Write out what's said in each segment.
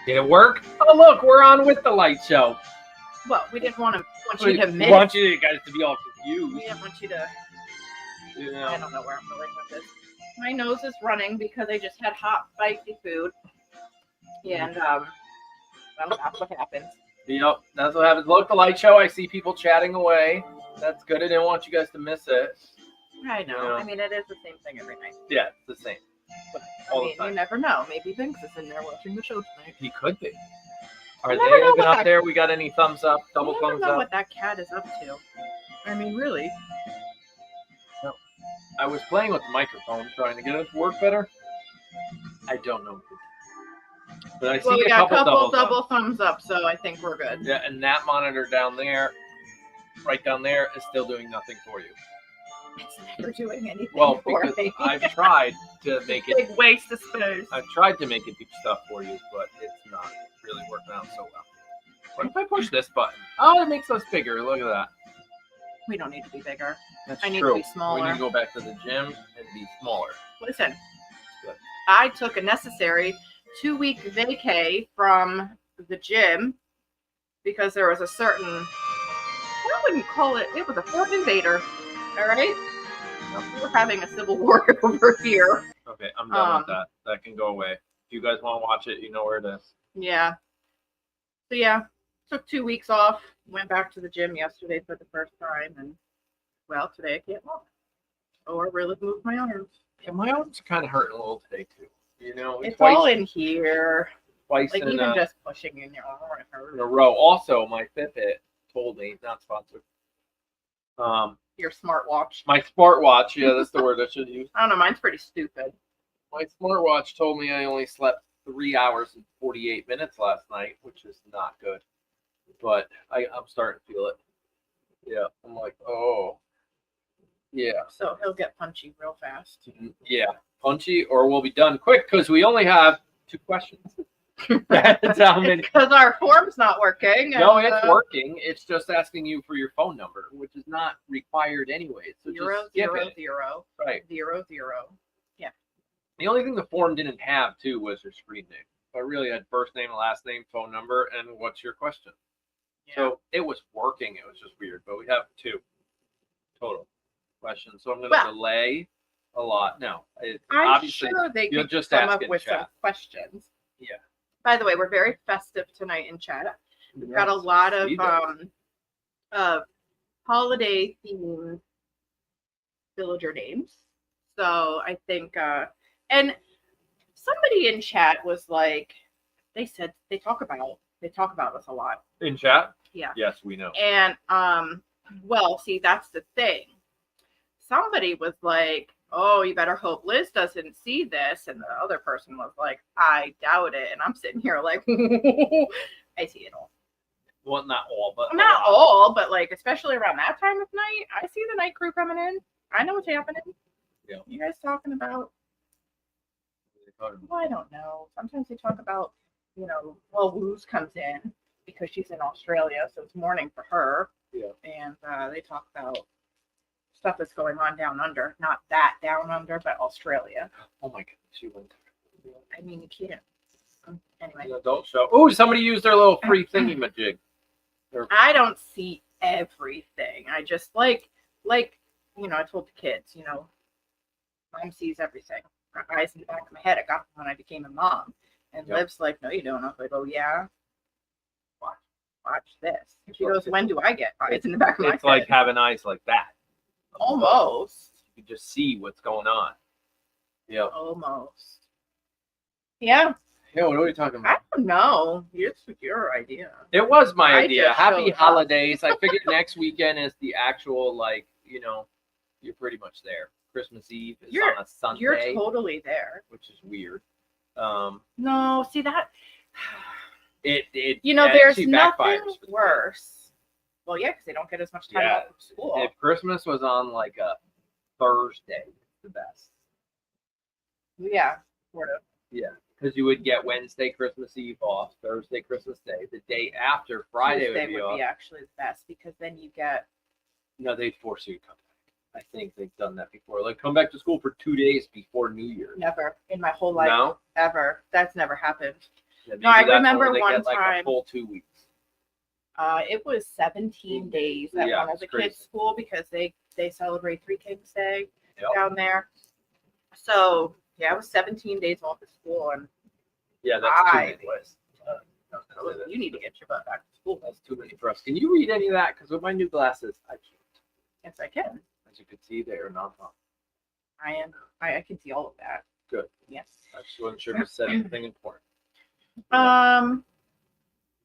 Did it work? Oh, look, we're on with the light show. Well, we didn't want you to miss. We want you guys to be all confused. We didn't want you to. Yeah. I don't know where I'm going with this. My nose is running because I just had hot, spicy food. And, well, that's what happens. Yep, that's what happens. Look, the light show. I see people chatting away. That's good. I didn't want you guys to miss it. I know. Yeah. I mean, it is the same thing every night. Yeah, it's the same. But, All I the mean, time. you never know. Maybe Vince is in there watching the show tonight. He could be. Are You they never know even what up that- there? We got any thumbs up, double You never thumbs know up? what that cat is up to. I mean, really. I was playing with the microphone, trying to get it to work better. I don't know. But I see Well, we a got a couple double thumbs up, so I think we're good. Yeah, and that monitor down there, right down there, is still doing nothing for you. It's never doing anything Well, for because me. I've tried to make it. Big waste of space. I've tried to make it do stuff for you, but it's not really working out so well. What if I push this button? Oh, it makes us bigger. Look at that. We don't need to be bigger. That's I need true. to be smaller. We need to go back to the gym and be smaller. Listen, Good. I took a necessary 2-week vacay from the gym because there was a certain, I wouldn't call it, it was a foreign invader. All right? We were having a civil war over here. Okay, I'm done with that. That can go away. If you guys want to watch it, you know where it is. Yeah. So yeah, took 2 weeks off. Went back to the gym yesterday for the first time, and well, today I can't walk or really move my arms. Yeah, my arms are kind of hurting a little today too. You know, It's twice, all in here. twice Like in, even a, just pushing in your arm in hurts. a row. Also, my Fitbit told me, not sponsored. Your smartwatch. My smartwatch. Yeah, that's the word I should use. I don't know. Mine's pretty stupid. My smartwatch told me I only slept 3 hours and 48 minutes last night, which is not good. But I'm starting to feel it. Yeah, I'm like, oh, yeah. So he'll get punchy real fast. Yeah, punchy, or we'll be done quick because we only have 2 questions. That's how many. Because our form's not working. No, and, it's working. It's just asking you for your phone number, which is not required anyway. So Zero, just skip zero, it. zero. Right. 0, 0. Yeah. The only thing the form didn't have too was your screen name. So I really had first name, last name, phone number, and what's your question. Yeah. So it was working. It was just weird, but we have 2 total questions. So I'm going to Well, delay a lot. No, I'm obviously sure they you'll could just come ask up in with some chat. questions. Yeah. By the way, we're very festive tonight in chat. We've got a lot of holiday themed villager names. So I think and somebody in chat was like, they said they talk about us a lot. In chat? Yeah. Yes, we know. And well, see, that's the thing. Somebody was like, oh, you better hope Liz doesn't see this. And the other person was like, I doubt it. And I'm sitting here like, I see it all. Well, not all, but Not all, but like, especially around that time of night, I see the night crew coming in. I know what's happening. Yeah. You guys talking about? Well, I don't know. Sometimes they talk about, you know, well, Luz comes in because she's in Australia, so it's morning for her. Yeah. And they talk about stuff that's going on down under. Not that down under, but Australia. Oh my goodness, she went. I mean, you can't. Anyway. An adult show. Oh, somebody used their little free thingy-majig. I don't see everything. I just like, you know, I told the kids, you know, mom sees everything. Got eyes in the back of my head. I got them when I became a mom. And Yep. Liv's like, no, you don't. I was like, oh, yeah. Watch this. And she goes, when do I get eyes in the back of my head? It's like having eyes like that. Almost. You can just see what's going on. Yeah. Almost. Yeah. Yeah, what are we talking I about? don't know. It's your idea. It was my I idea. just Happy showed up. holidays. I figured next weekend is the actual, like, you know, you're pretty much there. Christmas Eve is on a Sunday. You're totally there. Which is weird. No, see that. It You know, it there's actually nothing backfires. worse. Well, yeah, because they don't get as much time Yeah. off from school. If Christmas was on like a Thursday, it's the best. Yeah, sort of. Yeah, because you would get Wednesday Christmas Eve off, Thursday Christmas Day, the day after Friday Tuesday would be would off. be actually the best because then you get. No, they'd force you to come back. I think they've done that before. Like come back to school for 2 days before New Year's. Never in my whole life No? ever. That's never happened. Yeah, they No, I do that, or remember they one get, like, time. a full 2 weeks. It was 17 days at Yeah, one of it's the crazy. kids' school because they celebrate Three Kings Day Yep. down there. So yeah, it was 17 days off of school, and Yeah, that's too many. you need to get your butt back to school. That's too many for us. Can you read any of that? Because with my new glasses, I can't. Yes, I can. As you can see, they are not on. I can see all of that. Good. Yes. I just wasn't sure if you said anything important.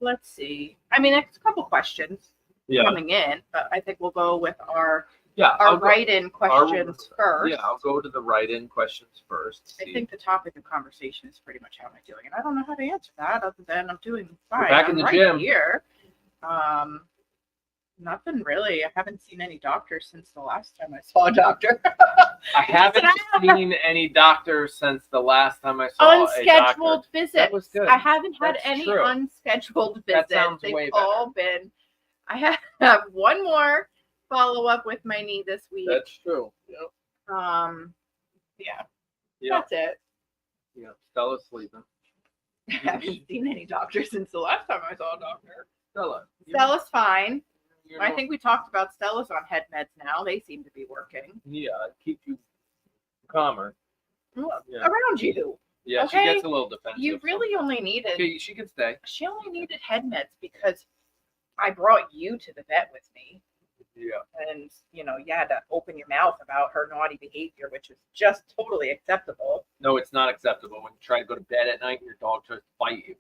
Let's see. I mean, there's a couple questions coming in, but I think we'll go with our write-in questions first. Yeah, I'll go to the write-in questions first. I think the topic of conversation is pretty much how am I doing, and I don't know how to answer that other than I'm doing fine. We're back in the gym here. Nothing really. I haven't seen any doctors since the last time I saw a doctor. I haven't seen any doctor since the last time I saw unscheduled visits. That was good. I haven't had That's any true. unscheduled visits. That sounds They've way better. all been. I have one more follow up with my knee this week. That's true. Yep. Yeah. Yep. That's it. Yeah. Stella's sleeping. I haven't seen any doctors since the last time I saw a doctor. Stella's fine. I think we talked about Stella's on head meds now. They seem to be working. Yeah, keep you calmer. Around you. Yeah, okay? She gets a little defensive. You really only needed. Okay, she can stay. She only needed head meds because I brought you to the vet with me. Yeah. And, you had to open your mouth about her naughty behavior, which is just totally acceptable. No, it's not acceptable when you try to go to bed at night and your dog tries to bite you.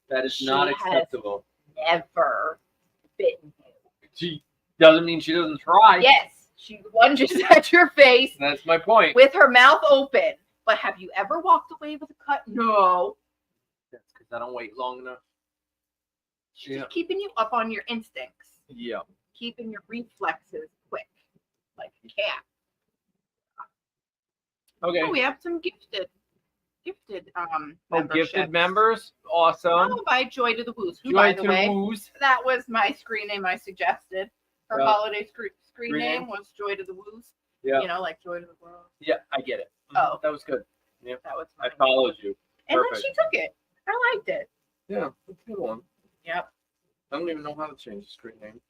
That is not acceptable. Never bitten you. She doesn't mean she doesn't try. Yes, she lunges at your face. That's my point. With her mouth open. But have you ever walked away with a cut? No. That's because I don't wait long enough. She's just keeping you up on your instincts. Yeah. Keeping your reflexes quick, like a cat. Okay. Oh, we have some gifted gifted members. Awesome. Oh, by Joy to the Woos. Who, by the way, that was my screen name I suggested. Her holiday screen name was Joy to the Woos. Yeah. Like Joy to the World. Yeah, I get it. Oh, that was good. Yeah, that was. I followed you. And then she took it. I liked it. Yeah, that's a good one. Yep. I don't even know how to change the screen name.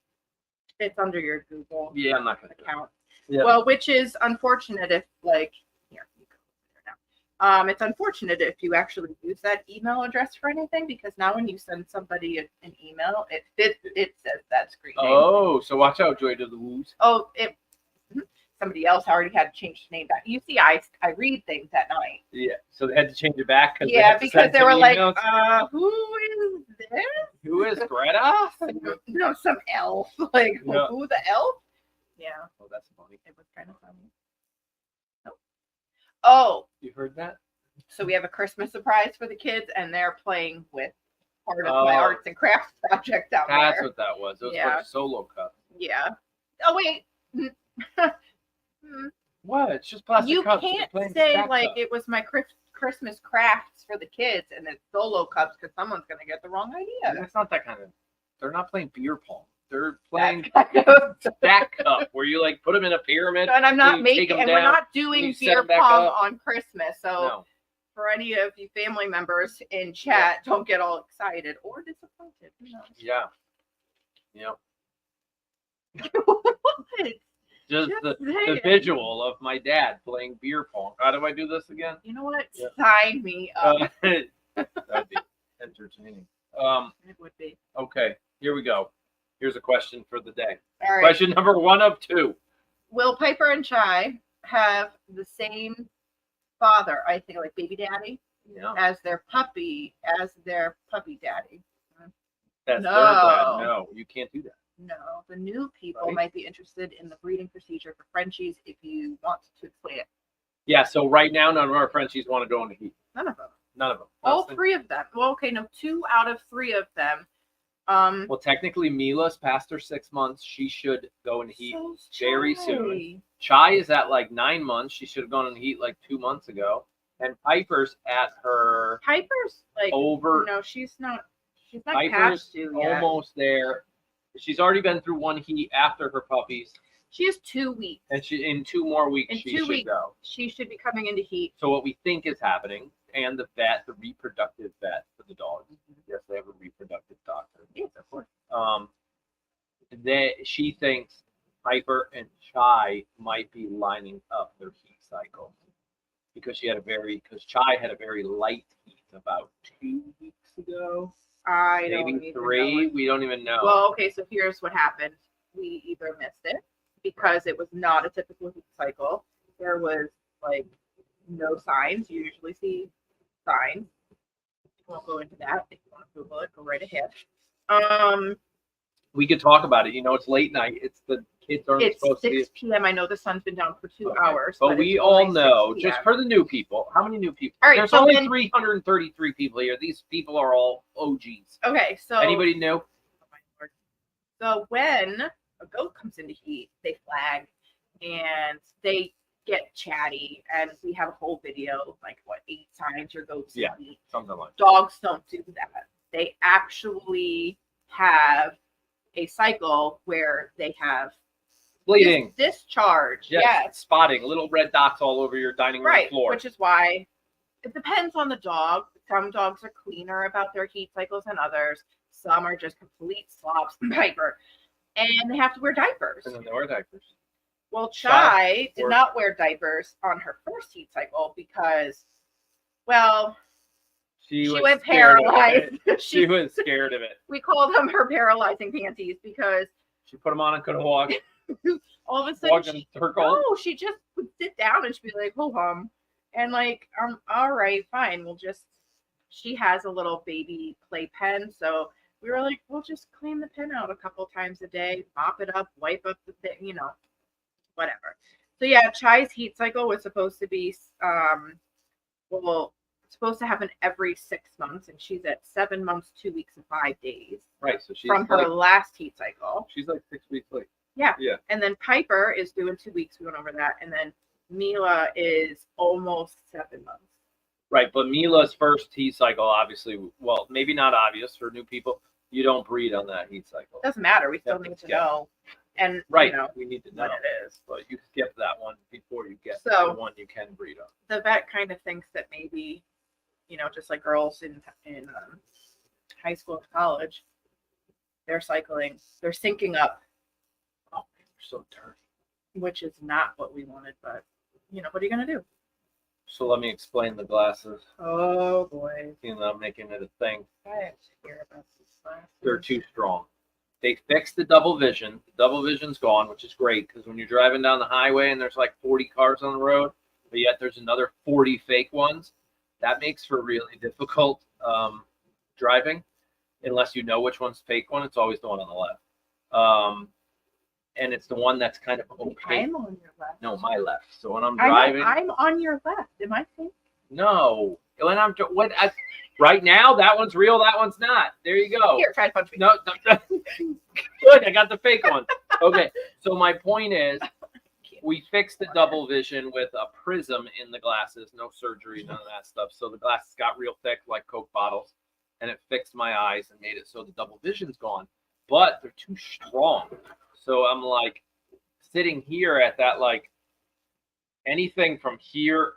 It's under your Google. Yeah, I'm not gonna account. Yeah. Well, which is unfortunate if here you go there now. It's unfortunate if you actually use that email address for anything because now when you send somebody an email, it says that screen name. Oh, so watch out, Joy to the Woos. Oh, somebody else already had to change the name back. You see, I read things at night. Yeah, so they had to change it back. Because they were like, emails. who is this? Who is Greta? No, some elf. Like, who the elf? Yeah. Oh, that's funny. It was kind of funny. Oh. You heard that? So we have a Christmas surprise for the kids, and they're playing with part of my arts and crafts project out there. That's what that was. It was like a solo cup. Yeah. Oh, wait. What? It's just plastic cups. You can't say it was my Christmas crafts for the kids and it's solo cups because someone's going to get the wrong idea. That's not that kind of. They're not playing beer pong. They're playing stack cup where you put them in a pyramid. And I'm not making, and we're not doing beer pong on Christmas. So for any of you family members in chat, don't get all excited or disappointed. Yeah. Yep. Just the visual of my dad playing beer pong. How do I do this again? You know what? Sign me up. That'd be entertaining. It would be. Okay, here we go. Here's a question for the day. All right. Question number 1 of 2. Will Piper and Chai have the same father, I think, like baby daddy, as their puppy daddy? That's their dad. No, you can't do that. No, the new people might be interested in the breeding procedure for Frenchies if you want to explain it. Yeah, so right now, none of our Frenchies want to go into heat. None of them. None of them. All 3 of them. Well, okay, no, 2 out of 3 of them. Well, technically, Mila's past her 6 months. She should go into heat very soon. Chai is at 9 months. She should have gone into heat 2 months ago. And Piper's at her. Piper's over. No, she's not. She's not Piper's past due yet. Almost there. She's already been through 1 heat after her puppies. She has 2 weeks. And in 2 more weeks, she should go. She should be coming into heat. So what we think is happening, and the reproductive vet for the dogs, She thinks Piper and Chai might be lining up their heat cycle because Chai had a very light heat about 2 weeks ago. I don't Maybe even 3. know. We don't even know. Well, okay, so here's what happened. We either missed it because it was not a typical heat cycle. There was like no signs. You usually see signs. Won't go into that. If you want to Google it, go right ahead. We could talk about it. It's late night. It's the kids aren't It's supposed 6 to be. p.m. I know the sun's been down for 2 hours. But we it's all only 6 know, p.m. just for the new people, how many new people? All right, There's so only then- 333 people here. These people are all OGs. Okay, so Anybody new? Oh my Lord. So when a goat comes into heat, they flag and they get chatty, and we have a whole video, like 8 signs your goat's in heat. Something like that. Dogs don't do that. They actually have a cycle where they have Bleeding. discharge. Yes. Spotting. Little red dots all over your dining room Right, floor. which is why it depends on the dog. Some dogs are cleaner about their heat cycles than others. Some are just complete slobs, Piper, and they have to wear diapers. And then they wear diapers. Well, Chai did not wear diapers on her first heat cycle because, well, she was paralyzed. She was scared of it. We call them her paralyzing panties because she put them on and couldn't walk. all of a sudden, she just would sit down and she'd be like, "Oh, and like, all right, fine. She has a little baby playpen, so we were like, we'll just clean the pen out a couple times a day, mop it up, wipe up the thing, whatever." So yeah, Chai's heat cycle was supposed to be, supposed to happen every 6 months, and she's at 7 months, 2 weeks, and 5 days. Right, so she's from her last heat cycle. She's like 6 weeks late. Yeah. Yeah. And then Piper is due in 2 weeks. We went over that, and then Mila is almost 7 months. Right, but Mila's first heat cycle, obviously, well, maybe not obvious for new people. You don't breed on that heat cycle. Doesn't matter. We still need to know. And right, we need to know what it is. But you skip that one before you get the one you can breed on. The vet kind of thinks that maybe, just like girls in high school and college, they're syncing up. Oh, they're so dirty. Which is not what we wanted, but what are you gonna do? So let me explain the glasses. Oh boy. I'm making it a thing. I have to hear about these glasses. They're too strong. They fixed the double vision. The double vision's gone, which is great because when you're driving down the highway and there's like 40 cars on the road, but yet there's another 40 fake ones, that makes for really difficult driving unless you know which one's fake one. It's always the one on the left. And it's the one that's kind of okay. I'm on your left. No, my left. So when I'm driving, I'm on your left. Am I fake? No. When I'm right now, that one's real. That one's not. There you go. Here, try to punch me. No. Good. I got the fake one. Okay. So my point is, we fixed the double vision with a prism in the glasses. No surgery, none of that stuff. So the glasses got real thick, like Coke bottles, and it fixed my eyes and made it so the double vision's gone. But they're too strong. So I'm like sitting here at that, like anything from here,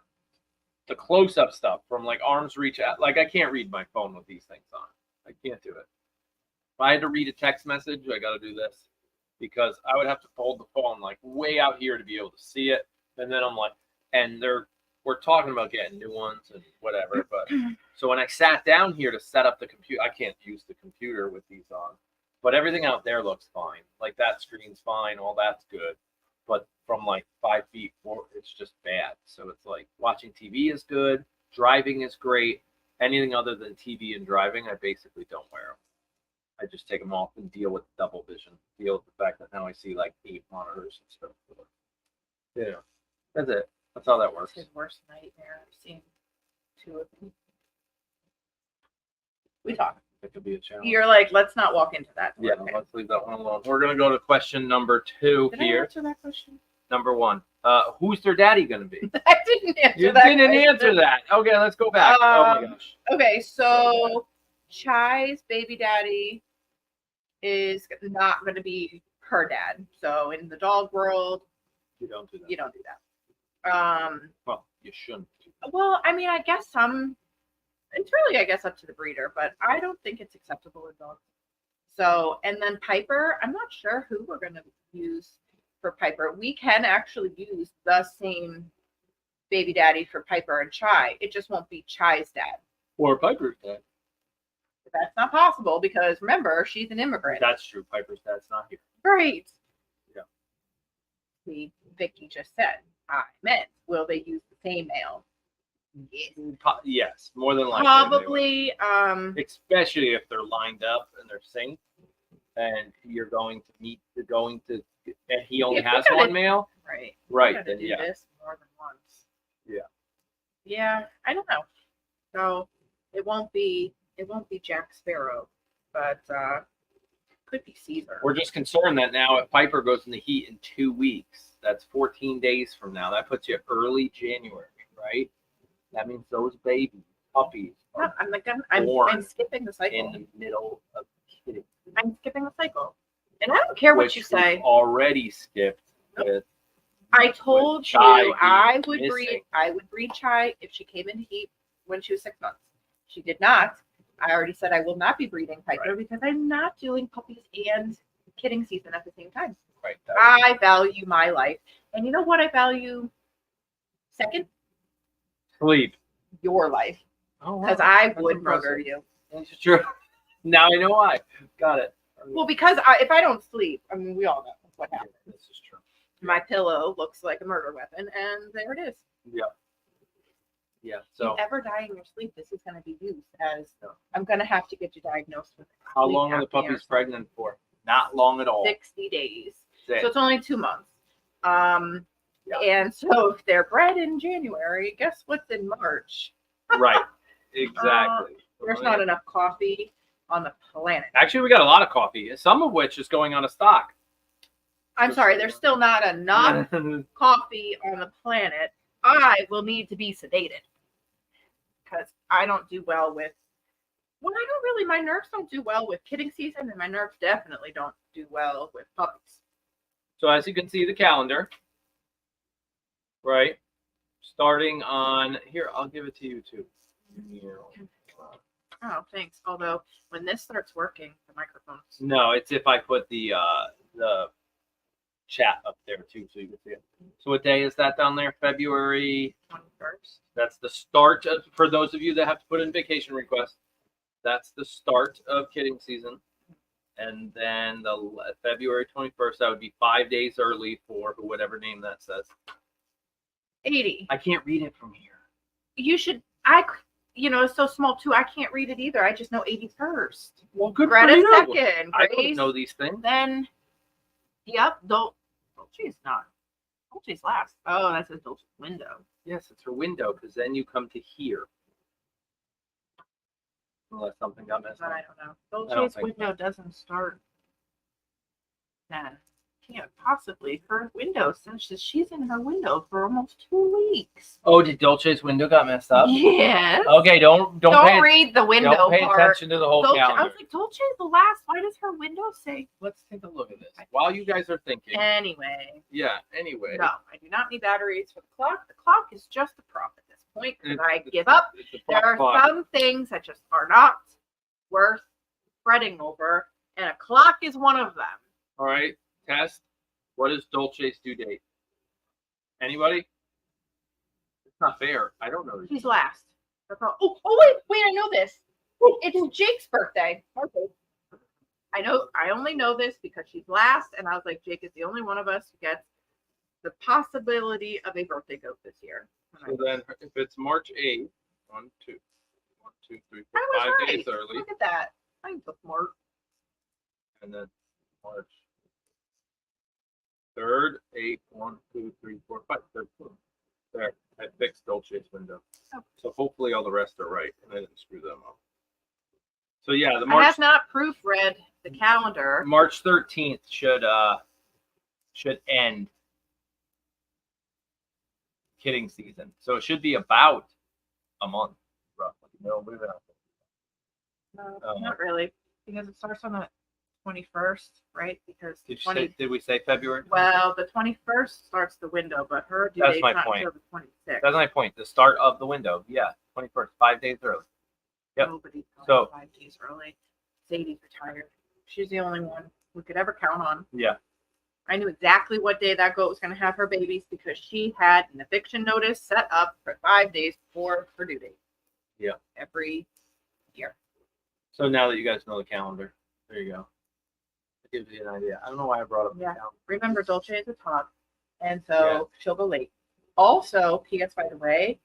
the close-up stuff from like arm's reach out. Like I can't read my phone with these things on. I can't do it. If I had to read a text message, I got to do this because I would have to hold the phone like way out here to be able to see it. And then I'm like, and we're talking about getting new ones and whatever. But so when I sat down here to set up the computer, I can't use the computer with these on. But everything out there looks fine. Like that screen's fine. All that's good. But from like 5 feet forward, it's just bad. So it's like watching TV is good. Driving is great. Anything other than TV and driving, I basically don't wear them. I just take them off and deal with double vision. Deal with the fact that now I see like 8 monitors and stuff. Yeah, that's it. That's how that works. It's his worst nightmare. I've seen 2 of them. We talk. It could be a challenge. You're like, let's not walk into that. Yeah, okay. Let's leave that one alone. We're going to go to question number 2 Did here. I answer that question? Number 1. Who's their daddy going to be? I didn't answer you that. You didn't answer that. Okay, let's go back. Oh my gosh. Okay, so Chai's baby daddy is not going to be her dad. So in the dog world, you don't do that. You don't do that. Well, you shouldn't. Well, I mean, I guess it's really, I guess, up to the breeder, but I don't think it's acceptable in dogs. So, and then Piper, I'm not sure who we're going to use for Piper. We can actually use the same baby daddy for Piper and Chai. It just won't be Chai's dad. Or Piper's dad. That's not possible because remember, she's an immigrant. That's true. Piper's dad's not here. Right. Yeah. See, Vicky just said, I meant, will they use the same mail? Yes. Yes, more than likely. Probably. Especially if they're lined up and they're synced, and you're going to meet. You're going to, and he only If we has gotta- one male. Right. Right. Gotta Then do yeah. this more than once. Yeah. Yeah, I don't know. So it won't be Jack Sparrow, but could be Caesar. We're just concerned that now if Piper goes in the heat in 2 weeks, that's 14 days from now. That puts you early January, right? That means those puppies, No, are I'm born skipping the cycle. in the middle of kidding. I'm skipping the cycle, and I don't care what Which you say. we've already skipped Nope. with. I told Chai you I would being breed. missing. I would breed Chai if she came into heat when she was 6 months. She did not. I already said I will not be breeding Piper Right. because I'm not doing puppies and kidding season at the same time. Right. I value my life, and you know what I value second? Sleep. Your life, Oh, because I That's would impressive. murder you. That's true. Now I know why. Got it. Well, because if I don't sleep, I mean, we all know what Yeah, happens. this is true. My pillow looks like a murder weapon, and there it is. Yeah. Yeah. If So you ever die in your sleep, this is going to be used as I'm going to have to get you diagnosed with how long are the sleep apnea puppies or pregnant for? Not long at all. 60 days. That's So it. it's only 2 months. Yeah. And so if they're bred in January, guess what's in March? Right. Exactly. There's not enough coffee on the planet. Actually, we got a lot of coffee, some of which is going out of stock. I'm sorry, there's still not enough coffee on the planet. I will need to be sedated because I don't do well with. Well, I don't really. My nerves don't do well with kidding season, and my nerves definitely don't do well with puppies. So as you can see, the calendar, right? Starting on here, I'll give it to you too. Oh, thanks. Although when this starts working, the microphone's No, it's if I put the chat up there too, so you can see it. So what day is that down there? February. 21st. That's the start of, for those of you that have to put in vacation requests. That's the start of kidding season. And then the February 21st, that would be 5 days early for whatever name that says. 80. I can't read it from here. You should. It's so small too. I can't read it either. I just know 81st. Well, good Greta for you. second. I Grace. don't know these things. Then, yep. Dolce's not. Dolce's last. Oh, that's a Dolce's window. Yes, it's her window, because then you come to here. Unless something got messed But up. I don't know. don't Dolce's think window doesn't start then. Can't possibly. Her window, since she's in her window for almost 2 weeks. Oh, did Dolce's window got messed up? Yes. Okay, don't read the window don't pay part. attention to the whole Dolce, I calendar. was like, Dolce's the last. Why does her window say? Let's take a look at this while you guys are thinking. Anyway. Yeah. Anyway. No, I do not need batteries for the clock. The clock is just a prop at this point because I It's- give up. it's a There are clock. some things that just are not worth fretting over, and a clock is one of them. All right. Test. What is Dolce's due date? Anybody? It's not fair. I don't know. She's last. That's all. Oh, wait, I know this. It's Jake's birthday. Okay. I only know this because she's last, and I was like, Jake is the only one of us who gets the possibility of a birthday goat this year. So then, if it's March 8th, 1, 2, 3, 4, I was 5 days right. early, Look at that. I'm so smart. and then March 3rd, 8, 1, 2, 3, 4, 5, 3rd. There, I fixed Dolce's window. Oh. So hopefully all the rest are right, and I didn't screw them up. So yeah, the I have not proofread the calendar. March 13th should end kidding season. So it should be about a month, roughly. No, move it up. No, Oh. not really, because it starts on the 21st, right? Because the Did we say February? well, the 21st starts the window, but her due That's date's my not point. until the 26th. That's my point. The start of the window. Yeah, 21st, 5 days early. Yep. Nobody's going So- 5 days early. Sadie's retired. She's the only one we could ever count on. Yeah. I knew exactly what day that goat was going to have her babies because she had an eviction notice set up for 5 days before her due date. Yeah. Every year. So now that you guys know the calendar, there you go. It gives you an idea. I don't know why I brought up the Yeah. calendar. Remember, Dolce is a top, and so she'll go late. Also, P.S. by the way,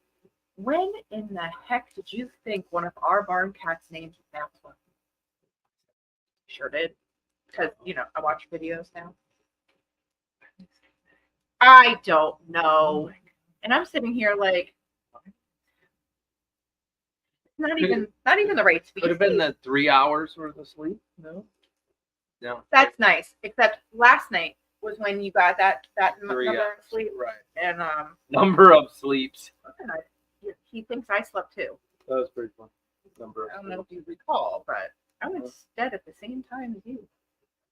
when in the heck did you think one of our barn cats' names was Maxwell? Sure did. Because, I watch videos now. I don't know. And I'm sitting here like, not even the right species. Could have been the 3 hours worth of sleep. No. That's nice. Except last night was when you got that 3 number hours. of sleep. Right. And Number of sleeps. he thinks I slept too. That was pretty fun. Number of I don't know if you recall, but I went to bed at the same time as you.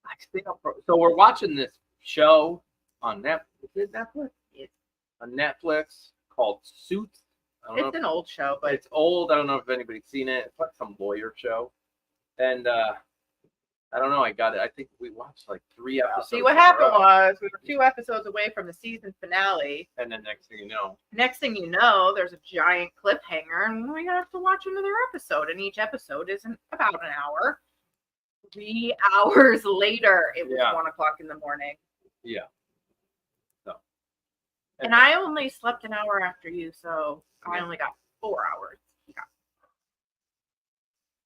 I stay up so we're watching this show on Netflix. Is it Netflix? It's On Netflix called Suits. I don't know an old show, but it's old. I don't know if anybody's seen it. It's like some lawyer show. And I don't know. I got it. I think we watched like 3 episodes. See, what happened was we were 2 episodes away from the season finale. And then next thing you know, there's a giant cliffhanger, and we have to watch another episode. And each episode isn't about an hour. 3 hours later, it was 1 o'clock in the morning. Yeah. So. And I only slept an hour after you, so I only got 4 hours.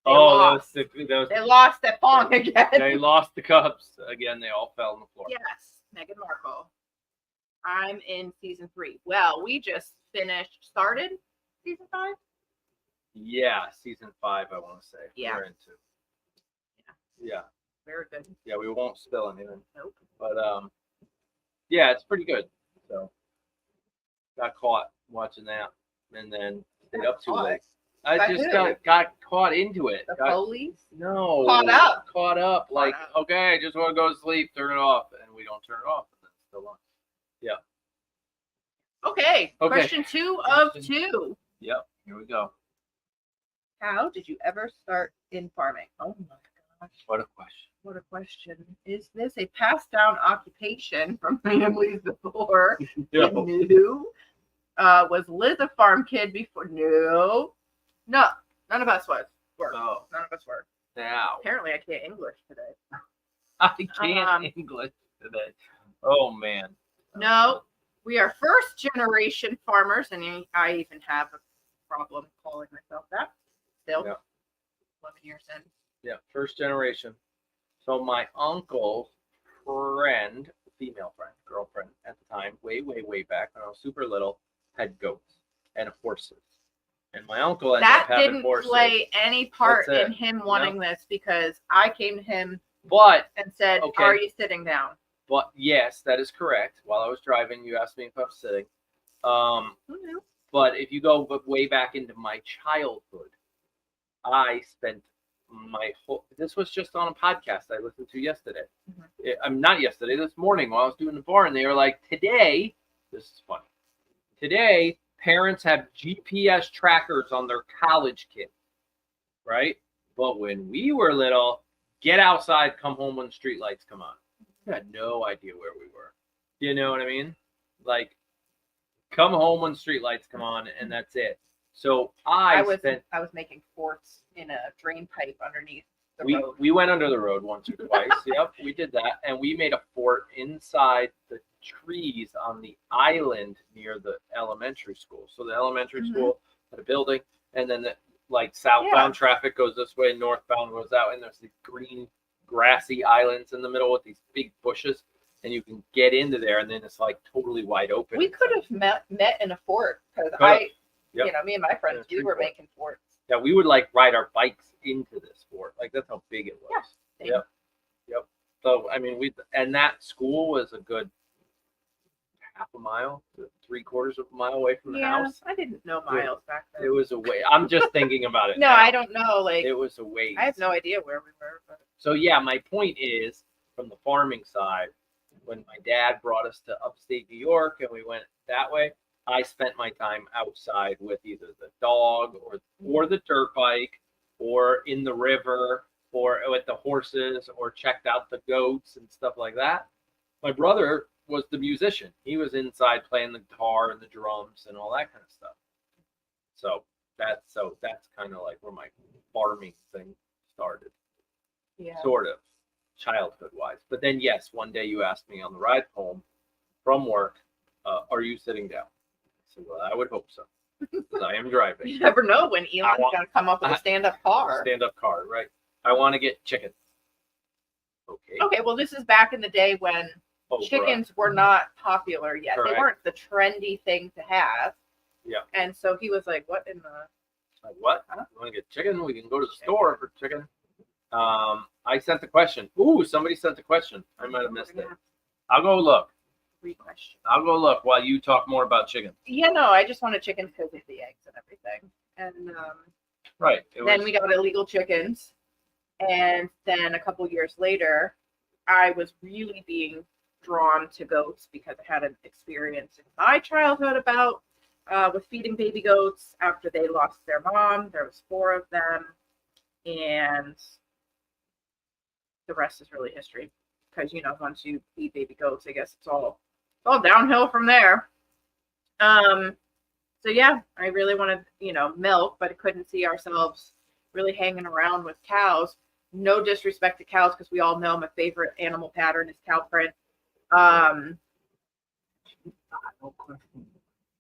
They lost. They lost that bong again. They lost the Cubs again. They all fell on the floor. Yes, Meghan Markle. I'm in season 3. Well, we just started season 5. Yeah, season 5. I want to say. Yeah. We're into. Yeah. Very good. Yeah, we won't spill anything. Nope. But yeah, it's pretty good. So got caught watching that, and then stayed up too late. I just got caught into it. The police? No. Caught up. Caught up. Like, up. Okay, I just want to go to sleep, turn it off. And we don't turn it off. And it's still on. Yeah. Okay. Question 2 of 2. Yep. Here we go. How did you ever start in farming? Oh my gosh. What a question. What a question. Is this a passed down occupation from families before? No. No. Was Liz a farm kid before? No. No, none of us were. Oh. None of us were. Now. Apparently, I can't English today. I can't English today. Oh, man. No, we are first generation farmers, and I even have a problem calling myself that. Still, 11 years in. Yeah, first generation. So my uncle's friend, female friend, girlfriend at the time, way back when I was super little, had goats and horses. And my uncle ended up having didn't horses. play any part in him wanting this because I came to him and said, Are you sitting down? But yes, that is correct. While I was driving, you asked me if I was sitting. But if you go way back into my childhood, I spent this was just on a podcast I listened to yesterday. I'm not yesterday, this morning while I was doing the barn. They were like, today, this is funny. Today, parents have GPS trackers on their college kids, right? But when we were little, get outside, come home when the street lights come on. I had no idea where we were. You know what I mean? Like, come home when street lights come on, and that's it. So I was making forts in a drain pipe underneath the road. We went under the road once or twice. Yep, we did that, and we made a fort inside the trees on the island near the elementary school. So the elementary school had a building, and then southbound traffic goes this way, northbound goes out, and there's these green grassy islands in the middle with these big bushes, and you can get into there, and then it's like totally wide open. We could have met in a fort because me and my friends, we were making forts. Yeah, we would ride our bikes into this fort. Like, that's how big it was. Yeah. Yep. So I mean, and that school was a good half a mile to 3/4 of a mile away from the house. I didn't know miles back then. It was a way. I'm just thinking about it. No, now. I don't know. It was a ways. I have no idea where we were. But... So yeah, my point is, from the farming side, when my dad brought us to upstate New York and we went that way, I spent my time outside with either the dog or the dirt bike or in the river or with the horses or checked out the goats and stuff like that. My brother was the musician. He was inside playing the guitar and the drums and all that kind of stuff. So that's kind of like where my farming thing started, Yeah. sort of childhood wise. But then yes, one day you asked me on the ride home from work, are you sitting down? I said, well, I would hope so, because I am driving. You never know when Elon's going to come up with a stand-up car. Stand-up car, right? I want to get chicken. Okay. Okay, well, this is back in the day when chickens were not popular yet. Correct. They weren't the trendy thing to have. Yeah. And so he was like, what in the... Like, what? Huh? You want to get chicken? We can go to the store for chicken. I sent the question. Ooh, somebody sent the question. I might have missed it. I'll go look. Re-question. I'll go look while you talk more about chicken. Yeah, no, I just wanted chickens because of the eggs and everything. And Right. then we got illegal chickens. And then a couple years later, I was really being drawn to goats because I had an experience in my childhood about with feeding baby goats after they lost their mom. There was 4 of them, and the rest is really history. Because once you feed baby goats, I guess it's all downhill from there. So yeah, I really wanted milk, but I couldn't see ourselves really hanging around with cows. No disrespect to cows, because we all know my favorite animal pattern is cow print. No question.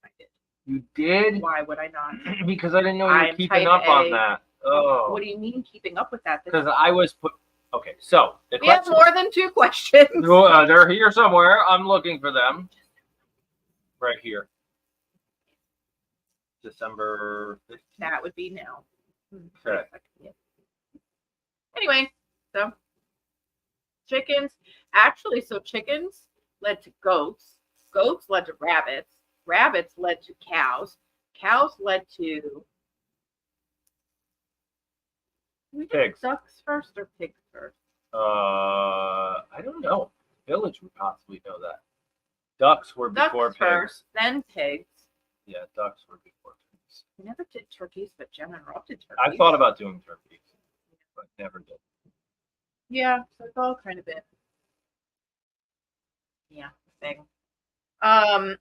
I did. You did? Why would I not? Because I didn't know you were I'm keeping type up on A. that. Oh. What do you mean keeping up with that? Because I was put. Okay, so the We have question. more than 2 questions. They're here somewhere. I'm looking for them. Right here. December 15th. That would be now. Okay. Yeah. Anyway, so chickens. Actually, so chickens led to goats. Goats led to rabbits. Rabbits led to cows. Cows led to Pigs. Ducks first or pigs first? I don't know. Village would possibly know that. Ducks were before Ducks pigs. first, then pigs. Yeah, ducks were before pigs. We never did turkeys, but Jen and Rob did turkeys. I thought about doing turkeys, but never did. Yeah, so it's all kind of been thing. I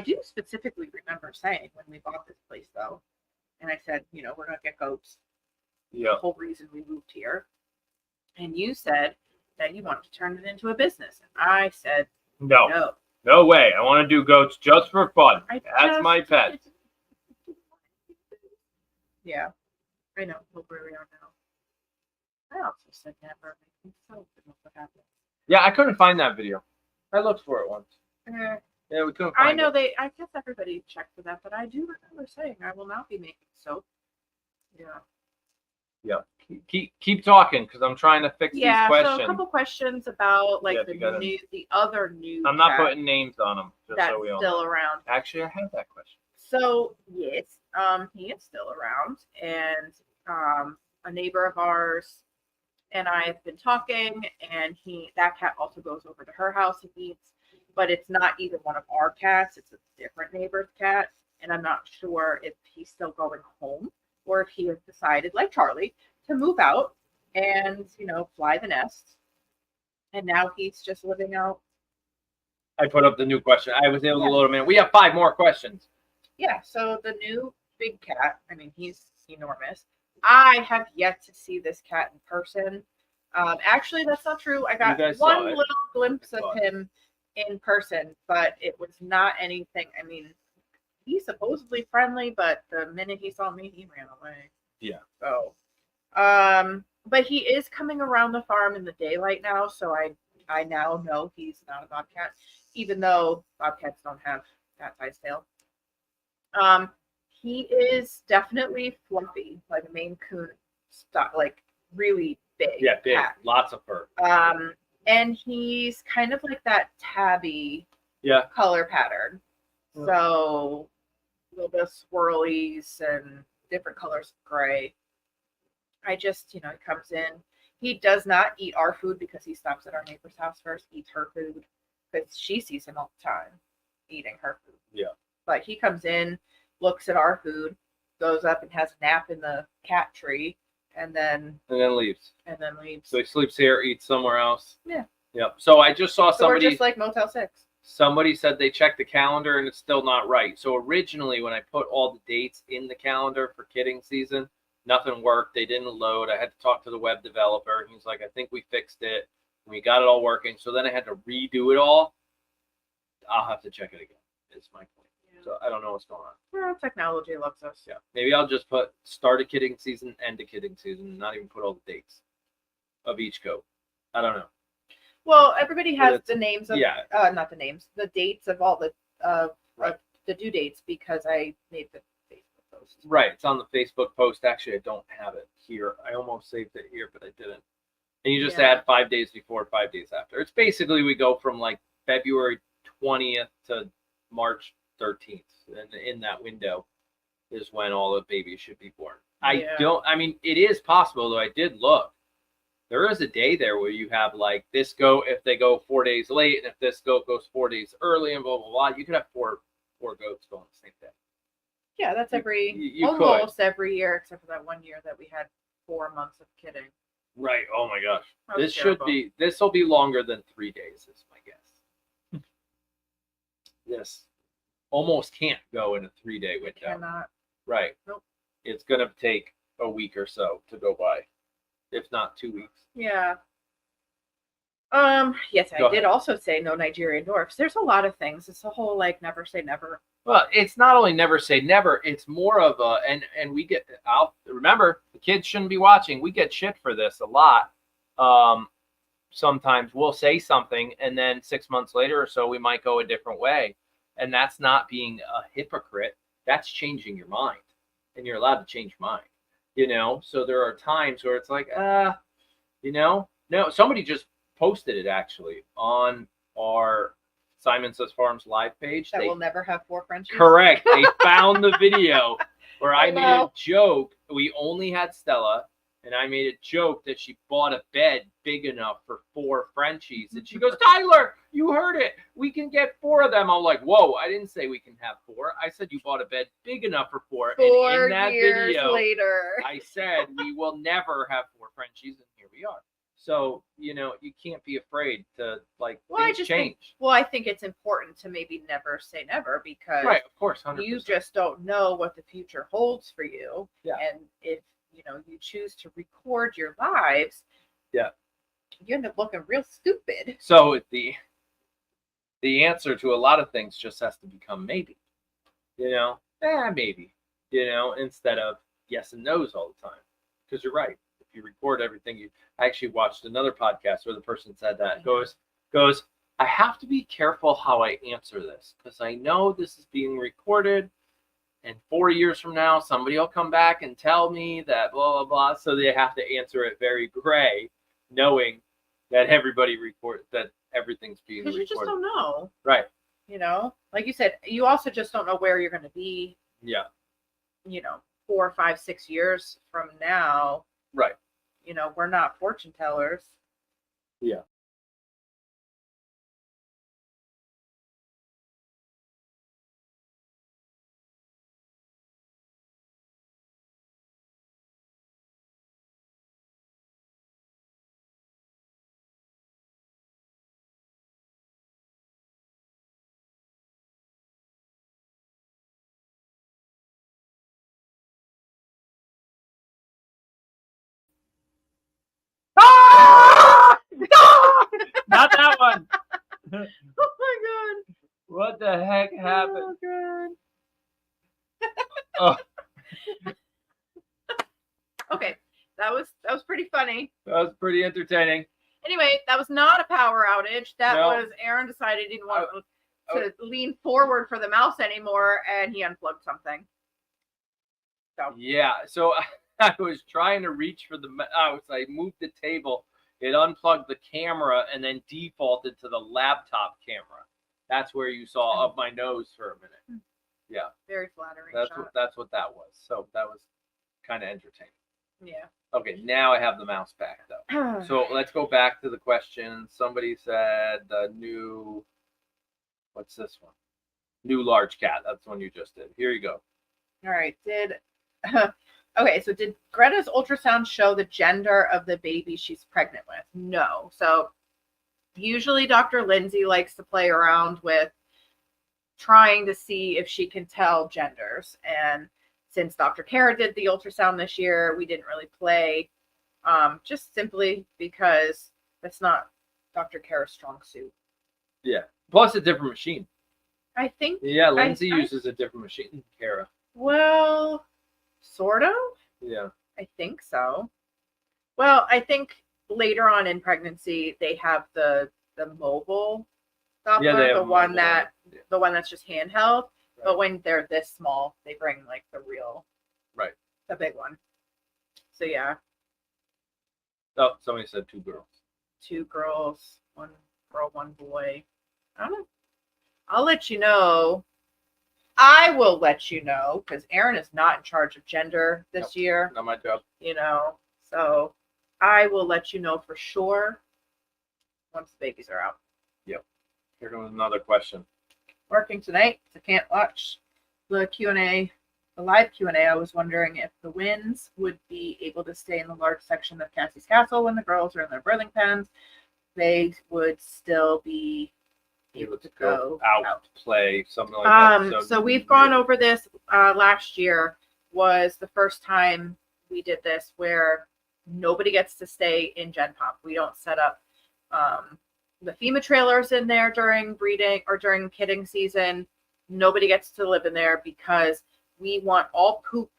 do specifically remember saying when we bought this place though, and I said, we're gonna get goats. Yeah. The whole reason we moved here. And you said that you wanted to turn it into a business. And I said No. No way. I want to do goats just for fun. That's my pet. Yeah. I know. Look where we are now. I also said never. I think so. What happened? Yeah, I couldn't find that video. I looked for it once. Yeah, we couldn't find I know it. I guess everybody checked for that, but I do remember saying I will not be making soap. Yeah. Yeah. Keep talking, because I'm trying to fix these questions. So a couple questions about the other new. I'm not putting names on them, just that's so we all still know. around. Actually, I have that question. So yes, he is still around, and a neighbor of ours and I have been talking, and that cat also goes over to her house and eats, but it's not either one of our cats. It's a different neighbor's cat, and I'm not sure if he's still going home or if he has decided, like Charlie, to move out and fly the nest. And now he's just living out. I put up the new question. I was able to load them in. We have 5 more questions. Yeah, so the new big cat, I mean, he's enormous. I have yet to see this cat in person. Actually, that's not true. I got one little glimpse of him in person, but it was not anything. I mean, he's supposedly friendly, but the minute he saw me, he ran away. Yeah. So, but he is coming around the farm in the daylight now, so I now know he's not a bobcat, even though bobcats don't have that size tail. He is definitely fluffy, like a Maine Coon stuff, like really big. Yeah, big. Cat. Lots of fur. And he's kind of like that tabby color pattern. Yeah. So a little bit of swirlies and different colors of gray. I just, he comes in. He does not eat our food because he stops at our neighbor's house first, eats her food, because she sees him all the time eating her food. Yeah. But he comes in, looks at our food, goes up and has a nap in the cat tree, and then leaves. leaves. So he sleeps here, eats somewhere else. Yeah. Yep. So I just saw So we're somebody. just like Motel 6. Somebody said they checked the calendar and it's still not right. So originally, when I put all the dates in the calendar for kidding season, nothing worked. They didn't load. I had to talk to the web developer. He's like, I think we fixed it. We got it all working. So then I had to redo it all. I'll have to check it again. Is my point. Yeah. So I don't know what's going on. Well, technology loves us. Yeah. Maybe I'll just put start a kidding season, end a kidding season, and not even put all the dates of each code. I don't know. Well, everybody has the names of not the names, the dates of all the the due dates because I made the Facebook post. Right, it's on the Facebook post. Actually, I don't have it here. I almost saved it here, but I didn't. And you just add 5 days before, 5 days after. It's basically we go from like February 20th to March 13th, and in that window is when all the babies should be born. I mean, it is possible though. I did look. There is a day there where you have like this goat if they go 4 days late, and if this goat goes 4 days early, and blah blah blah. You could have four goats going the same day. Yeah, that's almost every year, except for that one year that we had 4 months of kidding. Right. Oh my gosh. This will be longer than 3 days, is my guess. This almost can't go in a 3-day window. Cannot. Right. Nope. It's gonna take a week or so to go by, if not 2 weeks. Yeah. Yes, I did also say no Nigerian dwarfs. There's a lot of things. It's a whole like never say never. Well, it's not only never say never. It's more of a and we get. I'll remember the kids shouldn't be watching. We get shit for this a lot. Sometimes we'll say something and then 6 months later or so we might go a different way, and that's not being a hypocrite. That's changing your mind, and you're allowed to change your mind. You know, so there are times where it's like, no. Somebody just posted it actually on our Syman Says Farms live page. That will never have 4 Frenchies. Correct. They found the video where I made a joke. We only had Stella, and I made a joke that she bought a bed big enough for 4 Frenchies. And she goes, Tyler, you heard it. We can get 4 of them. I'm like, whoa, I didn't say we can have 4. I said you bought a bed big enough for 4. 4 and in that years video, later, I said we will never have 4 Frenchies, and here we are. So, you can't be afraid to change. I think it's important to maybe never say never because right, of course, 100%. You just don't know what the future holds for you. Yeah. And if you choose to record your lives, you end up looking real stupid. So the answer to a lot of things just has to become maybe. Maybe. Instead of yes and no's all the time. Because you're right. If you record everything, I actually watched another podcast where the person said that goes, I have to be careful how I answer this because I know this is being recorded, and 4 years from now somebody will come back and tell me that blah blah blah. So they have to answer it very gray, knowing that everybody records that everything's being recorded. Because you just don't know, right? Like you said, you also just don't know where you're going to be. Yeah. 4, 5, 6 years from now. Right. We're not fortune tellers. Yeah. Not that one. Oh my god. What the heck happened? Oh god. Oh. Okay, that was pretty funny. That was pretty entertaining. Anyway, that was not a power outage. That was Aaron decided he didn't want to lean forward for the mouse anymore, and he unplugged something. So yeah, so I was trying to reach for the mouse. I moved the table. It unplugged the camera and then defaulted to the laptop camera. That's where you saw up my nose for a minute. Yeah. Very flattering. That's what that was. So that was kind of entertaining. Yeah. Okay, now I have the mouse back though. So let's go back to the question. Somebody said the new, what's this one? New large cat. That's the one you just did. Here you go. All right. Okay, so did Greta's ultrasound show the gender of the baby she's pregnant with? No. So usually Dr. Lindsay likes to play around with trying to see if she can tell genders. And since Dr. Kara did the ultrasound this year, we didn't really play, just simply because that's not Dr. Kara's strong suit. Yeah. Plus a different machine. I think. Yeah, Lindsay uses a different machine than Kara. Well, sort of. Yeah. I think so. Well, I think later on in pregnancy they have the mobile Doppler, Yeah, they have the one that's just handheld. Right. But when they're this small, they bring like the real, right, the big one. So yeah. Oh, somebody said 2 girls. 2 girls, 1 girl, 1 boy. I don't know. I'll let you know. I will let you know because Aaron is not in charge of gender this year. Not my job. You know, so I will let you know for sure once the babies are out. Yep. Here comes another question. Working tonight, so can't watch the Q&A, the live Q&A. I was wondering if the Winds would be able to stay in the large section of Cassie's Castle when the girls are in their birthing pens. They would still be able to go out to play, something like that. So we've gone over this last year. Was the first time we did this where nobody gets to stay in Gen Pop. We don't set up the FEMA trailers in there during breeding or during kidding season. Nobody gets to live in there because we want all poop,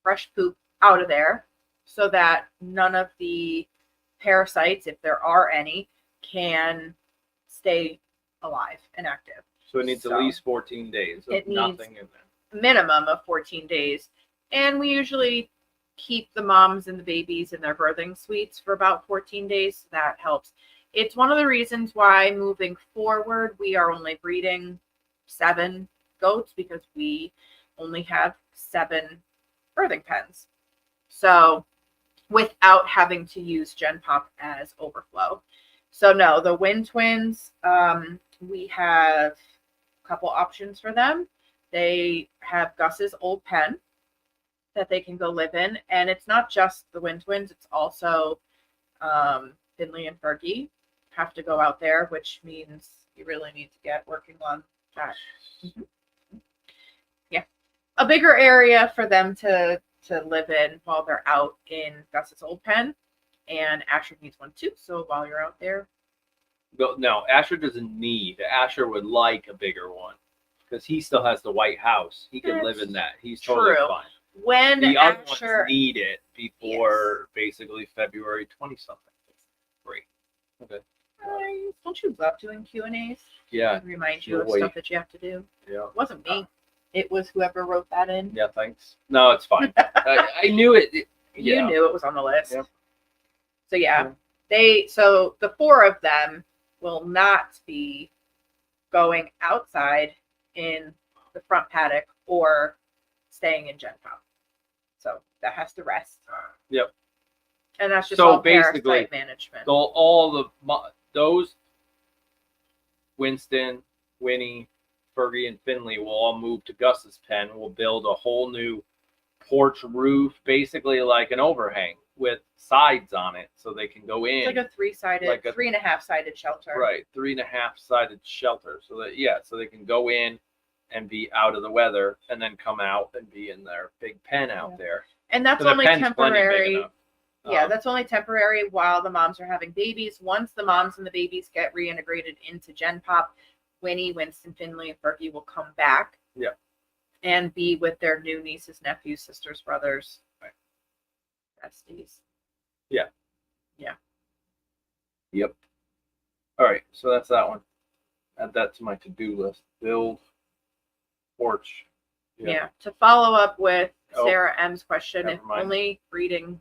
fresh poop, out of there so that none of the parasites, if there are any, can stay alive and active. So it needs at least 14 days of nothing in there. Minimum of 14 days. And we usually keep the moms and the babies in their birthing suites for about 14 days. So that helps. It's one of the reasons why moving forward, we are only breeding 7 goats because we only have 7 birthing pens. So without having to use Gen Pop as overflow. So no, the Wind Twins, we have a couple options for them. They have Gus's old pen that they can go live in. And it's not just the Wind Twins, it's also Finley and Fergie have to go out there, which means you really need to get working on that. Mm-hmm. Yeah. A bigger area for them to live in while they're out in Gus's old pen. And Asher needs one too. So while you're out there. No, Asher doesn't need. Asher would like a bigger one because he still has the White House. He can live in that. He's totally fine. When the Asher other ones need it before basically February 20-something. Great. Okay. Don't you love doing Q&As? Yeah. Remind you of stuff that you have to do. Yeah. It wasn't me. It was whoever wrote that in. Yeah, thanks. No, it's fine. I knew it. You knew it was on the list. Yep. So yeah, so the 4 of them will not be going outside in the front paddock or staying in Gen Pop. So that has to rest. Yep. And that's just all basically parasite management. Those Winston, Winnie, Fergie, and Finley will all move to Gus's pen. We'll build a whole new porch roof, basically like an overhang with sides on it, so they can go in. It's like a 3.5-sided shelter. Right, 3.5-sided shelter, so they can go in and be out of the weather, and then come out and be in their big pen out there. And that's only temporary. Yeah, that's only temporary while the moms are having babies. Once the moms and the babies get reintegrated into Gen Pop, Winnie, Winston, Finley, and Fergie will come back. Yeah. And be with their new nieces, nephews, sisters, brothers, besties. Yeah. Yeah. Yep. All right, so that's that one. Add that to my to-do list. Build porch. Yeah. To follow up with Sarah M's question, if only breeding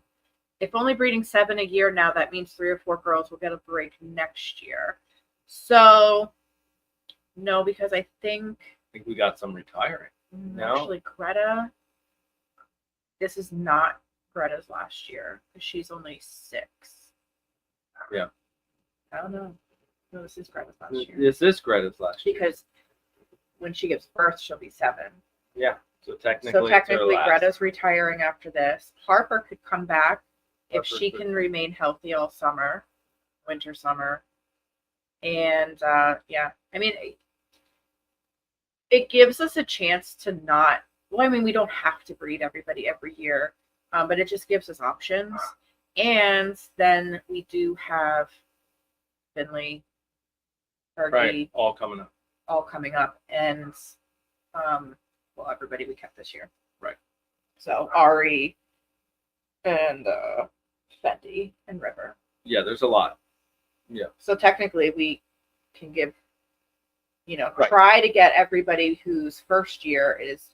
7 a year now, that means 3 or 4 girls will get a break next year. So no, because I think we got some retiring. No? Actually, Greta, this is not Greta's last year because she's only 6. Yeah. I don't know. No, this is Greta's last year. This is Greta's last year. Because when she gives birth, she'll be 7. Yeah. So technically, So it's their technically, last. Greta's retiring after this. Harper could come back if Harper she could- can remain healthy all summer, winter, summer. And yeah, I mean, it gives us a chance to not, well, I mean, we don't have to breed everybody every year, but it just gives us options. And then we do have Finley, Fergie, Right, all coming up. all coming up, and well, everybody we kept this year. Right. So Ari and Fendi and River. Yeah, there's a lot. Yeah. So technically, we can give, Right. try to get everybody whose first year is,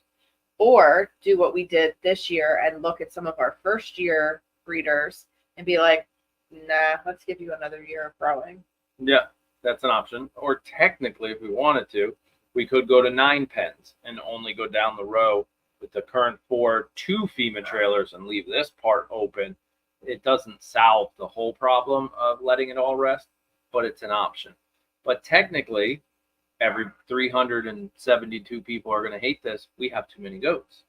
or do what we did this year and look at some of our first year breeders and be like, nah, let's give you another year of growing. Yeah, that's an option. Or technically, if we wanted to, we could go to 9 pens and only go down the row with the current 4, 2 FEMA trailers and leave this part open. It doesn't solve the whole problem of letting it all rest, but it's an option. But technically, every 372 people are going to hate this. We have too many goats.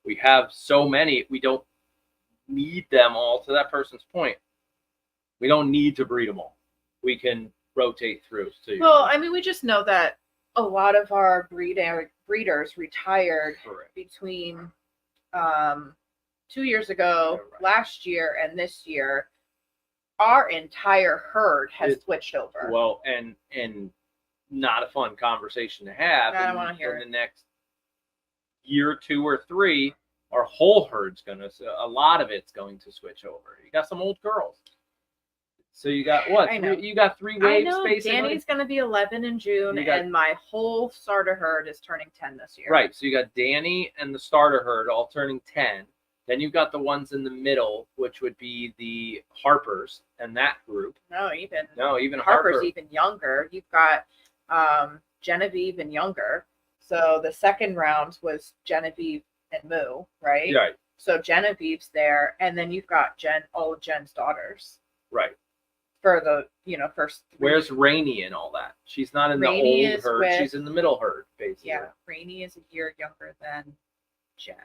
We have so many. We don't need them all. To that person's point, we don't need to breed them all. We can rotate through. Well, I mean, we just know that a lot of our breeders retired Correct. between 2 years ago, Right. last year, and this year. Our entire herd has switched over. Well, and not a fun conversation to have. I don't want to hear in it. the next year, 2 or 3, our whole herd's a lot of it's going to switch over. You got some old girls. So you got what? I know. You got 3 I waves know basically. Danny's going to be 11 in June, You got- and my whole starter herd is turning 10 this year. Right. So you got Danny and the starter herd all turning 10. Then you've got the ones in the middle, which would be the Harpers and that group. No, even Harper. Harper's even younger. You've got Genevieve and younger. So the second round was Genevieve and Moo, right? Right. So Genevieve's there, and then you've got all of Jen's daughters Right. for the first 3. Where's Rainey and all that? She's not in Rainey the old is herd. with- She's in the middle herd, basically. Yeah, Rainey is a year younger than Jen.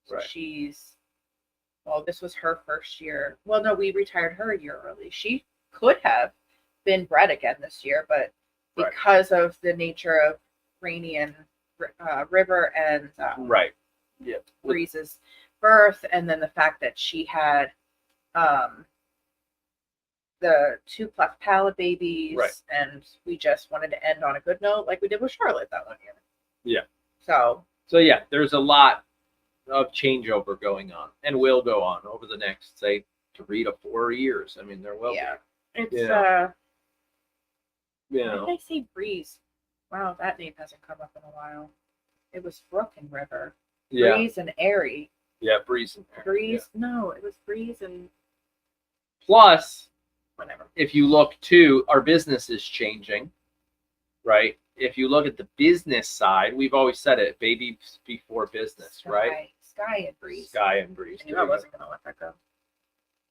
So Right. this was her first year. Well, no, we retired her a year early. She could have been bred again this year, but Right. because of the nature of Rainey and River and Right. Yeah. Breeze's birth, and then the fact that she had the 2 cleft palate babies, Right. and we just wanted to end on a good note like we did with Charlotte that one year. Yeah. So yeah, there's a lot of changeover going on and will go on over the next, say, 3 to 4 years. I mean, there will yeah, it's be. You why know. did I say Breeze? Wow, that name hasn't come up in a while. It was Brooke and River. Yeah. Breeze and Airy. Yeah, Breeze. And Aaron, Breeze? yeah. No, it was Breeze and Plus, whatever. if you look too, our business is changing, right? If you look at the business side, we've always said it, baby before business, right? Sky and Breeze. Sky and Breeze. I knew I wasn't going to let that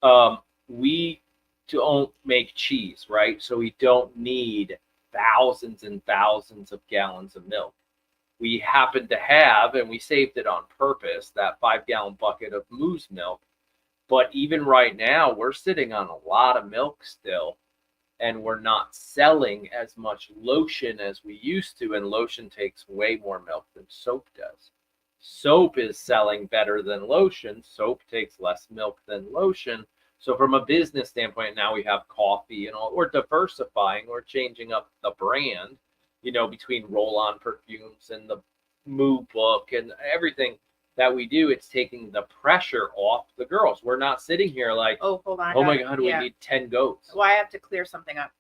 go. We don't make cheese, right? So we don't need thousands and thousands of gallons of milk. We happen to have, and we saved it on purpose, that 5-gallon bucket of moose milk. But even right now, we're sitting on a lot of milk still, and we're not selling as much lotion as we used to, and lotion takes way more milk than soap does. Soap is selling better than lotion. Soap takes less milk than lotion. So from a business standpoint, now we have coffee and all. We're diversifying. We're changing up the brand, between roll-on perfumes and the Moo book and everything that we do. It's taking the pressure off the girls. We're not sitting here like, Oh, hold on. oh my God, we need 10 goats. Well, I have to clear something up.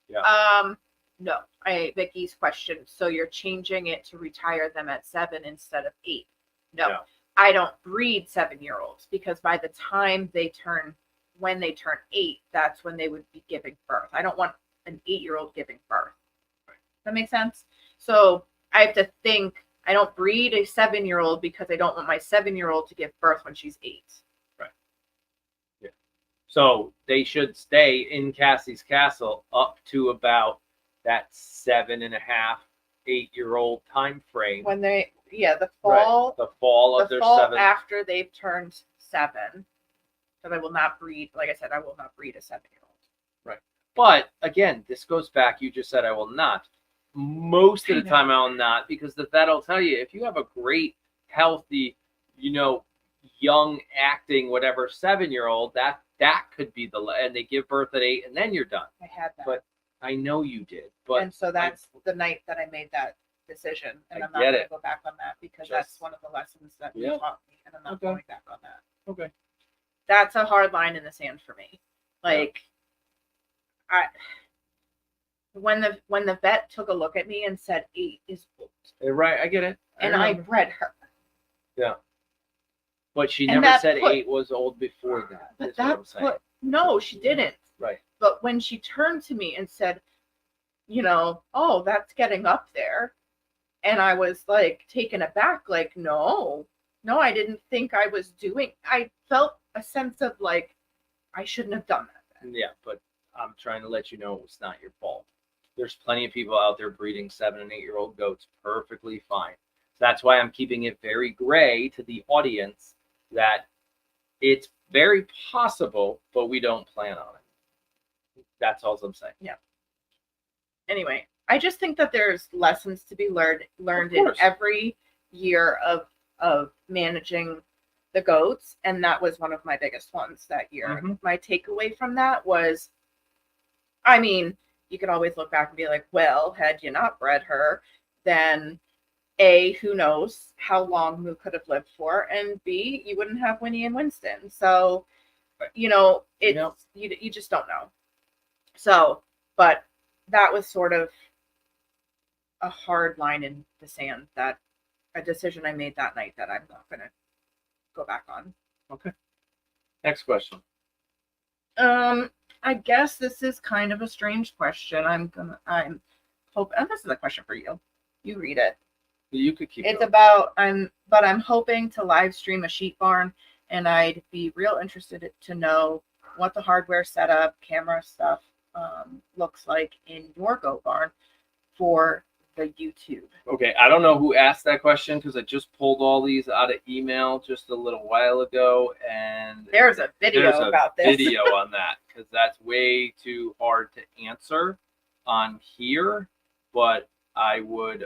Yeah. No. Vicky's question. So you're changing it to retire them at 7 instead of 8. No. Yeah. I don't breed 7-year-olds because by the time when they turn 8, that's when they would be giving birth. I don't want an 8-year-old giving birth. Right. That makes sense? So I have to think, I don't breed a 7-year-old because I don't want my 7-year-old to give birth when she's 8. Right. Yeah. So they should stay in Cassie's Castle up to about that 7.5, 8-year-old time frame. When they the fall. Right. The fall of their fall 7. after they've turned 7. Because I will not breed. Like I said, I will not breed a 7-year-old. Right. But again, this goes back. You just said I will not. Most of the time, I will not, because the vet will tell you if you have a great, healthy, young acting whatever 7-year-old, that could be and they give birth at 8, and then you're done. I had that. But I know you did. But and so that's the night that I made that decision, and I'm not get going to it. go back on that because Just- that's one of the lessons that you taught me, and I'm not Okay. going back on that. Okay. That's a hard line in the sand for me. Like, when the vet took a look at me and said 8 is old, Right, I get it. and I bred her. Yeah. But she And never that said put- 8 was old before that. But is what I'm that's saying. what. No, she didn't. Right. But when she turned to me and said, oh, that's getting up there, and I was like taken aback, like, no, I didn't think I was doing. I felt a sense of like I shouldn't have done that then. Yeah, but I'm trying to let you know it was not your fault. There's plenty of people out there breeding 7 and 8-year-old goats perfectly fine. So that's why I'm keeping it very gray to the audience that it's very possible, but we don't plan on it. That's all I'm saying. Yeah. Anyway, I just think that there's lessons to be learned in every year of managing the goats, and that was one of my biggest ones that year. Mm-hmm. My takeaway from that was, I mean, you could always look back and be like, well, had you not bred her, then A, who knows how long Moo could have lived for, and B, you wouldn't have Winnie and Winston. So, you just don't know. So, but that was sort of a hard line in the sand, that a decision I made that night that I'm not going to go back on. Okay. Next question. I guess this is kind of a strange question. I'm hoping, and this is a question for you. You read it. You could keep. It's going. about I'm hoping to live stream a sheep barn, and I'd be real interested to know what the hardware setup, camera stuff looks like in your goat barn for the YouTube. Okay, I don't know who asked that question because I just pulled all these out of email just a little while ago, and there's a video about this. Video on that because that's way too hard to answer on here, but I would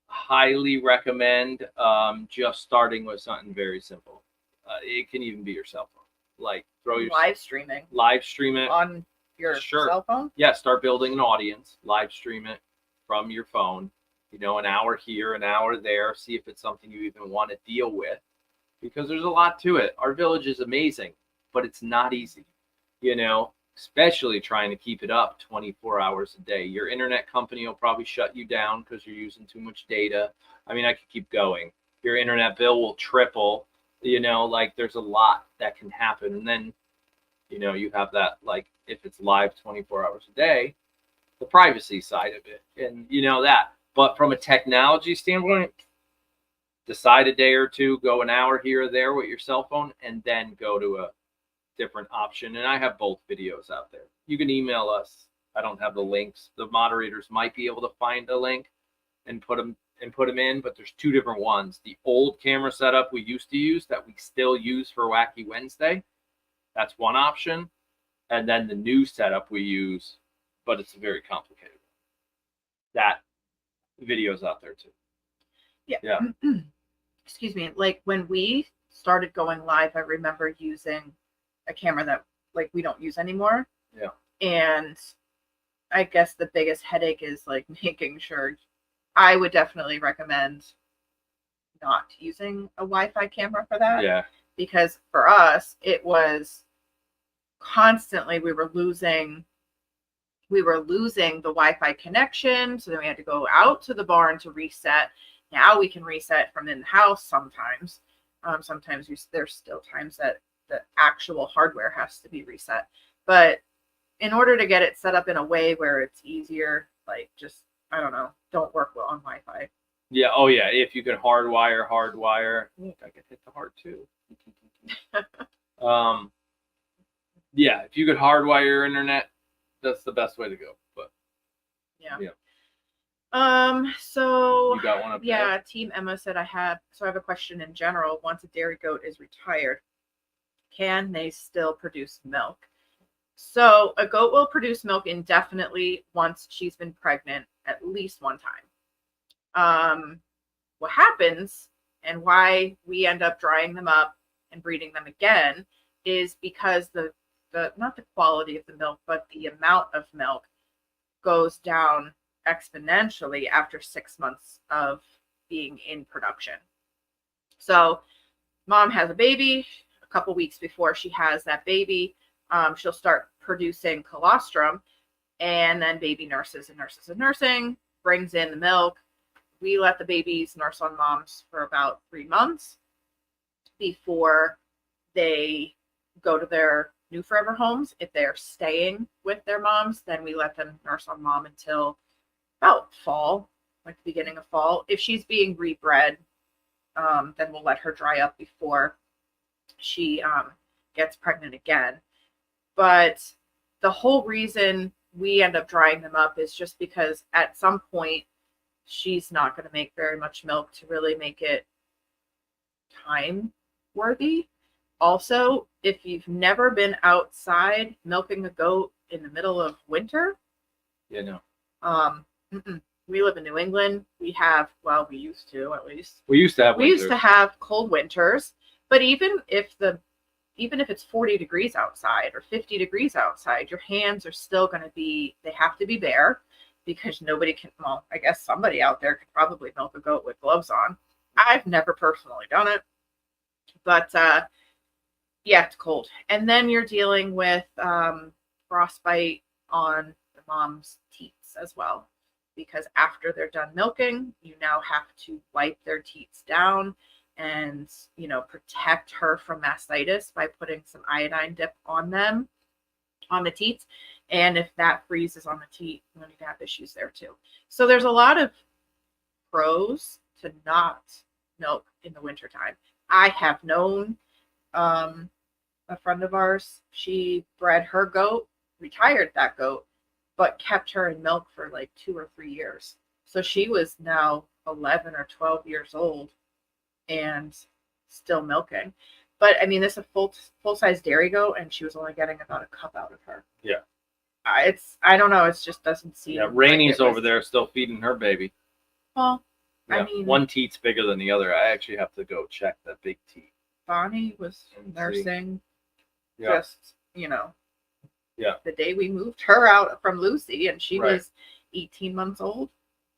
highly recommend just starting with something very simple. It can even be your cell phone, like throw your live stream it on your cell phone. Yeah, start building an audience, live stream it from your phone, an hour here, an hour there, see if it's something you even want to deal with, because there's a lot to it. Our village is amazing, but it's not easy, especially trying to keep it up 24 hours a day. Your internet company will probably shut you down because you're using too much data. I mean, I could keep going. Your internet bill will triple, like there's a lot that can happen. And then, you have that, like if it's live 24 hours a day, the privacy side of it, and that. But from a technology standpoint, decide a day or two, go an hour here or there with your cell phone, and then go to a different option. And I have both videos out there. You can email us. I don't have the links. The moderators might be able to find a link and put them in, but there's 2 different ones. The old camera setup we used to use that we still use for Wacky Wednesday, that's one option. And then the new setup we use, but it's very complicated. That video's out there too. Yeah. Excuse me. Like when we started going live, I remember using a camera that like we don't use anymore. Yeah. And I guess the biggest headache is like making sure. I would definitely recommend not using a Wi-Fi camera for that. Yeah. Because for us, it was constantly we were losing the Wi-Fi connection, so then we had to go out to the barn to reset. Now we can reset from in the house sometimes. Sometimes there's still times that the actual hardware has to be reset. But in order to get it set up in a way where it's easier, like just, I don't know, don't work well on Wi-Fi. Yeah. Oh, yeah. If you could hardwire. Look, I could hit the heart too. Yeah. If you could hardwire your internet, that's the best way to go. But yeah. So You got one up there? yeah, Team Emma said I have a question in general. Once a dairy goat is retired, can they still produce milk? So a goat will produce milk indefinitely once she's been pregnant at least one time. What happens and why we end up drying them up and breeding them again is because the not the quality of the milk, but the amount of milk goes down exponentially after 6 months of being in production. So mom has a baby. A couple weeks before she has that baby, she'll start producing colostrum, and then baby nurses and nursing, brings in the milk. We let the babies nurse on moms for about 3 months before they go to their new forever homes. If they're staying with their moms, then we let them nurse on mom until about fall, like the beginning of fall. If she's being rebred, then we'll let her dry up before she gets pregnant again. But the whole reason we end up drying them up is just because at some point she's not going to make very much milk to really make it time worthy. Also, if you've never been outside milking a goat in the middle of winter, no. We live in New England. We have, well, we used to at least. We used to have winters. We used to have cold winters, but even if it's 40 degrees outside or 50 degrees outside, your hands are still going to be, they have to be bare because nobody can, well, I guess somebody out there could probably milk a goat with gloves on. I've never personally done it, but yeah, it's cold. And then you're dealing with frostbite on the mom's teats as well, because after they're done milking, you now have to wipe their teats down and, protect her from mastitis by putting some iodine dip on them, on the teats. And if that freezes on the teat, you're going to have issues there too. So there's a lot of pros to not milk in the wintertime. I have known a friend of ours, she bred her goat, retired that goat, but kept her in milk for like 2 or 3 years. So she was now 11 or 12 years old and still milking. But I mean, this is a full-size dairy goat, and she was only getting about a cup out of her. Yeah. I don't know. It just doesn't seem. Yeah, Rainy's over there still feeding her baby. Well, yeah, I mean, one teat's bigger than the other. I actually have to go check that big teat. Bonnie was nursing. Yeah. Just, yeah. The day we moved her out from Lucy, and she was 18 months old.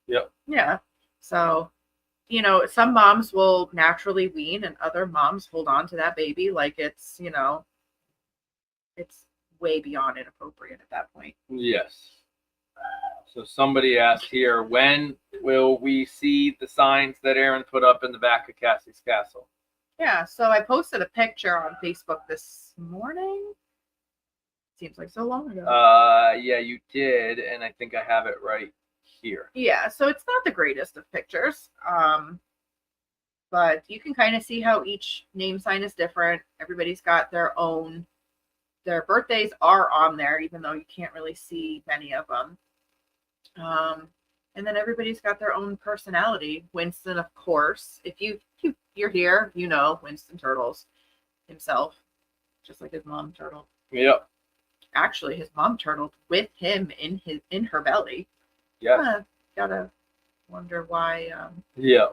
Yep. Yeah. So, some moms will naturally wean, and other moms hold on to that baby like it's, it's way beyond inappropriate at that point. Yes. So somebody asked here, when will we see the signs that Aaron put up in the back of Cassie's castle? Yeah, so I posted a picture on Facebook this morning. Seems like so long ago. Yeah, you did, and I think I have it right here. Yeah, so it's not the greatest of pictures. But you can kind of see how each name sign is different. Everybody's got their birthdays are on there, even though you can't really see many of them. And then everybody's got their own personality. Winston, of course, if you're here, Winston Turtles himself, just like his mom turtle. Yep. Actually, his mom turtled with him in her belly. Yeah. Gotta wonder why. Yeah.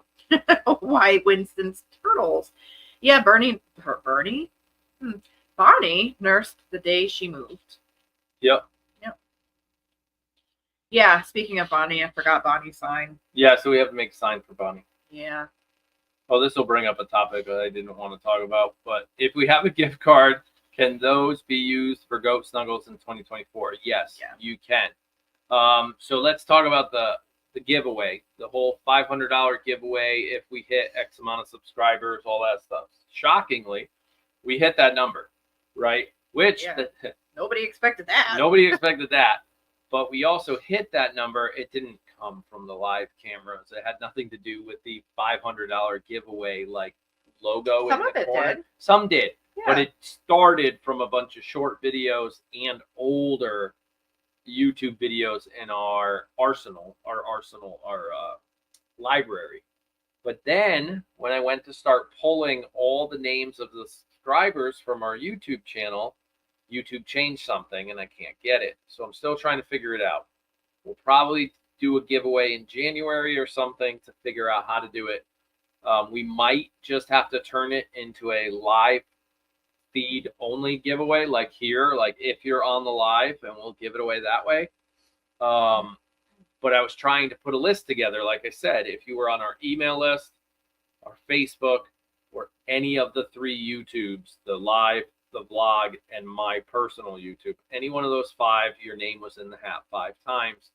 Why Winston's turtles? Yeah, Bonnie nursed the day she moved. Yep. Yeah, speaking of Bonnie, I forgot Bonnie's sign. Yeah, so we have to make a sign for Bonnie. Yeah. Oh, this will bring up a topic that I didn't want to talk about, but if we have a gift card, can those be used for goat snuggles in 2024? Yes, you can. So let's talk about the giveaway, the whole $500 giveaway if we hit X amount of subscribers, all that stuff. Shockingly, we hit that number, right? Which nobody expected that. Nobody expected that. But we also hit that number. It didn't come from the live cameras. It had nothing to do with the $500 giveaway logo in the corner. Did. Some did. Yeah. But it started from a bunch of short videos and older YouTube videos in our library. But then when I went to start pulling all the names of the subscribers from our YouTube channel, YouTube changed something and I can't get it. So I'm still trying to figure it out. We'll probably do a giveaway in January or something to figure out how to do it. We might just have to turn it into a live feed only giveaway, like here, like if you're on the live, and we'll give it away that way. But I was trying to put a list together. Like I said, if you were on our email list, our Facebook, or any of the 3 YouTubes, the live, the vlog, and my personal YouTube, any one of those 5, your name was in the hat 5 times.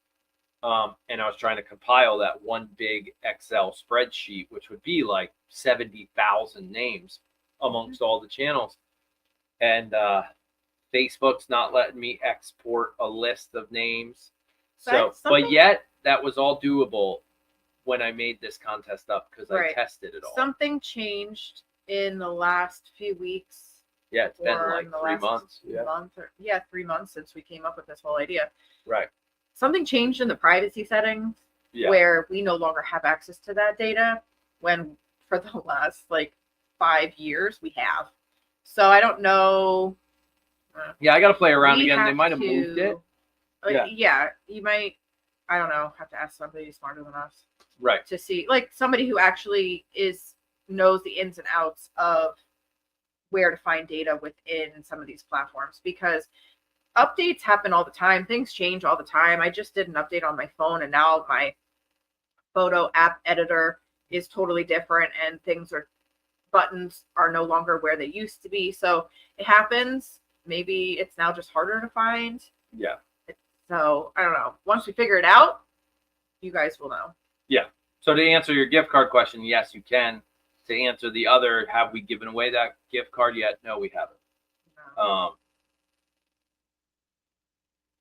And I was trying to compile that one big Excel spreadsheet, which would be like 70,000 names amongst all the channels. And Facebook's not letting me export a list of names. So, but yet that was all doable when I made this contest up because I tested it all. Something changed in the last few weeks. Yeah, it's been like 3 months. Yeah, 3 months since we came up with this whole idea. Right. Something changed in the privacy settings where we no longer have access to that data when for the last like 5 years we have. So I don't know. Yeah, I got to play around again. They might have moved it. Yeah, you might, I don't know, have to ask somebody smarter than us. Right. To see, like somebody who actually knows the ins and outs of where to find data within some of these platforms, because updates happen all the time. Things change all the time. I just did an update on my phone and now my photo app editor is totally different and buttons are no longer where they used to be. So it happens. Maybe it's now just harder to find. Yeah. So I don't know. Once we figure it out, you guys will know. Yeah. So to answer your gift card question, yes, you can. To answer the other, have we given away that gift card yet? No, we haven't. No.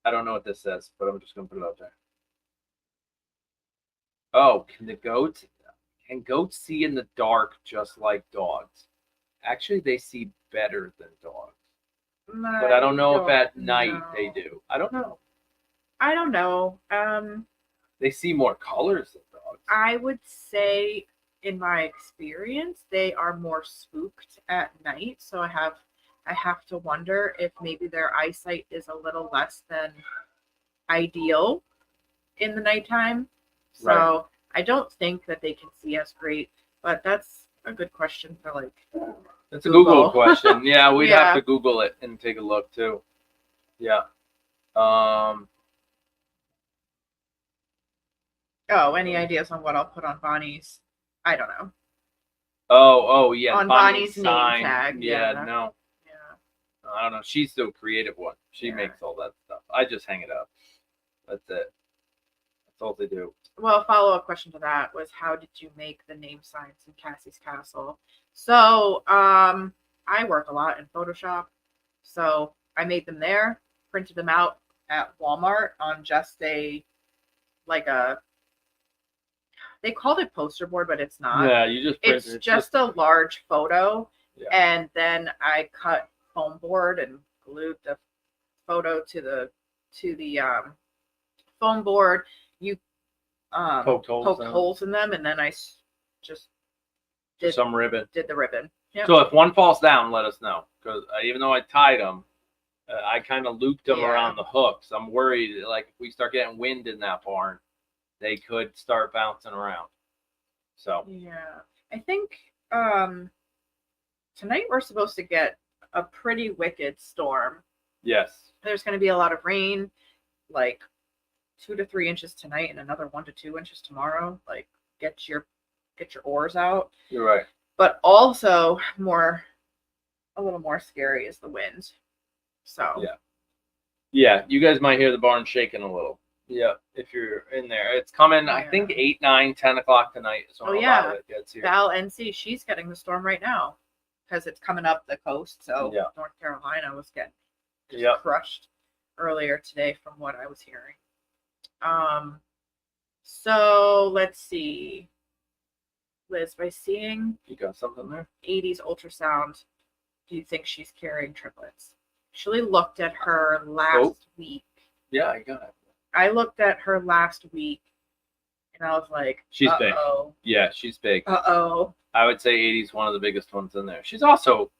I don't know what this says, but I'm just going to put it up there. Oh, can goats see in the dark just like dogs? Actually, they see better than dogs. But I don't know if at night they do. I don't know. I don't know. They see more colors than dogs. I would say, in my experience, they are more spooked at night. So I have to wonder if maybe their eyesight is a little less than ideal in the nighttime. So right. I don't think that they can see us great, but that's a good question for like. It's a Google question. Yeah, we'd have to Google it and take a look too. Yeah. Oh, any ideas on what I'll put on Bonnie's? I don't know. Oh, yeah. On Bonnie's name tag. Yeah, no. Yeah. I don't know. She's the creative one. She makes all that stuff. I just hang it up. That's it. That's all they do. Well, a follow-up question to that was, how did you make the name signs in Cassie's Castle? So, I work a lot in Photoshop. So I made them there, printed them out at Walmart on just they called it poster board, but it's not. Yeah, you just print it's just a large photo, and then I cut foam board and glued the photo to the foam board. You poked holes in them, and then I just did some ribbon. Did the ribbon. Yep. So if one falls down, let us know, because even though I tied them, I kind of looped them around the hooks. I'm worried, like if we start getting wind in that barn, they could start bouncing around. So yeah, I think tonight we're supposed to get a pretty wicked storm. Yes. There's going to be a lot of rain, like 2 to 3 inches tonight, and another 1 to 2 inches tomorrow. Like get your oars out. You're right. But also a little more scary is the wind. So yeah, you guys might hear the barn shaking a little. Yeah, if you're in there, it's coming. I think 8, 9, 10 o'clock tonight is when it gets here. Val NC, she's getting the storm right now because it's coming up the coast. So North Carolina was getting crushed earlier today, from what I was hearing. So let's see, Liz, by seeing you got something there. 80s ultrasound, do you think she's carrying triplets? Actually looked at her last week. Yeah, you got it. I looked at her last week and I was like, She's big. uh-oh. Yeah, she's big. Uh-oh. I would say 80's one of the biggest ones in there. She's also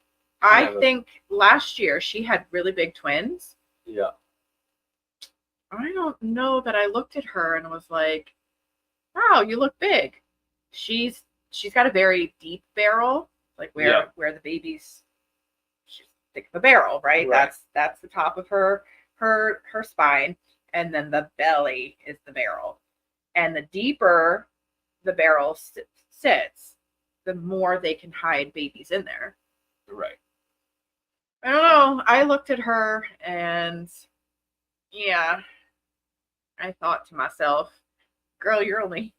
I kind of think last year she had really big twins. yeah. I don't know that I looked at her and was like, wow, you look big. She's got a very deep barrel, like where the baby's she's thick of a barrel, right? Right. That's the top of her spine, and then the belly is the barrel. And the deeper the barrel sits, the more they can hide babies in there. Right. I don't know. I looked at her and yeah, I thought to myself, girl, you're only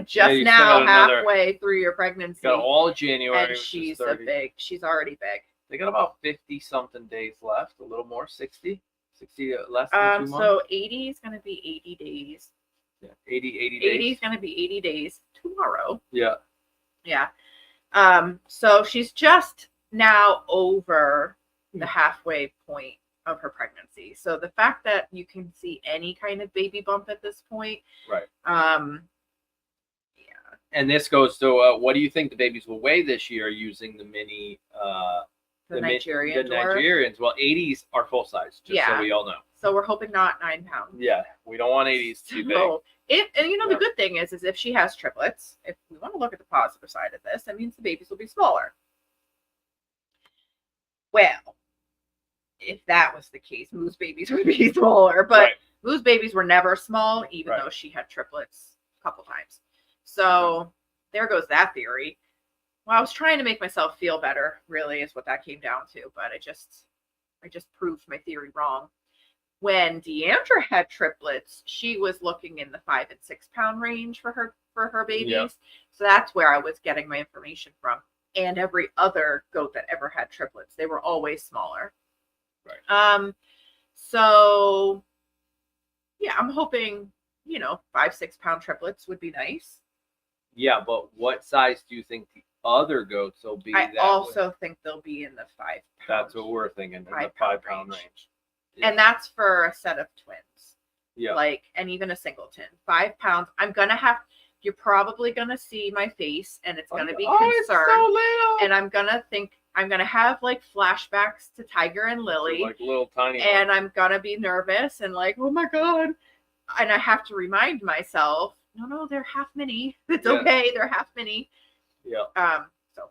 just you now still got halfway through your pregnancy. Got all of January. And she's already big. They got about 50 something days left, a little more, 60 less than 2 months. So 80 is going to be 80 days. Yeah, 80 days. 80 is going to be 80 days tomorrow. Yeah. Yeah. So she's just now over the halfway point of her pregnancy. So the fact that you can see any kind of baby bump at this point, right. Yeah. And this goes to what do you think the babies will weigh this year using the mini the Nigerians? Well, 80s are full size, just so we all know. So we're hoping not 9 pounds. Yeah, we don't want 80s too big. And you know, the good thing is if she has triplets, if we want to look at the positive side of this, that means the babies will be smaller. Well, if that was the case, Moo's babies would be smaller. But Moo's babies were never small, even though she had triplets a couple times. So there goes that theory. Well, I was trying to make myself feel better, really, is what that came down to. But I just proved my theory wrong. When Deandra had triplets, she was looking in the 5 and 6 pound range for her babies. Yep. So that's where I was getting my information from. And every other goat that ever had triplets, they were always smaller. Right. So yeah, I'm hoping, 5, 6 pound triplets would be nice. Yeah, but what size do you think the other goats will be? I also think they'll be in the 5 pound. That's what we're thinking, in the 5 pound range. Yeah. And that's for a set of twins. Yeah. And even a singleton. 5 pounds. You're probably going to see my face and it's going to be concerned. It's so little. And I'm going to have like flashbacks to Tiger and Lily. So like little tiny and ones. I'm going to be nervous and like, oh my God. And I have to remind myself, no, they're half mini. It's okay. They're half mini. Yeah. So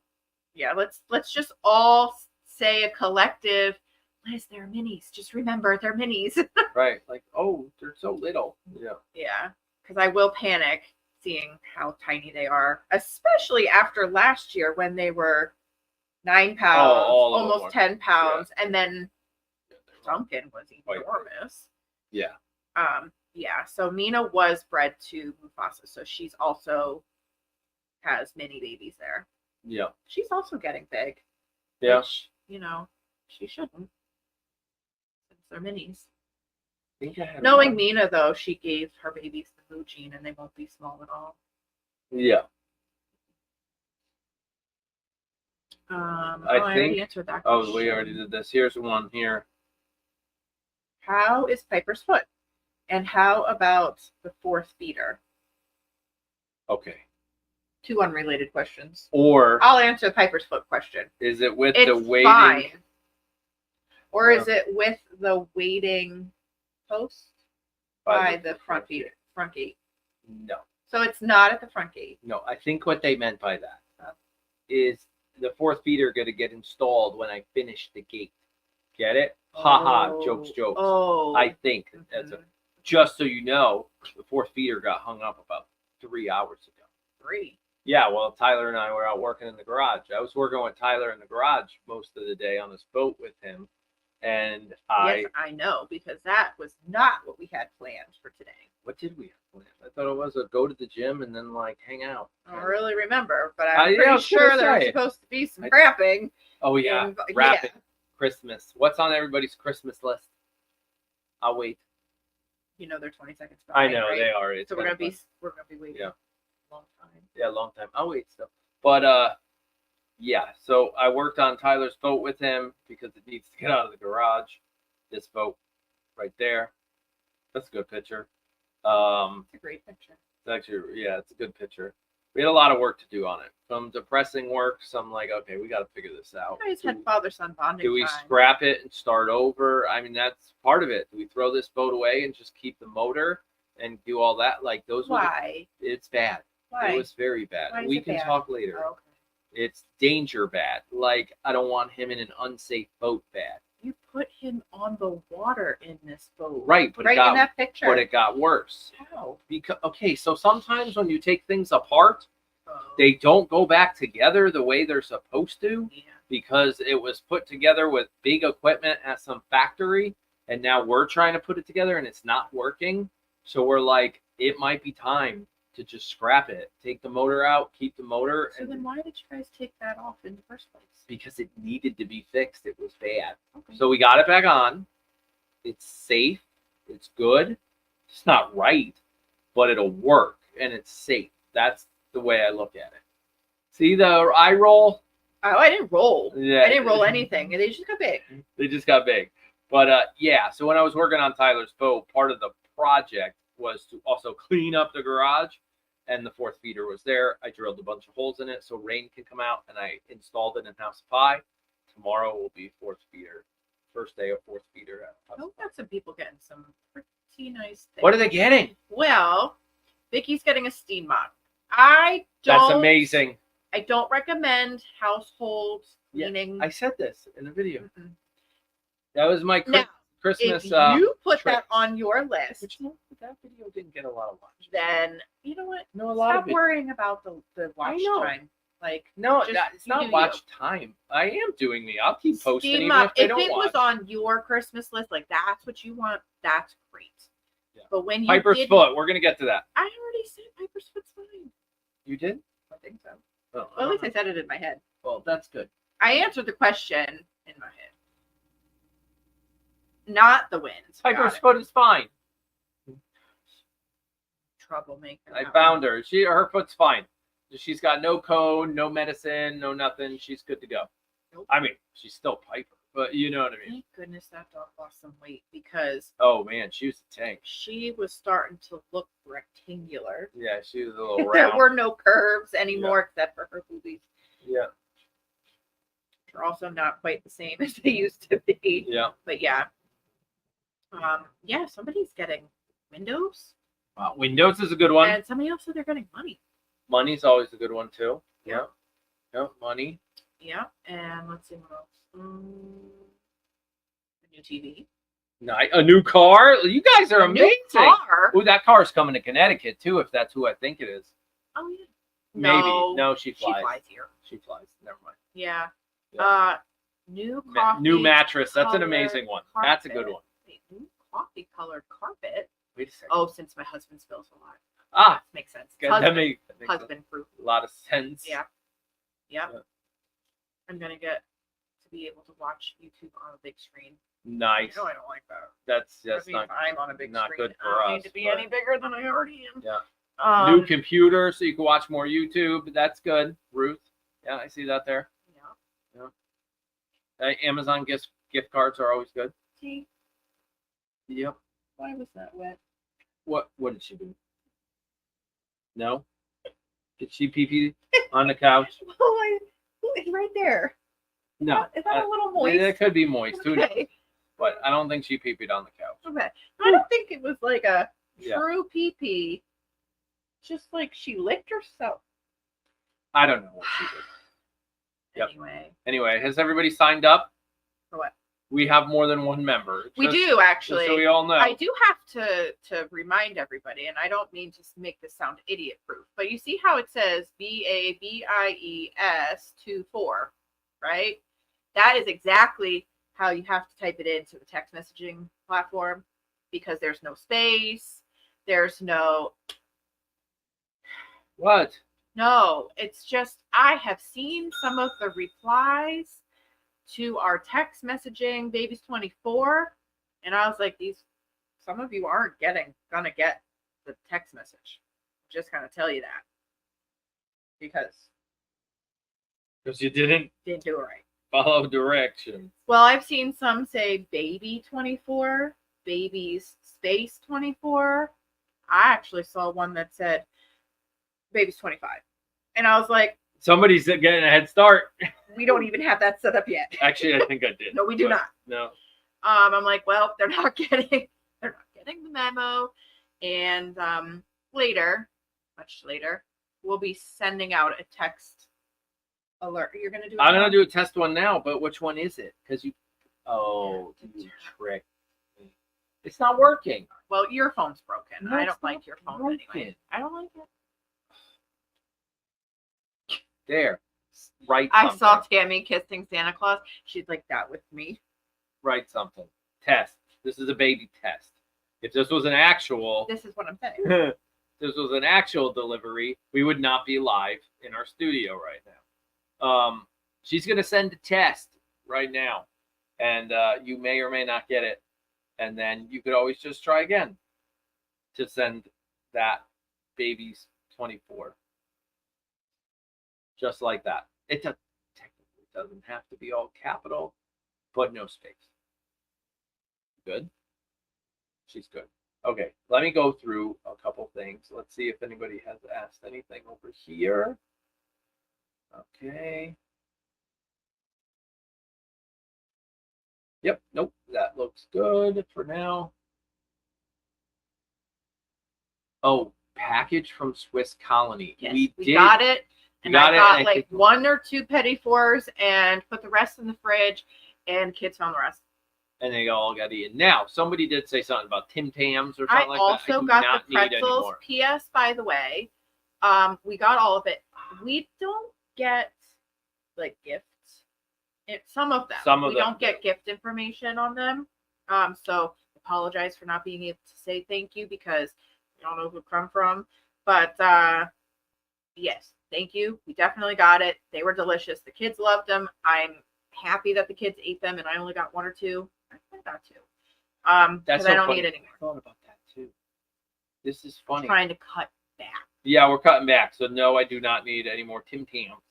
yeah, let's just all say a collective, Liz, they're minis. Just remember they're minis. Right. Like, oh, they're so little. Yeah. Yeah. Because I will panic seeing how tiny they are, especially after last year when they were 9 pounds, almost 10 pounds, and then Duncan was enormous. Yeah. Yeah. So Mina was bred to Mufasa, so she's also has mini babies there. Yeah. She's also getting big. Yeah. Which, she shouldn't. Since they're minis. Knowing Mina, though, she gave her babies the Moo gene and they won't be small at all. Yeah. I already answered that question. Oh, we already did this. Here's one here. How is Piper's foot? And how about the 4th feeder? Okay. 2 unrelated questions. Or I'll answer the Piper's foot question. Is it with the waiting? Fine. Or is it with the waiting post by the front gate? No. So it's not at the front gate. No, I think what they meant by that is the 4th feeder going to get installed when I finish the gate. Get it? Haha, jokes. Oh. I think that's just so you know, the 4th feeder got hung up about 3 hours ago. 3? Yeah, well, Tyler and I were out working in the garage. I was working with Tyler in the garage most of the day on this boat with him. And yes, I know, because that was not what we had planned for today. What did we have planned? I thought it was a go to the gym and then hang out. I don't really remember, but I'm pretty sure there was supposed to be some wrapping. Oh yeah, wrapping. Yeah. Christmas. What's on everybody's Christmas list? I'll wait. They're 20 seconds behind. I know, right? They are. So we're gonna be waiting. Yeah. A long time. Yeah, long time. I'll wait still. But yeah, so I worked on Tyler's boat with him because it needs to get out of the garage. This boat right there. That's a good picture. It's a great picture. It's actually, yeah, it's a good picture. We had a lot of work to do on it. Some depressing work. Some like, okay, we got to figure this out. You guys had father-son bonding Do we time. scrap it and start over? I mean, that's part of it. Do we throw this boat away and just keep the motor and do all that? Like those. Why? It's bad. Why? It was very bad. Why is We it can bad? talk later. Oh, okay. It's danger bad. Like I don't want him in an unsafe boat bad. You put him on the water in this boat. Right, but right in that picture. But it got worse. How? Because okay, so sometimes when you take things apart, Oh. they don't go back together the way they're supposed to. Yeah. Because it was put together with big equipment at some factory, and now we're trying to put it together and it's not working. So we're like, it might be time to just scrap it, take the motor out, keep the motor. So then why did you guys take that off in the first place? Because it needed to be fixed. It was bad. Okay. So we got it back on. It's safe. It's good. It's not right, but it'll work and it's safe. That's the way I look at it. See the eye roll? Oh, I didn't roll. Yeah. I didn't roll anything. They just got big. They just got big. But yeah, so when I was working on Tyler's boat, part of the project was to also clean up the garage, and the fourth feeder was there. I drilled a bunch of holes in it so rain can come out, and I installed it in House of Pie. Tomorrow will be fourth feeder. First day of fourth feeder. I hope got some people getting some pretty nice things. What are they getting? Well, Vicky's getting a steam mop. That's amazing. I don't recommend household Yeah, cleaning. I said this in the video. Mm-mm. That was my Now, Christmas. if you put trick. that on your list, Which that video didn't get a lot of watch. then you know what? No, a lot Stop of it. worrying about the watch know. time. Like No, just it's you not do watch time. I am doing me. I'll keep posting steam even up. if they If don't it watch. was on your Christmas list, like that's what you want, that's great. Yeah. But when you Piper's did, foot. We're gonna get to that. I already said Piper's foot's fine. You did? I think so. Oh, Well, at least I said it in my head. well, that's good. I answered the question in my head. Not the winds. Piper's foot is fine. Troublemaker. I found her. Her foot's fine. She's got no cone, no medicine, no nothing. She's good to go. Nope. I mean, she's still Piper, but you know what I mean. Thank goodness that dog lost some weight because Oh man, she was a tank. she was starting to look rectangular. Yeah, she was a little There round. were no curves anymore except for her boobies. Yeah, They're also not quite the same as they used to be. yeah. But yeah. Yeah, somebody's getting windows. Windows is a good one. And somebody else said they're getting money. Money's always a good one too. Yeah. Yeah, money. Yeah. And let's see what else. A new TV. Nice. A new car. You guys are A new amazing. car. Ooh, that car's coming to Connecticut too, if that's who I think it is. Oh yeah. Maybe. No, No, she flies. She flies here. She flies. Never mind. Yeah. Yeah. New coffee. New mattress. That's an colored amazing one. That's a good carpet. one. Wait, new coffee colored carpet. Wait a second. Oh, since my husband spills a lot. Ah, Makes sense. good. Husband, That makes husband proof. a lot of sense. Yeah. Yeah. Yeah. I'm gonna get to be able to watch YouTube on a big screen. Nice. I don't like that. That's I mean, not I'm on a big not screen. good I for don't us, need to be but- any bigger than I already am. Yeah. New computer so you can watch more YouTube. That's good, Ruth. Yeah, I see that there. Yeah. Amazon gift cards are always good. See, Yep. why was that wet? What did she do? No. Did she pee pee on the couch? Well, it's right there. No. Is that a little moist? It could be moist. Who knows? Okay. But I don't think she pee peed on the couch. Okay. I don't think it was like a Yeah. true pee-pee. Just like she licked herself. I don't know what she did. Yep. Anyway, Anyway, has everybody signed up? for what? We have more than one member. We Just- do actually. So we all know. I do have to remind everybody, and I don't mean to make this sound idiot proof, but you see how it says BABIES24, right? That is exactly how you have to type it into the text messaging platform because there's no space. There's no, What? it's just I have seen some of the replies to our text messaging babies 24, and I was like, some of you aren't gonna get the text message. Just gonna tell you that because Because you didn't do it right. follow directions. Well, I've seen some say baby 24, baby's space 24. I actually saw one that said baby's 25. And I was like, Somebody's getting a head start. we don't even have that set up yet. Actually, I think I did. No, we do not. No. I'm like, well, they're not getting the memo. And later, much later, we'll be sending out a text alert. You're gonna do it I'm now? gonna do a test one now, but which one is it? Because you you trick me. It's not working. Well, your phone's broken. No, I it's don't like not your phone broken. anyway. I don't like it. There. Write I something. saw Tammy kissing Santa Claus. She's like that with me. Write something. Test. This is a baby test. If this was an actual This is what I'm saying. if this was an actual delivery, we would not be live in our studio right now. She's gonna send a test right now, and you may or may not get it, and then you could always just try again to send that baby's 24, just like that. It technically doesn't have to be all capital, but no space. Good. She's good. Okay, let me go through a couple things. Let's see if anybody has asked anything over here. Okay. Yep, nope, that looks good for now. Oh, package from Swiss Colony. Yes, we did. got it. And got I it, got and I like think- 1 or 2 petit fours and put the rest in the fridge, and kids found the rest. And they all got eaten. Now, somebody did say something about Tim Tams or I something like that. also do got not the need pretzels. anymore. P.S. By the way, we got all of it. We don't get like gifts. Some of them. We don't get gift information on them. So apologize for not being able to say thank you because we don't know who it come from. But yes, thank you. We definitely got it. They were delicious. The kids loved them. I'm happy that the kids ate them, and I only got 1 or 2. I got 2. That's because I so don't funny. need it anymore. I thought about that too. This is funny. Trying to cut back. Yeah, we're cutting back. So no, I do not need any more Tim Tams.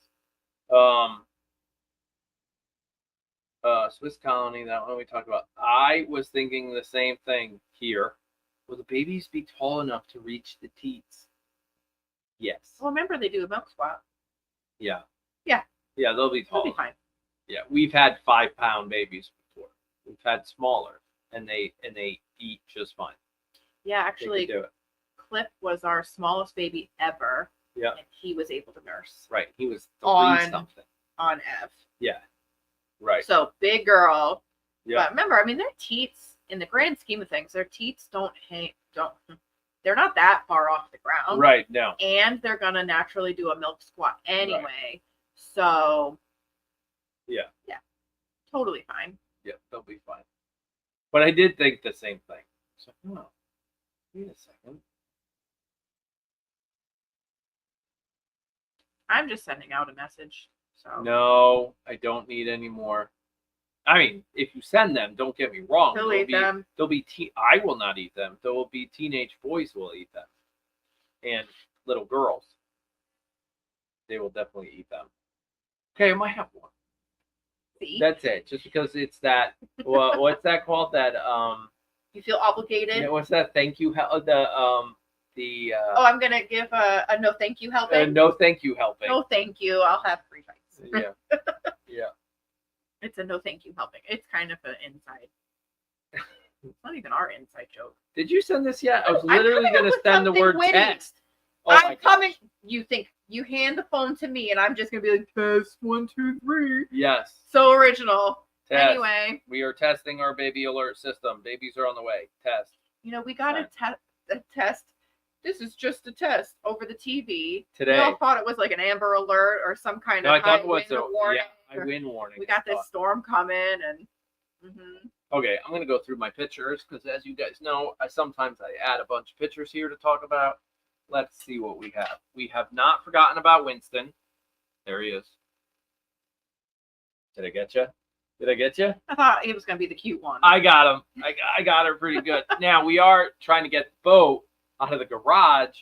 Swiss Colony, that one we talked about. I was thinking the same thing here. Will the babies be tall enough to reach the teats? Yes. Well, remember they do a milk swap. Yeah. Yeah. Yeah, they'll be tall. They'll be fine. Yeah, we've had 5-pound babies before. We've had smaller, and they eat just fine. Yeah, They actually, can do it. Cliff was our smallest baby ever. Yeah. And he was able to nurse Right. He was 3 On- something. on Ev. Yeah. Right. So big girl. Yeah. But remember, I mean, their teats, in the grand scheme of things, their teats they're not that far off the ground. Right. No. And they're going to naturally do a milk squat anyway. So. Yeah. Yeah. Totally fine. Yeah, they'll be fine. But I did think the same thing. So, oh, wait a second. I'm just sending out a message. So. No, I don't need any more. I mean, if you send them, don't get me wrong. He'll eat them. They'll be. I will not eat them. There will be teenage boys who will eat them, and little girls. They will definitely eat them. Okay, I might have one. See? That's it. Just because it's that. What's that called? That You feel obligated? yeah, what's that? Thank you. The Oh, I'm going to give a no thank you helping. no thank you helping. No thank you. I'll have 3 bites. Yeah. Yeah. It's a no thank you helping. It's kind of an inside. It's not even our inside joke. Did you send this yet? I was I'm literally coming up going to with send the something word witty. text. Oh my I'm gosh. coming. You think you hand the phone to me and I'm just going to be like, test 1, 2, 3. Yes. So original. Test. Anyway, We are testing our baby alert system. Babies are on the way. Test. we got a test. This is just a test over the TV. Today. We all thought it was like an Amber Alert or some kind No, of I thought high it was wind warning. a wind warning. We got I this thought. storm coming and Okay, I'm going to go through my pictures because, as you guys know, I add a bunch of pictures here to talk about. Let's see what we have. We have not forgotten about Winston. There he is. Did I get you? Did I get you? I thought he was going to be the cute one. I got him. I got her pretty good. Now, we are trying to get the boat out of the garage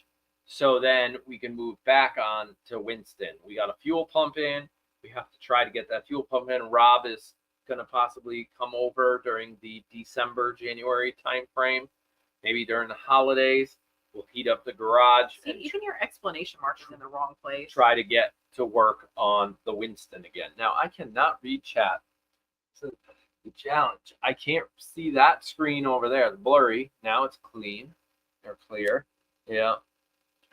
so then we can move back on to Winston. We got a fuel pump in. We have to try to get that fuel pump in. Rob is going to possibly come over during the December, January time frame. Maybe during the holidays. We'll heat up the garage. See, and even your explanation mark is in the wrong place. try to get to work on the Winston again. Now, I cannot read chat. It's the challenge. I can't see that screen over there. It's blurry. Now it's clean or clear. Yeah.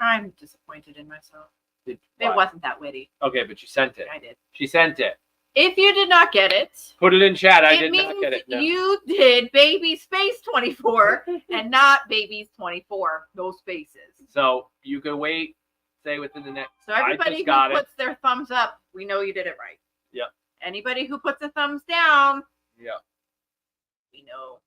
I'm disappointed in myself. Why? It wasn't that witty. Okay, but you sent it. I did. She sent it. If you did not get it, Put it in chat. I it did means not get it. No. you did baby space 24 and not babies 24. No spaces. So you can wait, say within the next. So everybody who puts their thumbs up, we know you did it right. Yep. Anybody who puts a thumbs down, Yeah. we know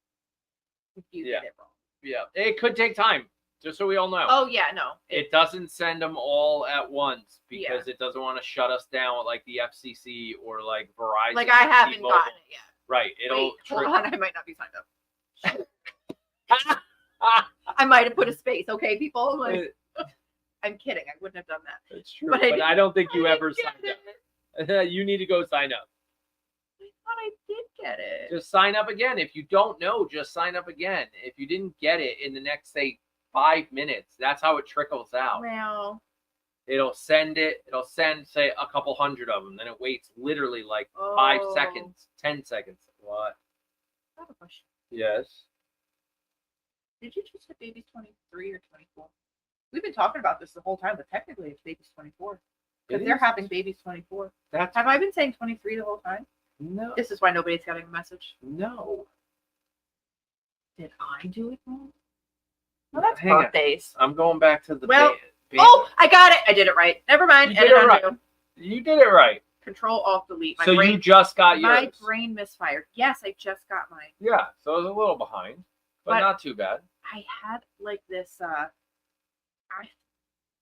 you Yeah. did it wrong. Yeah. It could take time, just so we all know. Oh yeah, no. It doesn't send them all at once because Yeah. it doesn't want to shut us down like the FCC or like Verizon. Like I haven't T-Mobile. gotten it yet. Right. It'll. Wait, hold on, I might not be signed up. I might have put a space, okay, people? Like, I'm kidding. I wouldn't have done that. It's true, But but I don't think you I ever didn't signed get up. it. You need to go sign up. I thought I did get it. Just sign up again. If you don't know, just sign up again. If you didn't get it in the next, say, 5 minutes, that's how it trickles out. Well, It'll send it. It'll send, say, a couple hundred of them. Then it waits literally like 5 seconds, 10 seconds. What? I have a question. Yes. Did you just hit baby's 23 or 24? We've been talking about this the whole time, but technically it's baby's 24. Because they're having baby's 24. That's Have I been saying 23 the whole time? no. This is why nobody's getting a message. No. Did I do it wrong? Well, that's Hang on. birthdays. I'm going back to the Well, band. Oh, I got it. I did it right. Never mind. You did Edit it right. undo. You did it right. Control Alt Delete. My So brain, you just got my yours. brain misfired. Yes, I just got mine. Yeah. So I was a little behind, but But- not too bad. I had like this.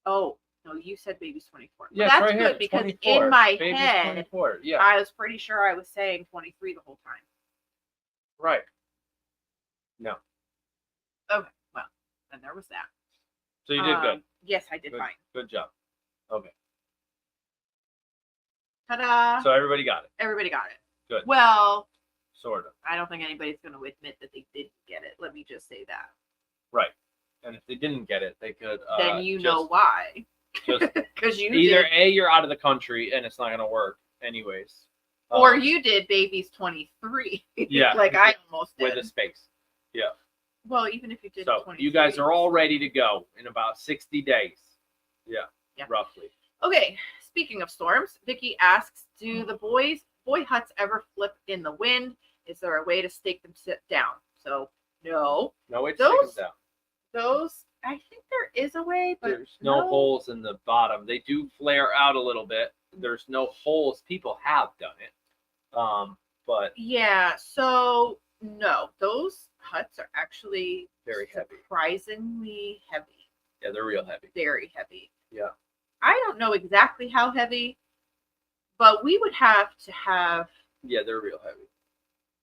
Oh no, you said baby's 24. Yeah, Well, that's right here, good because 24. in my Baby's head, 24. Yeah. I was pretty sure I was saying 23 the whole time. Right. No. Okay, well, then there was that. So you did good. Yes, I did Good. fine. Good job. Okay. Ta-da! So everybody got it. Everybody got it. Good. Well, Sort of. I don't think anybody's going to admit that they didn't get it. Let me just say that. Right. And if they didn't get it, they could. Then you know why. Just Because you either did, A, you're out of the country and it's not going to work anyways. or you did baby's 23. Yeah. like I almost did. with a space. Yeah. Well, even if you did So 23. you guys are all ready to go in about 60 days. Yeah. Yeah. Roughly. Okay, speaking of storms, Vicky asks, do the boy huts ever flip in the wind? Is there a way to stake them sit down? So, no. No way to Those- take them down. Those, I think there is a way, but There's no holes in the bottom. They do flare out a little bit. There's no holes. People have done it. But Yeah, so no, those huts are actually very heavy. surprisingly heavy. Yeah, they're real heavy. Very heavy. Yeah. I don't know exactly how heavy, but we would have to have, Yeah, they're real heavy.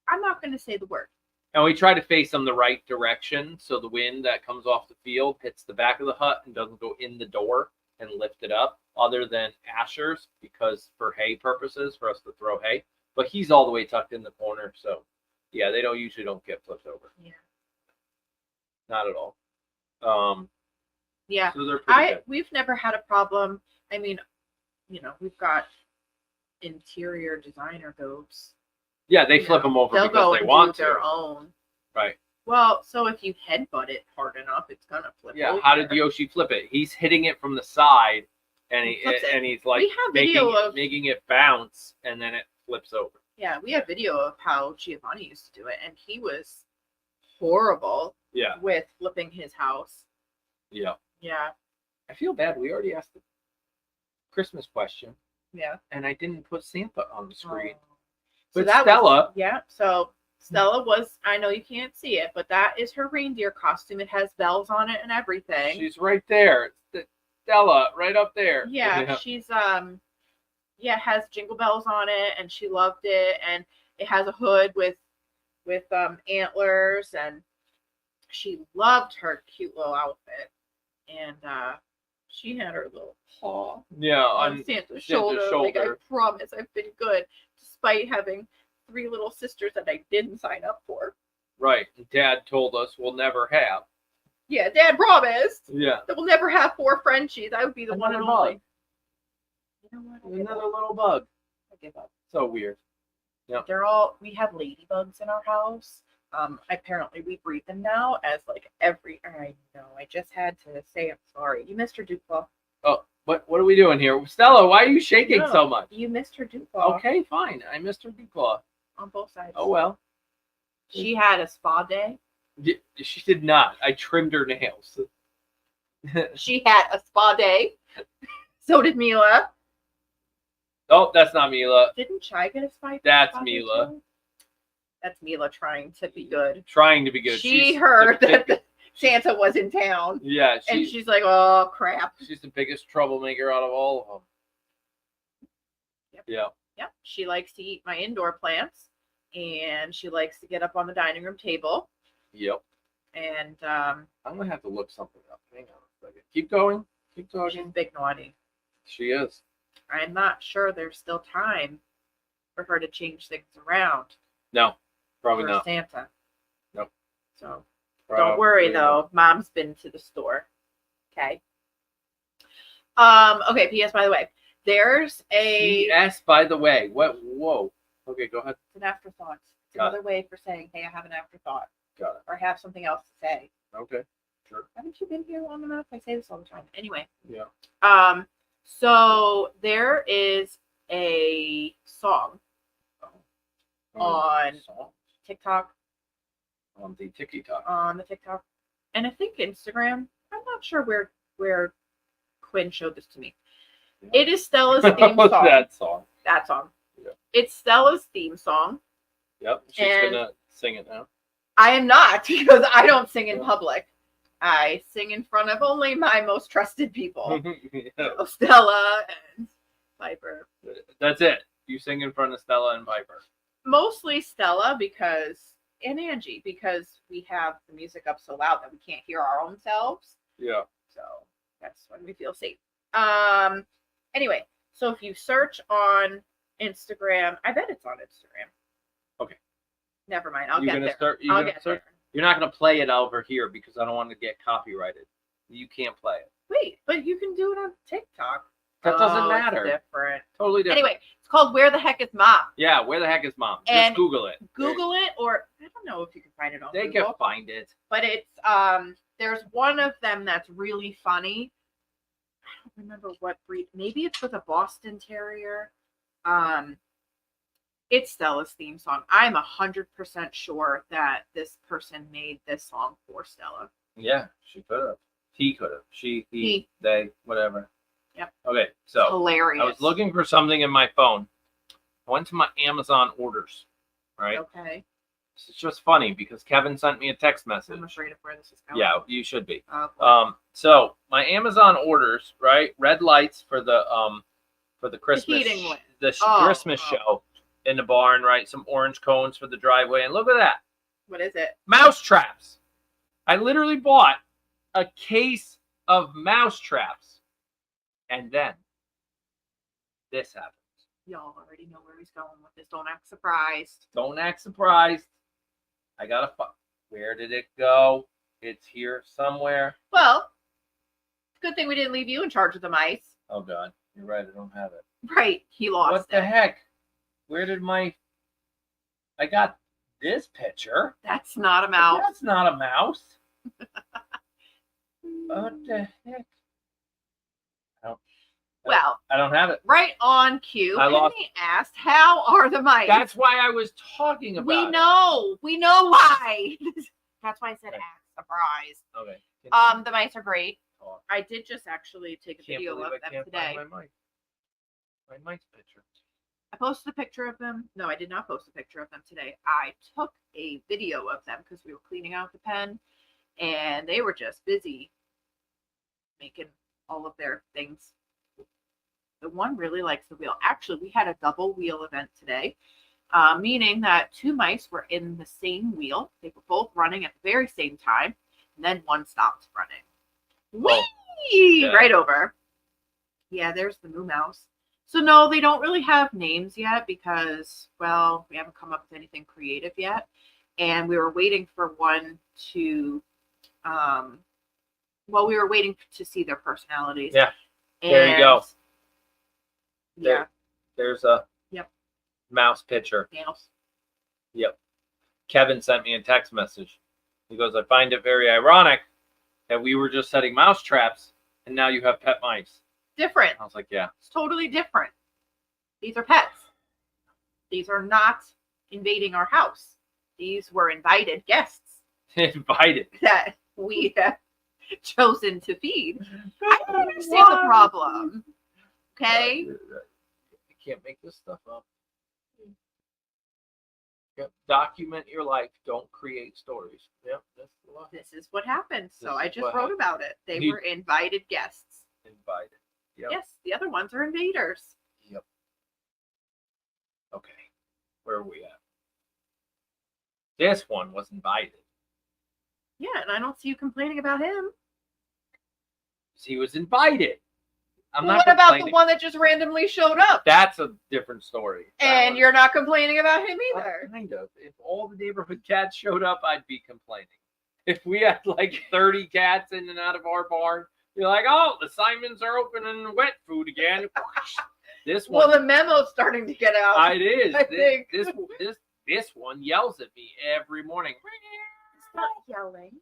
I'm not going to say the word. And we try to face them the right direction so the wind that comes off the field hits the back of the hut and doesn't go in the door and lift it up, other than Asher's, because for hay purposes, for us to throw hay. But he's all the way tucked in the corner, so yeah, they usually don't get flipped over. Yeah. Not at all. Yeah. So they're pretty good. We've never had a problem. I mean, we've got interior designer goats. Yeah, they flip them over They'll because go they and want do their to. own. Right. Well, so if you headbutt it hard enough, it's gonna flip. Yeah. over. How did Yoshi flip it? He's hitting it from the side, and He flips it. he's like We have video of- making it bounce, and then it flips over. Yeah, we have video of how Giovanni used to do it, and he was horrible Yeah. with flipping his house. Yeah. Yeah, I feel bad. We already asked the Christmas question, yeah. and I didn't put Santa on the screen. So But that Stella, yeah. So Stella was. I know you can't see it, but that is her reindeer costume. It has bells on it and everything. she's right there. It's Stella, right up there. Yeah, she's yeah, it has jingle bells on it, and she loved it, and it has a hood with antlers, and she loved her cute little outfit, and she had her little paw Yeah, on on Santa's shoulder. Like, I promise I've been good, despite having 3 little sisters that I didn't sign up for. Right. Dad told us we'll never have. Yeah, Dad promised Yeah. that we'll never have 4 Frenchies. I would be the one and Another only. bug. You know what? I give Another up. little bug. I give up. So weird. We have ladybugs in our house. Apparently we breed them now as like I know, I just had to say I'm sorry. You missed her Duclaw. Oh, what are we doing here? Stella, why are you shaking No, so much? You missed her Duclaw. Okay, fine. I missed her Duclaw. On both sides. Oh, well. She had a spa day. She did not. I trimmed her nails. She had a spa day. So did Mila. Oh, that's not Mila. Didn't Chai get a spa? That's spa day Mila. too? That's Mila trying to be good. Trying to be good. She She's heard the that big- Santa was in town. Yeah, And she's like, oh, crap. she's the biggest troublemaker out of all of them. Yep. Yeah. Yep. She likes to eat my indoor plants. And she likes to get up on the dining room table. Yep. And I'm gonna have to look something up. Hang on a second. Keep going. Keep she's talking. big naughty. She is. I'm not sure there's still time for her to change things around No, probably for not. Santa. Nope. So Probably don't worry not. though. Mom's been to the store. Okay. Okay, P.S. by the way. There's a P.S. By the way, what? Whoa. Okay, go ahead. it's an afterthought. It's Got another way for saying, hey, I have an afterthought. Got Or have something else to say. it. Okay. Sure. Haven't you been here long enough? I say this all the time. Anyway. Yeah. So there is a song on Song. TikTok, On the TikTok. on the TikTok, and I think Instagram. I'm not sure where Quinn showed this to me. Yeah. It is Stella's theme What's song. that song? That song. Yeah. It's Stella's theme song. Yep. She's And- gonna sing it now. I am not because I don't sing in public. I sing in front of only my most trusted people. Yeah. So Stella and Piper. That's it. You sing in front of Stella and Piper. Mostly Stella and Angie because we have the music up so loud that we can't hear our own selves. Yeah. So that's when we feel safe. Anyway, so if you search on Instagram, I bet it's on Instagram. Okay. Never mind. I'll You're get gonna there. start. You're I'll gonna get start. there. You're not gonna play it over here because I don't want to get copyrighted. You can't play it. Wait, but you can do it on TikTok. That doesn't Oh, it's matter. different. Totally different. Anyway, it's called Where the Heck is Mom? Yeah. Where the heck is mom? And Just Google it. Google it, or I don't know if you can find it on They Google. can find it. But it's there's one of them that's really funny. I don't remember what breed. Maybe it's with a Boston Terrier. It's Stella's theme song. I'm 100% sure that this person made this song for Stella. Yeah, she could have. He could have. She, he, He. they, whatever. Yep. Okay, so Hilarious. I was looking for something in my phone. I went to my Amazon orders. Right. Okay. It's just funny because Kevin sent me a text message. I'm afraid of where this is going. Yeah, you should be. Boy. So my Amazon orders, right? Red lights for the Christmas, heating one. Christmas show in the barn, right? Some orange cones for the driveway, and look at that, What is it? mouse traps. I literally bought a case of mouse traps, and then this happened. Y'all already know where he's going with this. Don't act surprised. Don't act surprised. I gotta. Where did it go? It's here somewhere. Well, good thing we didn't leave you in charge of the mice. Oh God, you're right. I don't have it. Right. He lost What it. the heck? Where did I got this picture. That's not a mouse. That's not a mouse. What the heck? Well, I don't have it. right on cue. I lost- Penny asked, "How are the mice?" That's why I was talking about we it. know. We know why. That's why I said Okay. act surprised. Okay. The mice are great. Talk. I did just actually take a Can't video believe of I them can't today. find my mic. My mic's picture. I posted a picture of them. No, I did not post a picture of them today. I took a video of them because we were cleaning out the pen and they were just busy making all of their things. The one really likes the wheel. Actually, we had a double wheel event today, meaning that two mice were in the same wheel. They were both running at the very same time, and then one stopped running. Oh, Whee! yeah. Right over. Yeah, there's the moo mouse. So no, they don't really have names yet because, well, we haven't come up with anything creative yet, and we were waiting for one to, well, we were waiting to see their personalities. Yeah. There you go. Yeah. There's a mouse picture. Nails. Yep. Kevin sent me a text message. He goes, I find it very ironic that we were just setting mouse traps and now you have pet mice. Different. I was like, yeah. It's totally different. These are pets. These are not invading our house. These were invited guests. Invited. That we have chosen to feed. I don't understand the problem. Okay? You can't make this stuff up. Yep. Document your life. Don't create stories. Yep, that's the law. This is what happened. So I just wrote happened. about it. They were invited guests. Invited. Yep. Yes, the other ones are invaders. Yep. Okay. Where are we at? This one was invited. Yeah, and I don't see you complaining about him. He was invited. I'm Well, not what about the complaining. one that just randomly showed up? That's a different story. And you're not complaining about him either. Kind of. If all the neighborhood cats showed up, I'd be complaining. If we had like 30 cats in and out of our barn, you're like, oh, the Symans are opening wet food again. This one. Well, the memo's starting to get out. It is. I think. This one yells at me every morning. It's not yelling.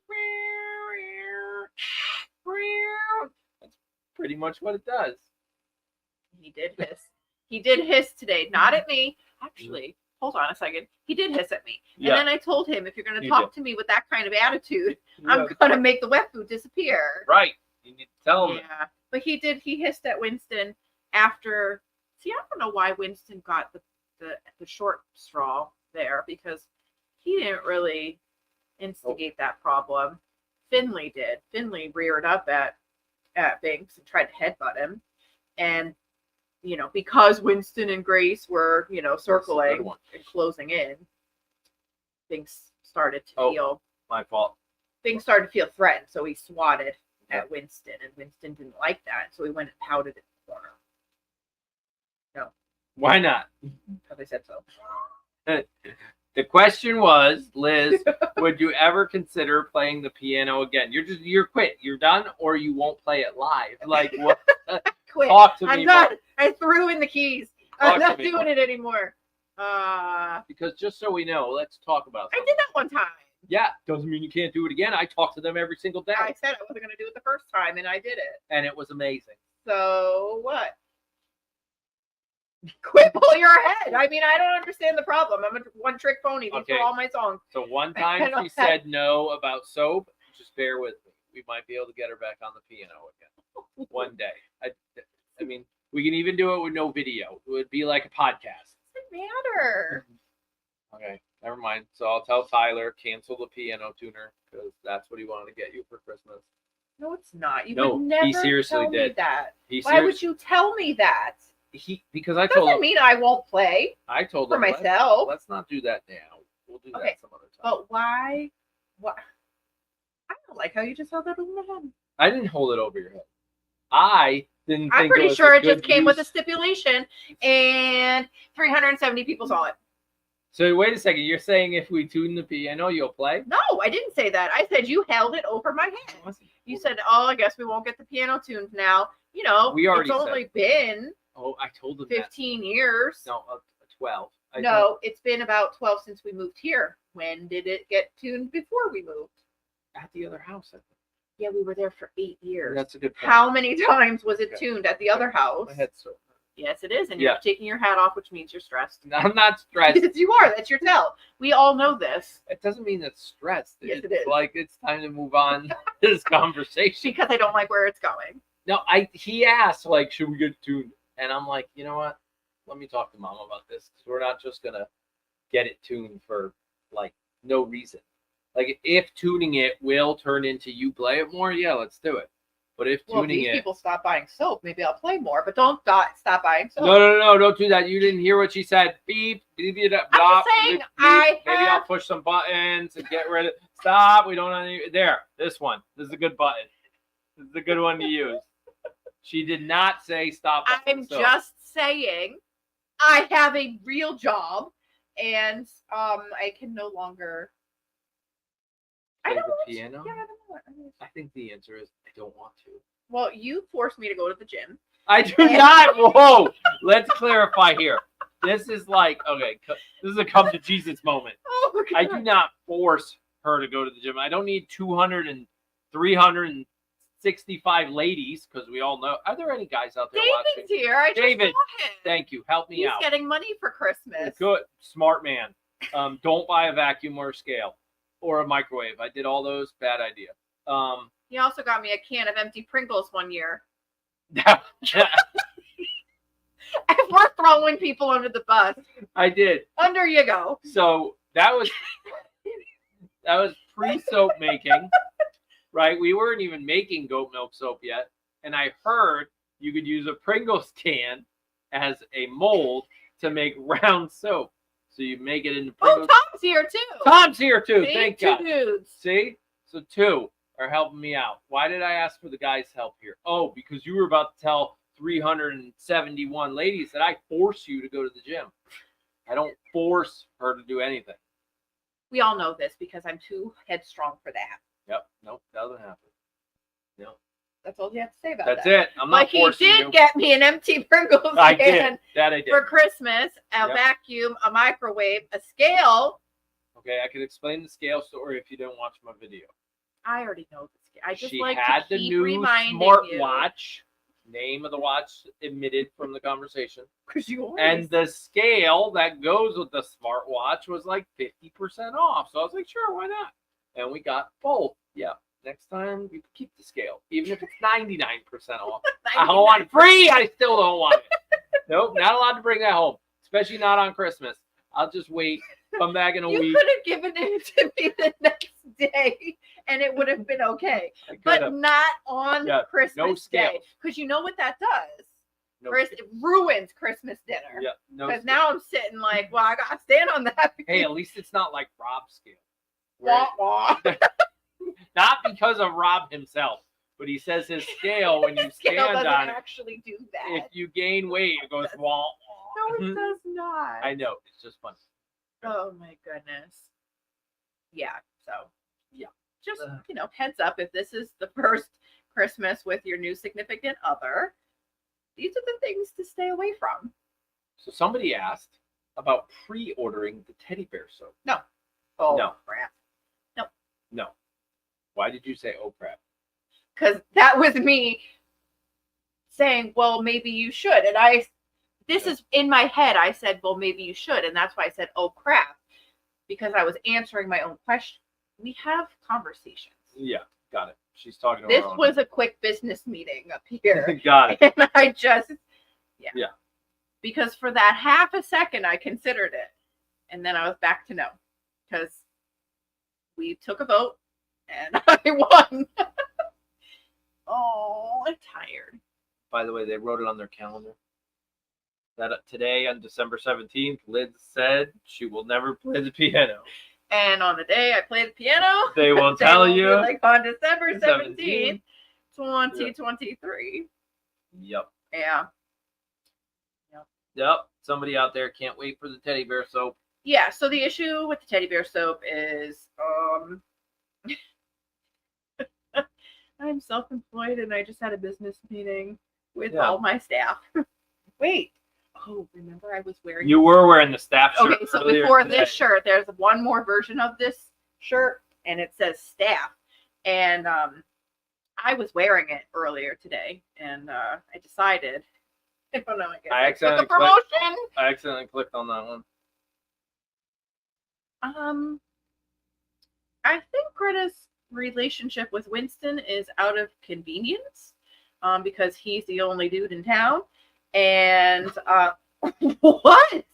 That's pretty much what it does. He did hiss. He did hiss today, not at me. Actually, hold on a second. He did hiss at me. And then I told him, if you're going to talk to me with that kind of attitude, I'm going to make the wet food disappear. Right. You need to tell him. Yeah. But he hissed at Winston after. See, I don't know why Winston got the short straw there, because he didn't really instigate that problem. Finley did. Finley reared up at Binks and tried to headbutt him. And, because Winston and Grace were, circling and closing in, Binks started to feel. My fault. Binks started to feel threatened, so he swatted at Winston, and Winston didn't like that, so he went and pouted in the corner. No. Why not? Because I said so. The question was, Liz, would you ever consider playing the piano again? You're quit. You're done, or you won't play it live. Like what? Quit. Talk to me. I'm done. I threw in the keys. I'm not to me. doing it anymore. Because just so we know, let's talk about I something. did that one time. Yeah, doesn't mean you can't do it again. I talk to them every single day. I said I wasn't going to do it the first time, and I did it. And it was amazing. So what? Quit pulling your head. I mean, I don't understand the problem. I'm a one-trick pony. These are all my songs. So one time she said no about soap. Just bear with me. We might be able to get her back on the piano again one day. I mean, we can even do it with no video. It would be like a podcast. Doesn't matter. Okay, never mind. So I'll tell Tyler, cancel the piano tuner, because that's what he wanted to get you for Christmas. No, it's not. You No, would never he seriously tell did. me that. He Why would you tell me that? Because I told Doesn't him. mean I won't play I told for him myself. Let's not do that now. We'll do Okay, that some other time. But why? What? I don't like how you just held that over my head. I didn't hold it over your head. I didn't think I'm pretty was sure a it just good came with a use. stipulation, and 370 people saw it. So wait a second. You're saying if we tune the piano, you'll play? No, I didn't say that. I said you held it over my head. You said, "Oh, I guess we won't get the piano tuned now." We already it's only been Oh, I told them 15 years. that. No, 12. No, it's been about 12 since we moved here. When did it get tuned before we moved? At the other house, I think. Yeah, we were there for 8 years. That's a good point. How many times was it Okay. tuned at the other house? My head's so. Yes, it is. And Yeah. you're taking your hat off, which means you're stressed. I'm not stressed. Yes, you are. That's your tell. We all know this. It doesn't mean it's stressed. Yes, it's it is. Like it's time to move on to this conversation. Because I don't like where it's going. No, he asked, like, should we get tuned? And I'm like, you know what? Let me talk to Mom about this. Because we're not just going to get it tuned for, like, no reason. Like, if tuning it will turn into you play it more, yeah, let's do it. But if Well, if tuning these it... people stop buying soap, maybe I'll play more. But don't stop buying soap. No, don't do that. You didn't hear what she said. Beep, beep, beep, I'm blah, just saying, beep, I beep. Maybe I'll have... push some buttons and get rid of... Stop, we don't have any... There, this one. This is a good button. This is a good one to use. She did not say stop. I'm So, just saying I have a real job and I can no longer. Play I don't the want piano? To. Yeah, I don't know. I think the answer is I don't want to. Well, you forced me to go to the gym. I do not. Whoa. Let's clarify here. This is like, okay, this is a come to Jesus moment. Oh, God. I do not force her to go to the gym. I don't need 200 and 365 ladies, because we all know. Are there any guys out there David's watching? here. I just David, saw him. thank you. Help me He's out. getting money for Christmas. Good. Smart man. Don't buy a vacuum or a scale or a microwave. I did all those. Bad idea. He also got me a can of empty Pringles one year. If we're throwing people under the bus, I did. under you go. So that was pre-soap making, right? We weren't even making goat milk soap yet, and I heard you could use a Pringles can as a mold to make round soap. So you make it into Pringles. Oh, Tom's here too. Tom's here too. See? Thank Two God. dudes. See? So 2 are helping me out. Why did I ask for the guys' help here? Oh, because you were about to tell 371 ladies that I force you to go to the gym. I don't force her to do anything. We all know this because I'm too headstrong for that. Yep. Nope. Doesn't happen. No. That's all you have to say about That's that. it. I'm not But he forcing did you. get me an empty Pringles I can did. That I did. for Christmas, a Yep. vacuum, a microwave, a scale. Okay, I could explain the scale story if you didn't watch my video. I already know the scale. I just She like had to the keep new reminding you. smartwatch. Name of the watch omitted from the conversation. Because you always. And the scale that goes with the smartwatch was like 50% off. So I was like, sure, why not? And we got both. Yeah. Next time we keep the scale, even if it's 99% off. I don't want it free. I still don't want it. Nope, not allowed to bring that home, especially not on Christmas. I'll just wait, come back in a You week. could have given it to me the next day, and it would have been okay. I could But have. not on Yeah, Christmas no Day, scales. because you know what that does. No It ruins Christmas dinner. Yeah, no. Because now I'm sitting like, well, I got to stand on that. Hey, at least it's not like Rob's scale. Wah, wah. Not because of Rob himself, but he says his scale when you Scale stand doesn't on it, actually do that. if you gain weight, it goes wah. No, it Mhm. does not. I know, it's just funny. Oh my goodness. Yeah. So Yeah. just heads up, if this is the first Christmas with your new significant other, these are the things to stay away from. So somebody asked about pre-ordering the teddy bear soap. Oh No. crap. No. Why did you say oh crap? Because that was me saying, well, maybe you should. And this is in my head. I said, well, maybe you should. And that's why I said, oh crap. Because I was answering my own question. We have conversations. Yeah, got it. She's talking to This her own. was a quick business meeting up here. Got it. And I just, Yeah. Because for that half a second, I considered it. And then I was back to no. Because we took a vote and I won. Oh, I'm tired. By the way, they wrote it on their calendar. That today, on December 17th, Liz said she will never play the piano. And on the day I play the piano, They will they tell will be you. like on December 17th, 17th. 2023. Yep. Yeah. Yep. Somebody out there can't wait for the teddy bear soap. Yeah, so the issue with the teddy bear soap is I'm self-employed and I just had a business meeting with all my staff. Wait. Oh, remember I was wearing You were wearing the staff shirt. Okay, so earlier before today. this shirt, there's one more version of this shirt and it says staff. And I was wearing it earlier today and I decided I don't know, I guess I I took a accidentally promotion. I accidentally clicked on that one. I think Greta's relationship with Winston is out of convenience, because he's the only dude in town. And what?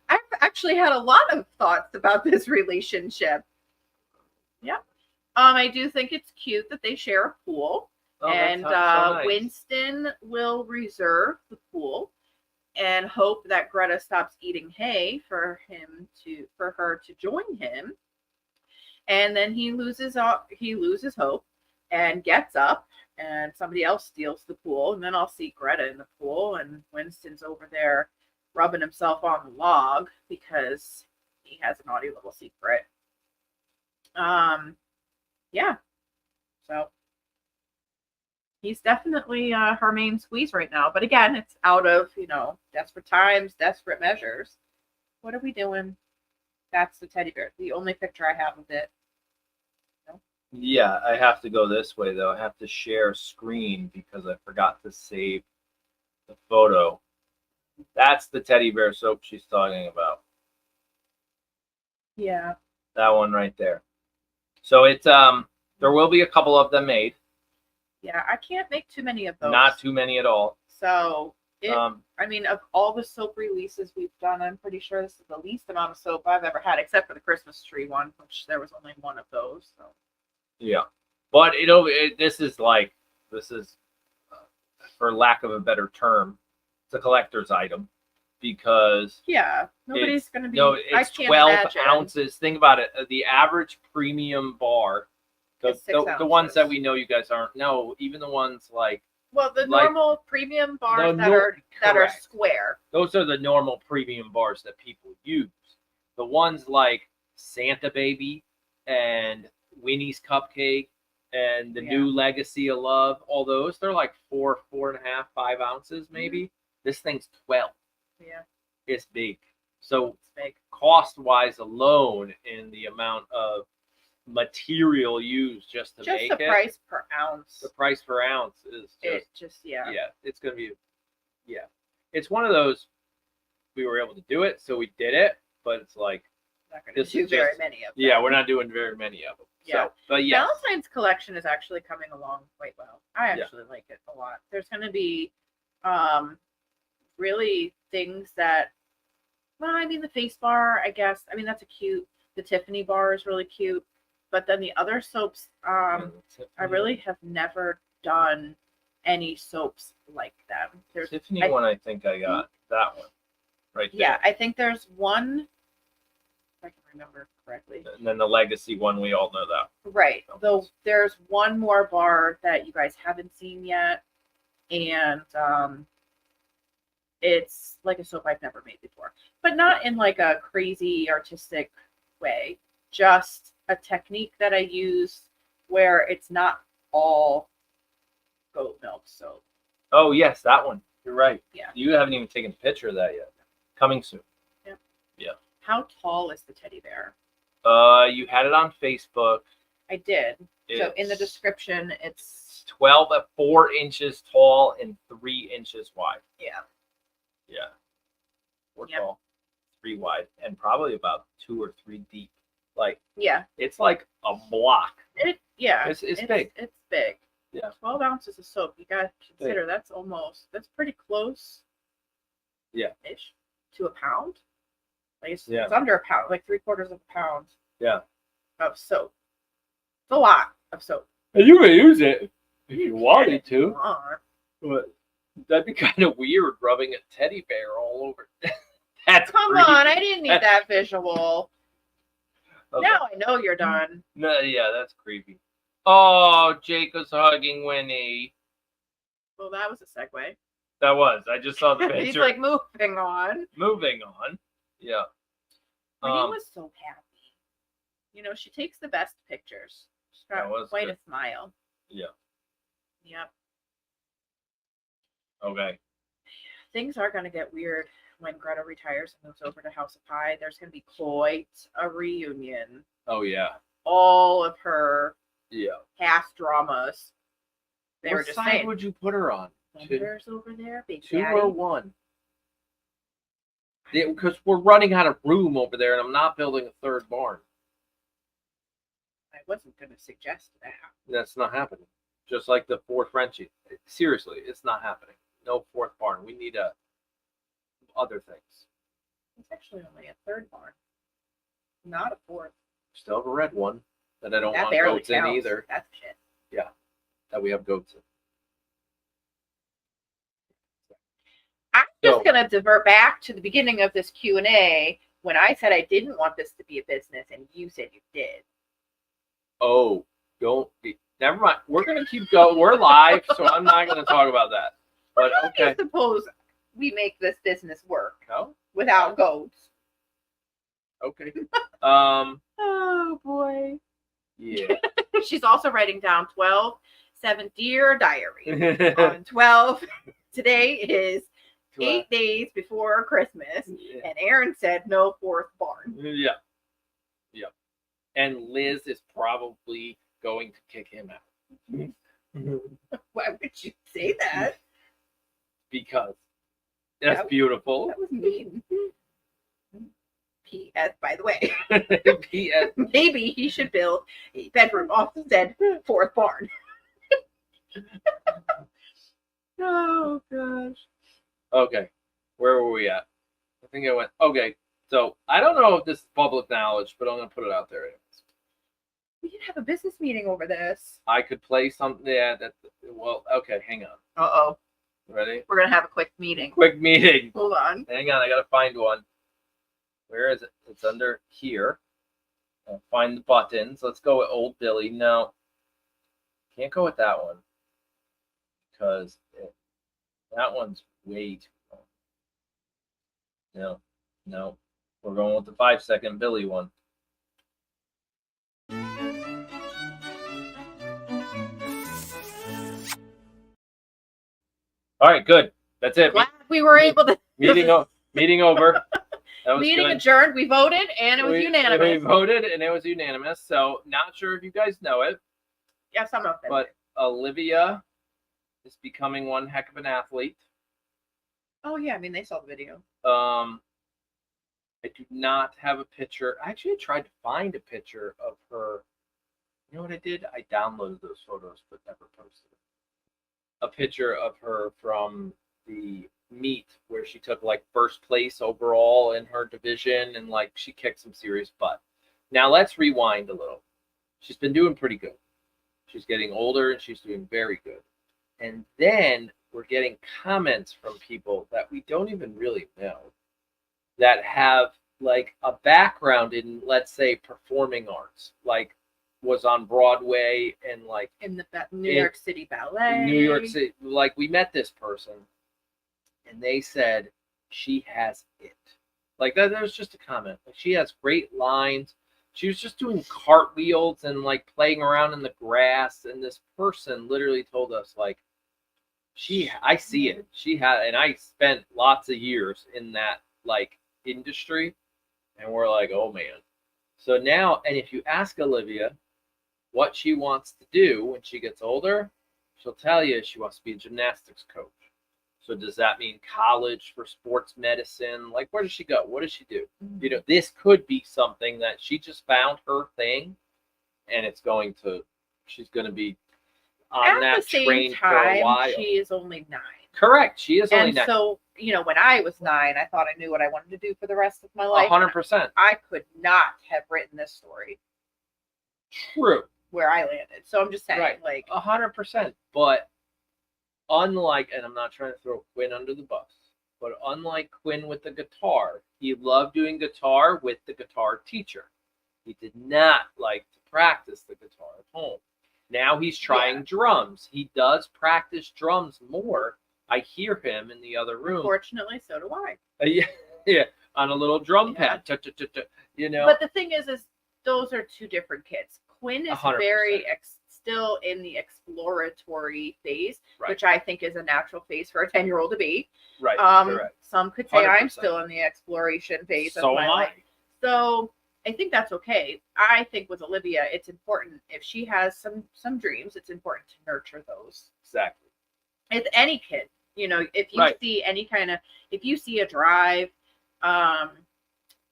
I've actually had a lot of thoughts about this relationship. Yeah. I do think it's cute that they share a pool. Oh, and that's so nice. Winston will reserve the pool and hope that Greta stops eating hay for her to join him. And then he loses hope and gets up and somebody else steals the pool, and then I'll see Greta in the pool, and Winston's over there rubbing himself on the log because he has a naughty little secret. Yeah. So he's definitely her main squeeze right now. But again, it's out of, desperate times, desperate measures. What are we doing? That's the teddy bear. The only picture I have of it. Yeah, I have to go this way, though. I have to share screen because I forgot to save the photo. That's the teddy bear soap she's talking about. Yeah. That one right there. So it's there will be a couple of them made. Yeah, I can't make too many of those. Not too many at all. So of all the soap releases we've done, I'm pretty sure this is the least amount of soap I've ever had, except for the Christmas tree one, which there was only one of those. So. Yeah, but this is for lack of a better term, it's a collector's item because nobody's going to be. It's 12 ounces. Think about it. The average premium bar, the ones that we know you guys aren't. No, even the ones like. Well, the normal premium bars that are square. Those are the normal premium bars that people use. The ones like Santa Baby and Winnie's Cupcake and the new Legacy of Love, all those, they're like 4.5, 5 ounces maybe. Mm-hmm. This thing's 12. Yeah. It's big. So it's big. Cost-wise alone in the amount of material used just to make it. Just the price per ounce. The price per ounce is Yeah, it's going to be, It's one of those, we were able to do it, so we did it, but it's like, not going to do very many of them. Yeah, we're not doing very many of them. Yeah. So, but yeah. Valentine's collection is actually coming along quite well. I actually like it a lot. There's going to be really things that, the face bar, I guess. That's the Tiffany bar is really cute. But then the other soaps, I really have never done any soaps like them. There's Tiffany one, I think I got that one right there. Yeah, I think there's one, if I can remember correctly. And then the Legacy one, we all know that. Right. Though there's one more bar that you guys haven't seen yet, and it's like a soap I've never made before, but not in like a crazy artistic way. Just a technique that I use where it's not all goat milk soap. Oh yes, that one. You're right. Yeah. You haven't even taken a picture of that yet. Coming soon. Yeah. Yeah. How tall is the teddy bear? You had it on Facebook. I did. So in the description, it's 12 at 4 inches tall and 3 inches wide. Yeah. Yeah. 4 tall, 3 wide, and probably about 2 or 3 deep. It's like a block. It's big. It's big. Yeah. 12 ounces of soap. You gotta consider that's pretty close. Yeah. Ish to a pound. It's under a pound, like 3/4 of a pound. Yeah. Of soap. It's a lot of soap. And you can use it if you wanted to. But that'd be kind of weird rubbing a teddy bear all over. Come on, I didn't need that visual. Okay. Now I know you're done. No, yeah, that's creepy. Oh, Jacob's hugging Winnie. Well, that was a segue. That was. I just saw the picture. He's like moving on. Moving on. Yeah. Winnie was so happy. She takes the best pictures. She's got quite a smile. Yeah. Yep. Okay. Things are going to get weird when Greta retires and moves over to House of Pie. There's going to be quite a reunion. Oh, yeah. All of her past dramas. What side would you put her on? There's over there, big 2 daddy. or 1? Because we're running out of room over there, and I'm not building a 3rd barn. I wasn't going to suggest that. That's not happening. Just like the 4th Frenchie. Seriously, it's not happening. No 4th barn. We need other things. It's actually only a 3rd barn, not a 4th. Still have a red one that I don't want goats in either. That's shit. Yeah, that we have goats in. I'm just going to divert back to the beginning of this Q&A when I said I didn't want this to be a business and you said you did. Oh, don't be. Never mind. We're gonna keep going. We're live, so I'm not gonna talk about that. But okay. I suppose we make this business work No. without goats. Okay. Oh boy. Yeah. She's also writing down 12/7 Dear Diary. On 12, today is 8 days before Christmas, and Aaron said no fourth barn. Yeah. Yep. And Liz is probably going to kick him out. Why would you say that? Because that's beautiful. That was mean. P.S. By the way. P.S. Maybe he should build a bedroom off said fourth barn. Oh gosh. Okay. Where were we at? I think I went. Okay. So I don't know if this is public knowledge, but I'm gonna put it out there anyways. We didn't have a business meeting over this. I could play something. Yeah. Well. Okay. Hang on. Uh-oh. Ready? We're gonna have a quick meeting. Quick meeting. Hold on. Hang on. I gotta find one. Where is it? It's under here. I'll find the buttons. Let's go with Old Billy. No. Can't go with that one. Because that one's way too long. No. We're going with the 5-second Billy one. All right, good. That's it. Glad we were able to. Meeting over. That was Meeting good. adjourned. We voted, and it was unanimous. We voted, and it was unanimous. So, not sure if you guys know it. Yeah, some of them. But Olivia is becoming one heck of an athlete. Oh yeah, I mean they saw the video. I do not have a picture. Actually, I tried to find a picture of her. You know what I did? I downloaded those photos, but never posted it. A picture of her from the meet where she took like first place overall in her division, and like she kicked some serious butt. Now let's rewind a little. She's been doing pretty good. She's getting older and she's doing very good. And then we're getting comments from people that we don't even really know that have like a background in, let's say, performing arts, like was on Broadway and like in the New York City Ballet. New York City, like we met this person and they said she has it. Like that was just a comment. Like she has great lines. She was just doing cartwheels and like playing around in the grass, and this person literally told us like I see it. She had, and I spent lots of years in that like industry, and we're like, oh man. So now, and if you ask Olivia what she wants to do when she gets older, she'll tell you she wants to be a gymnastics coach. So does that mean college for sports medicine? Like, where does she go? What does she do? Mm-hmm. You know, this could be something that she just found her thing, and she's going to be on that train for a while. She is only 9. Correct. She is only 9. And so, you know, when I was 9, I thought I knew what I wanted to do for the rest of my life. 100%. I could not have written this story. True. Where I landed. So I'm just saying, right. Like 100%. But unlike, and I'm not trying to throw Quinn under the bus, but unlike Quinn with the guitar, he loved doing guitar with the guitar teacher. He did not like to practice the guitar at home. Now he's trying drums. He does practice drums more. I hear him in the other room. Unfortunately, so do I. Yeah, on a little drum pad. You know. But the thing is those are two different kids. Quinn is 100%. very still in the exploratory phase, right. which I think is a natural phase for a 10-year-old to be. Right. Correct. Some could say 100%. I'm still in the exploration phase so of my life. So I think that's okay. I think with Olivia, it's important if she has some dreams, it's important to nurture those. Exactly. It's any kid, you know, if you see any kind of, if you see a drive,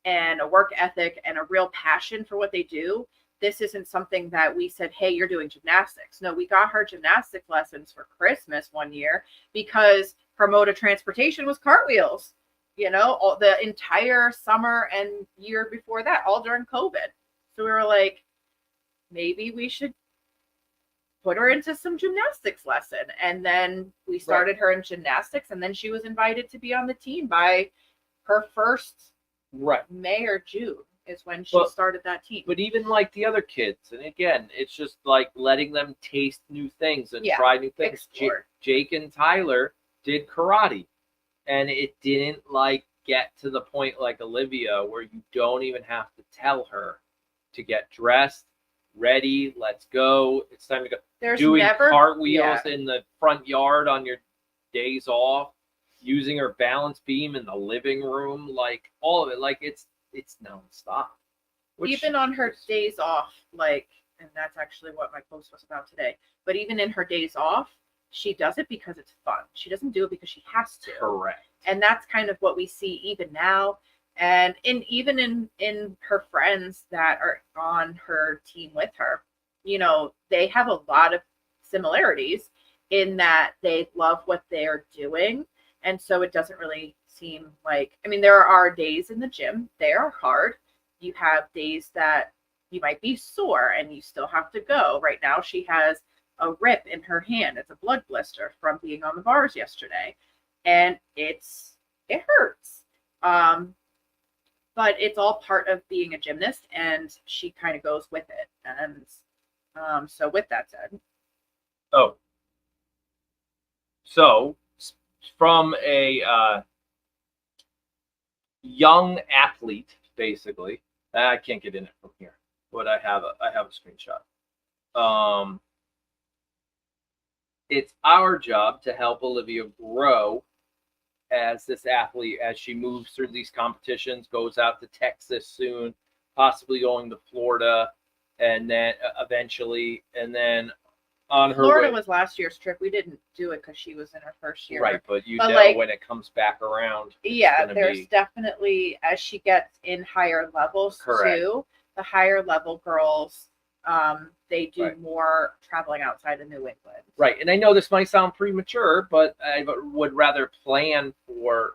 and a work ethic and a real passion for what they do, this isn't something that we said, hey, you're doing gymnastics. No, we got her gymnastics lessons for Christmas one year because her mode of transportation was cartwheels. You know, all the entire summer and year before that, all during COVID. So we were like, maybe we should put her into some gymnastics lesson. And then we started her in gymnastics, and then she was invited to be on the team by her first May or June. is when she started that team. But even like the other kids, and again, it's just like letting them taste new things and try new things. Jake and Tyler did karate, and it didn't like get to the point like Olivia where you don't even have to tell her to get dressed, ready, let's go, it's time to go. There's doing never cartwheels in the front yard on your days off, using her balance beam in the living room, like all of it, like it's nonstop. Even on her days off, like, and that's actually what my post was about today. But even in her days off, she does it because it's fun. She doesn't do it because she has to. Correct. And that's kind of what we see even now. And even in her friends that are on her team with her, you know, they have a lot of similarities in that they love what they're doing. And so it doesn't really seem like, I mean, there are days in the gym, they are hard. You have days that you might be sore and you still have to go. Right now, she has a rip in her hand. It's a blood blister from being on the bars yesterday. And it hurts. But it's all part of being a gymnast, and she kind of goes with it. And so with that said. Oh. So from a young athlete, basically, I can't get in it from here, but I have a screenshot. It's our job to help Olivia grow as this athlete, as she moves through these competitions, goes out to Texas soon, possibly going to Florida, and then eventually, and then on her Florida way. Was last year's trip. We didn't do it because she was in her first year. Right, but like, when it comes back around. Yeah, there's definitely, as she gets in higher levels too, the higher level girls, they do more traveling outside of New England. Right, and I know this might sound premature, but I would rather plan for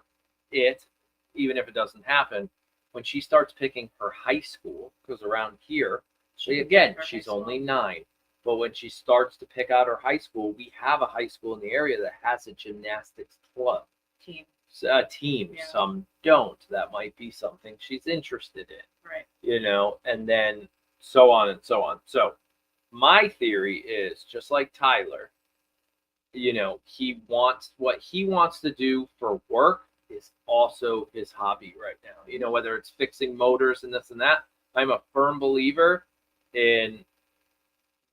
it, even if it doesn't happen, when she starts picking her high school, because around here, she's only 9. But when she starts to pick out her high school, we have a high school in the area that has a gymnastics club. Team. Yeah. Some don't. That might be something she's interested in. Right. You know, and then so on and so on. So my theory is, just like Tyler, you know, what he wants to do for work is also his hobby right now. You know, whether it's fixing motors and this and that. I'm a firm believer in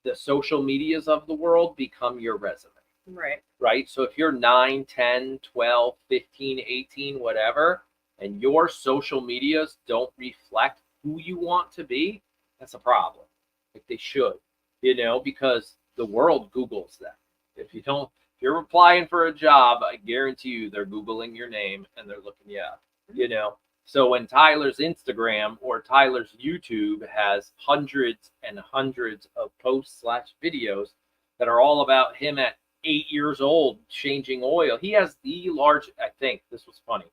the social medias of the world become your resume. Right. So if you're 9, 10, 12, 15, 18, whatever, and your social medias don't reflect who you want to be, that's a problem. Like they should, you know, because the world Googles them. If you're applying for a job, I guarantee you they're Googling your name and they're looking you up, you know. So when Tyler's Instagram or Tyler's YouTube has hundreds and hundreds of posts / videos that are all about him at 8 years old changing oil, he has the large, I think this was funny,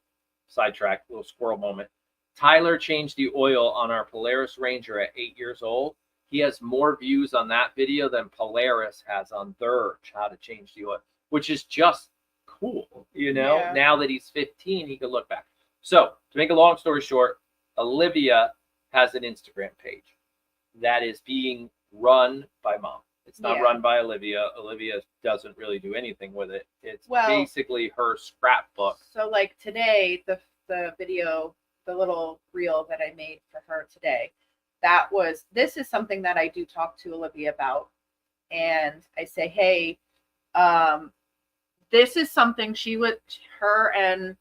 sidetrack, little squirrel moment. Tyler changed the oil on our Polaris Ranger at 8 years old. He has more views on that video than Polaris has on their how to change the oil, which is just cool, you know. Yeah. Now that he's 15, he can look back. So, to make a long story short, Olivia has an Instagram page that is being run by Mom. It's not run by Olivia. Olivia doesn't really do anything with it. It's basically her scrapbook. So, like today, the video, the little reel that I made for her today, this is something that I do talk to Olivia about. And I say, hey, this is something her and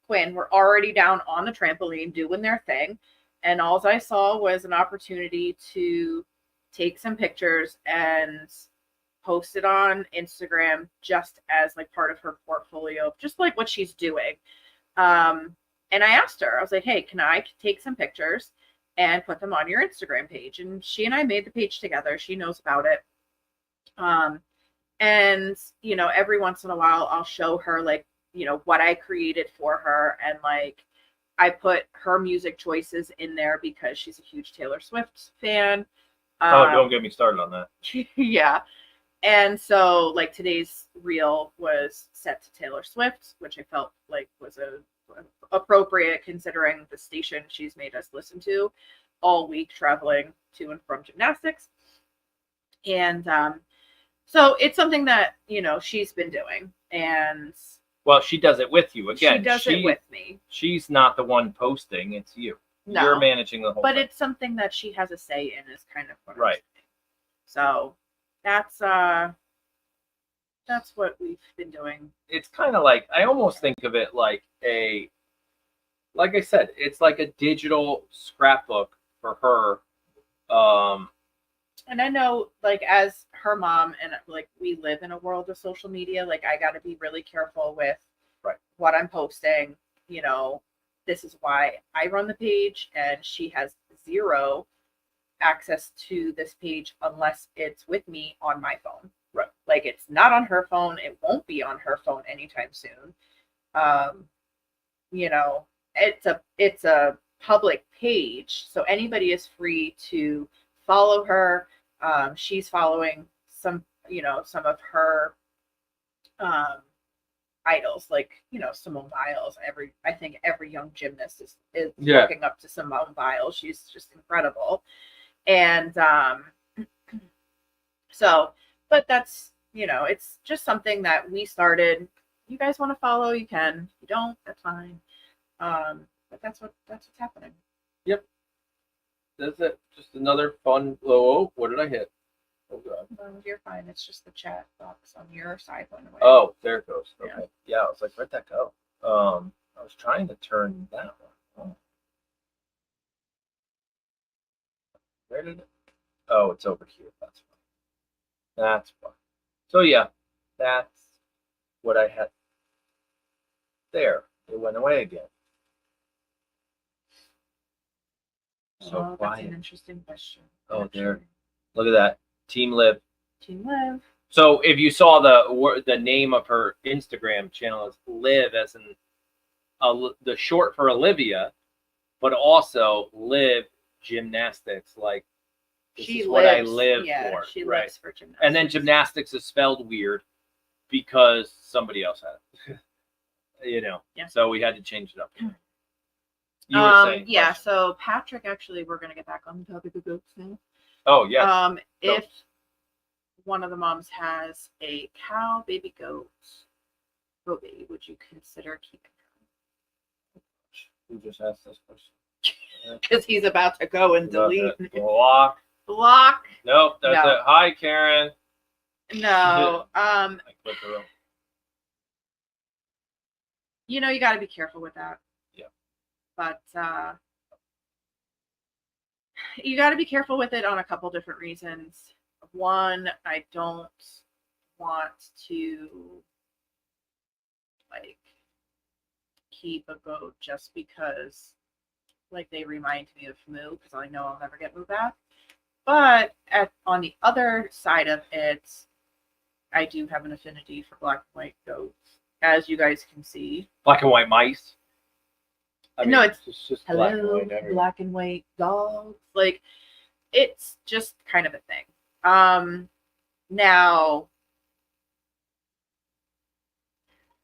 Quinn were already down on the trampoline doing their thing, and all I saw was an opportunity to take some pictures and post it on Instagram just as like part of her portfolio, just like what she's doing. And I asked her, I was like, hey, can I take some pictures and put them on your Instagram page? And she and I made the page together. She knows about it. And, you know, every once in a while I'll show her like, you know, what I created for her. And like, I put her music choices in there because she's a huge Taylor Swift fan. Don't get me started on that. Yeah. And so like today's reel was set to Taylor Swift, which I felt like was appropriate considering the station she's made us listen to. all week traveling to and from gymnastics. And so it's something that, she's been doing. And Well, she does it with you. Again, she does it with me. She's not the one posting, it's you. No, you're managing the whole but thing. it's something that she has a say in, is kind of what I'm Right. saying. So that's what we've been doing. It's kind of like, I almost think of it like like I said, it's like a digital scrapbook for her. And I know, like, as her mom, and like, we live in a world of social media, like, I got to be really careful with Right. what I'm posting. This is why I run the page, and she has zero access to this page unless it's with me on my phone. Right. Like, it's not on her phone. It won't be on her phone anytime soon. It's a public page, so anybody is free to follow her. She's following some of her idols, like, Simone Biles. I think every young gymnast is looking up to Simone Biles. She's just incredible. And so, but that's, it's just something that we started. You guys want to follow, you can. If you don't, that's fine. But that's what's happening. Yep. That's it. Just another fun. Oh, what did I hit? Oh god. You're fine. It's just the chat box on your side went away. Oh, there it goes. Okay. Yeah. I was like, where'd that go? I was trying to turn that one. Oh. Where did it? Oh, it's over here. That's fine. That's fine. So yeah, that's what I had. There, it went away again. So that's an interesting question. Oh, there. Look at that. Team Liv. Team Liv. So if you saw the name of her Instagram channel is Liv, as in the short for Olivia, but also Liv Gymnastics. Like, this is what I live for. She right? lives for gymnastics. And then gymnastics is spelled weird because somebody else had it. Yeah. So we had to change it up. You were saying. Yeah. So Patrick, actually, we're gonna get back on the topic of goats now. Oh yes. If one of the moms has a cow baby goat, baby, would you consider keeping her? Who just asked this question? Because he's about to go and delete. Block. Nope, that's it. Hi, Karen. No. I clicked the room. You got to be careful with that. Yeah. But you got to be careful with it on a couple different reasons. One, I don't want to keep a goat just because they remind me of Moo, because I know I'll never get Moo back. But on the other side of it, I do have an affinity for black and white goats, as you guys can see. Black and white mice. No, it's just black and white everywhere. Black and white dogs. It's just kind of a thing. Now,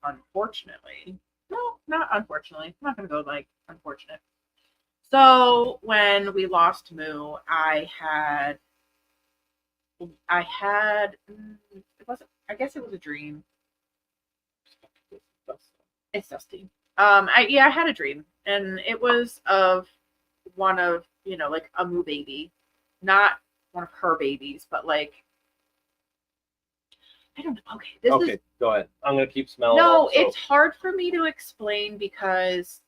unfortunately, no, not unfortunately. I'm not going to go unfortunate. So when we lost Moo, I guess it was a dream. It's dusty. I had a dream, and it was of one of, a Moo baby, not one of her babies, but I don't know. Okay, go ahead. I'm gonna keep smelling. No, it's hard for me to explain because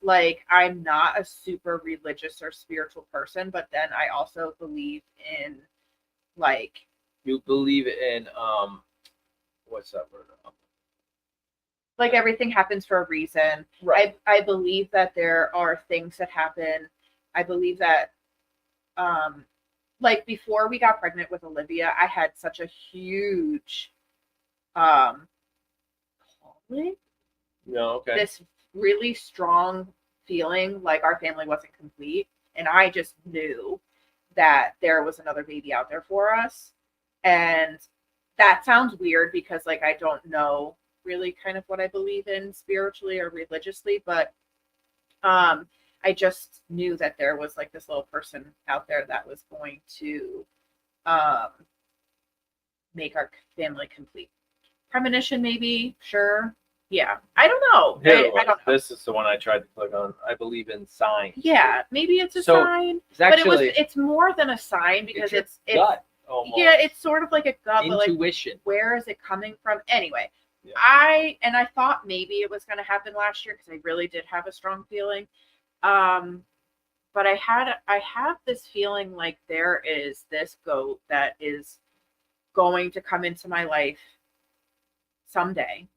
I'm not a super religious or spiritual person, but then I also believe in You believe in what's that word? Everything happens for a reason. Right. I believe that there are things that happen. I believe that before we got pregnant with Olivia, I had such a huge calling. No, okay. This really strong feeling like our family wasn't complete, and I just knew that there was another baby out there for us. And that sounds weird because I don't know really kind of what I believe in spiritually or religiously, but I I just knew that there was like this little person out there that was going to um, make our family complete. Premonition, maybe, sure. Yeah, I don't know. I don't know. This is the one I tried to click on. I believe in signs. Yeah, maybe it's a So, sign, It's actually it's more than a sign because your it's gut almost. yeah, it's sort of like a gut, but like intuition. where is it coming from? Anyway, Yeah. I thought maybe it was going to happen last year because I really did have a strong feeling. But I have this feeling like there is this goat that is going to come into my life someday.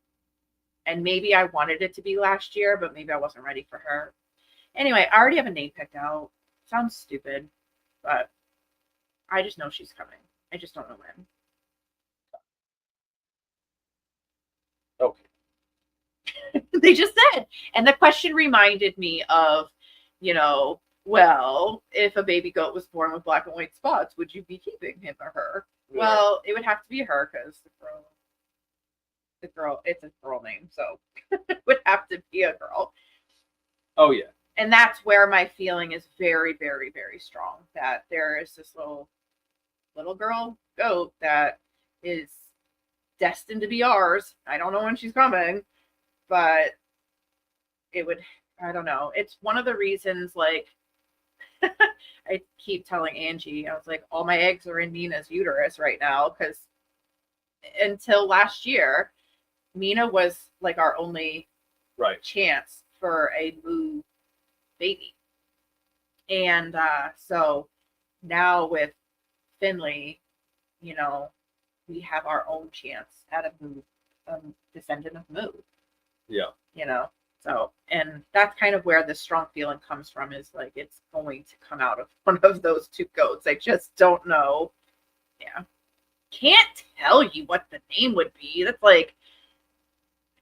And maybe I wanted it to be last year, but maybe I wasn't ready for her. Anyway, I already have a name picked out. Sounds stupid, but I just know she's coming. I just don't know when. Okay. They just said. And the question reminded me of, well, if a baby goat was born with black and white spots, would you be keeping him or her? Yeah. Well, it would have to be her because it's a girl name, so it would have to be a girl. Oh yeah. And that's where my feeling is very, very, very strong. That there is this little girl goat that is destined to be ours. I don't know when she's coming, but I don't know. It's one of the reasons, like, I keep telling Angie, I was like, all my eggs are in Nina's uterus right now, because until last year, Mina was like our only chance for a moo baby. And so now with Finley, we have our own chance at a moo, descendant of moo. Yeah. So, and that's kind of where the strong feeling comes from, is like it's going to come out of one of those two goats. I just don't know. Yeah. Can't tell you what the name would be. That's like,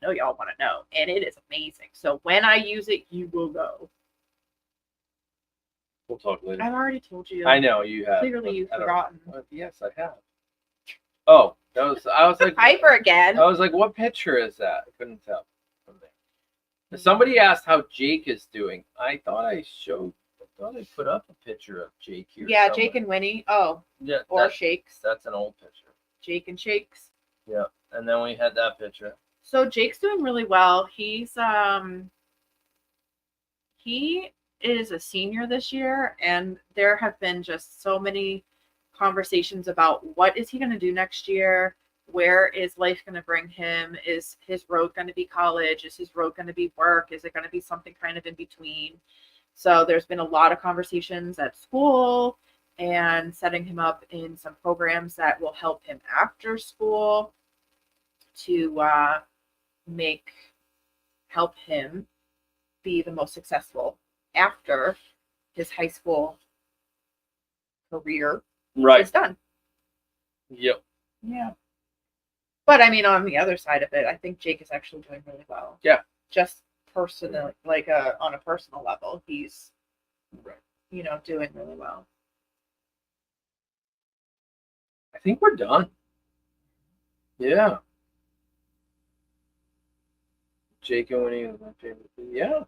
I know y'all want to know, and it is amazing. So when I use it, you will know. We'll talk later. I've already told you. I know you have. Clearly you've forgotten. Yes, I have. Oh, I was like Piper again. I was like, what picture is that? I couldn't tell. Somebody asked how Jake is doing. I thought I put up a picture of Jake here. Yeah, somewhere. Jake and Winnie. Oh, yeah, or Shakes. That's an old picture. Jake and Shakes. Yeah, and then we had that picture. So Jake's doing really well. He is a senior this year, and there have been just so many conversations about what is he going to do next year. Where is life going to bring him? Is his road going to be college? Is his road going to be work? Is it going to be something kind of in between? So there's been a lot of conversations at school and setting him up in some programs that will help him after school to help him be the most successful after his high school career is done. Yep. Yeah. But I mean, on the other side of it, I think Jake is actually doing really well. Yeah. Just personally, like on a personal level, he's, doing really well. I think we're done. Yeah. Jake and Winnie is my favorite thing. Yeah.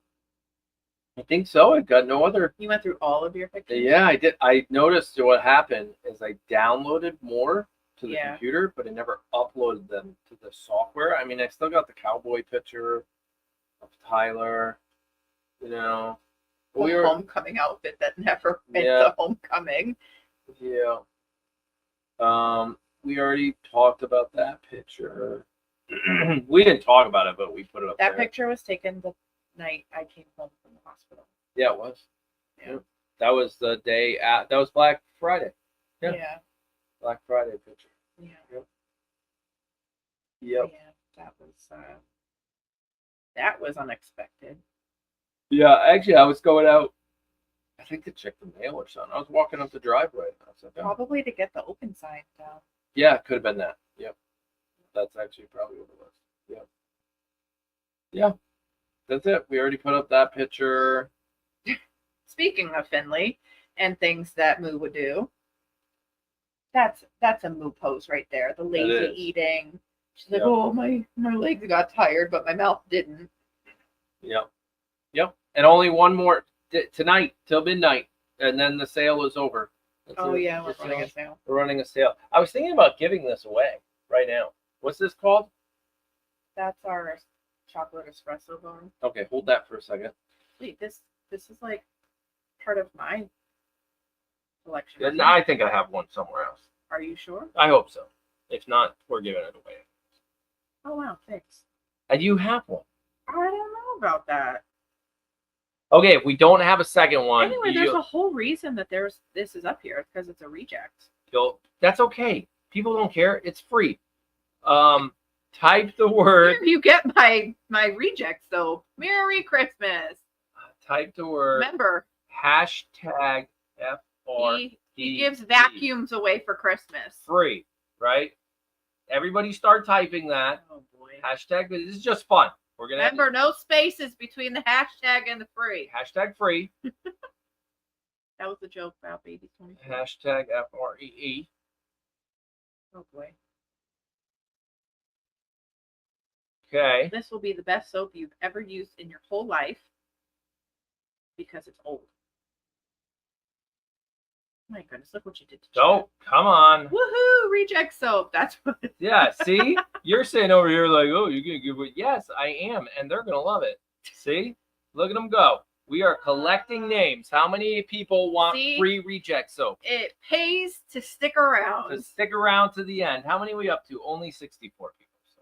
I think so. I got no other. You went through all of your pictures? Yeah, I did. I noticed what happened is I downloaded more to the computer, but I never uploaded them to the software. I mean, I still got the cowboy picture of Tyler, The homecoming outfit that never went to homecoming. Yeah. We already talked about that picture. We didn't talk about it, but we put it up That there. picture was taken the night I came home from the hospital. Yeah, it was. Yeah. That was the day that was Black Friday. Yeah. Black Friday picture. Yeah. Yep. Yeah, that was unexpected. Yeah, actually, I was going out, I think to check the mail or something. I was walking up the driveway. And I was like, probably to get the open sign down. Yeah, it could have been that. Yep. That's actually probably what it was. Yep. Yeah. That's it. We already put up that picture. Speaking of Finley and things that Moo would do, that's a Moo pose right there. The lazy eating. She's like, oh, my legs got tired, but my mouth didn't. Yep. And only one more. tonight till midnight, and then the sale is over. Oh yeah, we're It's running on. a sale. We're running a sale. I was thinking about giving this away right now. What's this called? That's our chocolate espresso bar. Okay, hold that for a second. Wait, this is like part of my collection. And I think I have one somewhere else. Are you sure? I hope so. If not, we're giving it away. Oh wow, thanks. And you have one. I don't know about that. Okay, if we don't have a second one, Anyway, there's a whole reason that this is up here. It's because it's a reject. that's okay. People don't care. It's free. Type the word. Here you get my reject soap. Merry Christmas. Type the word. Remember, Hashtag FR. he gives vacuums away for Christmas. Free, right? Everybody start typing that. Oh boy. Hashtag. This is just fun. We're gonna Remember, no spaces between the hashtag and the free. hashtag free. That was a joke about baby 24. Hashtag FREE. Oh boy. Okay. This will be the best soap you've ever used in your whole life because it's old. My goodness, look what you did to So come on. Woohoo! Reject soap. That's what. Yeah, see? You're sitting over here like, oh, you're going to give it. Yes, I am. And they're going to love it. See? Look at them go. We are collecting names. How many people want free reject soap? It pays to stick around. To stick around to the end. How many are we up to? Only 64 people. So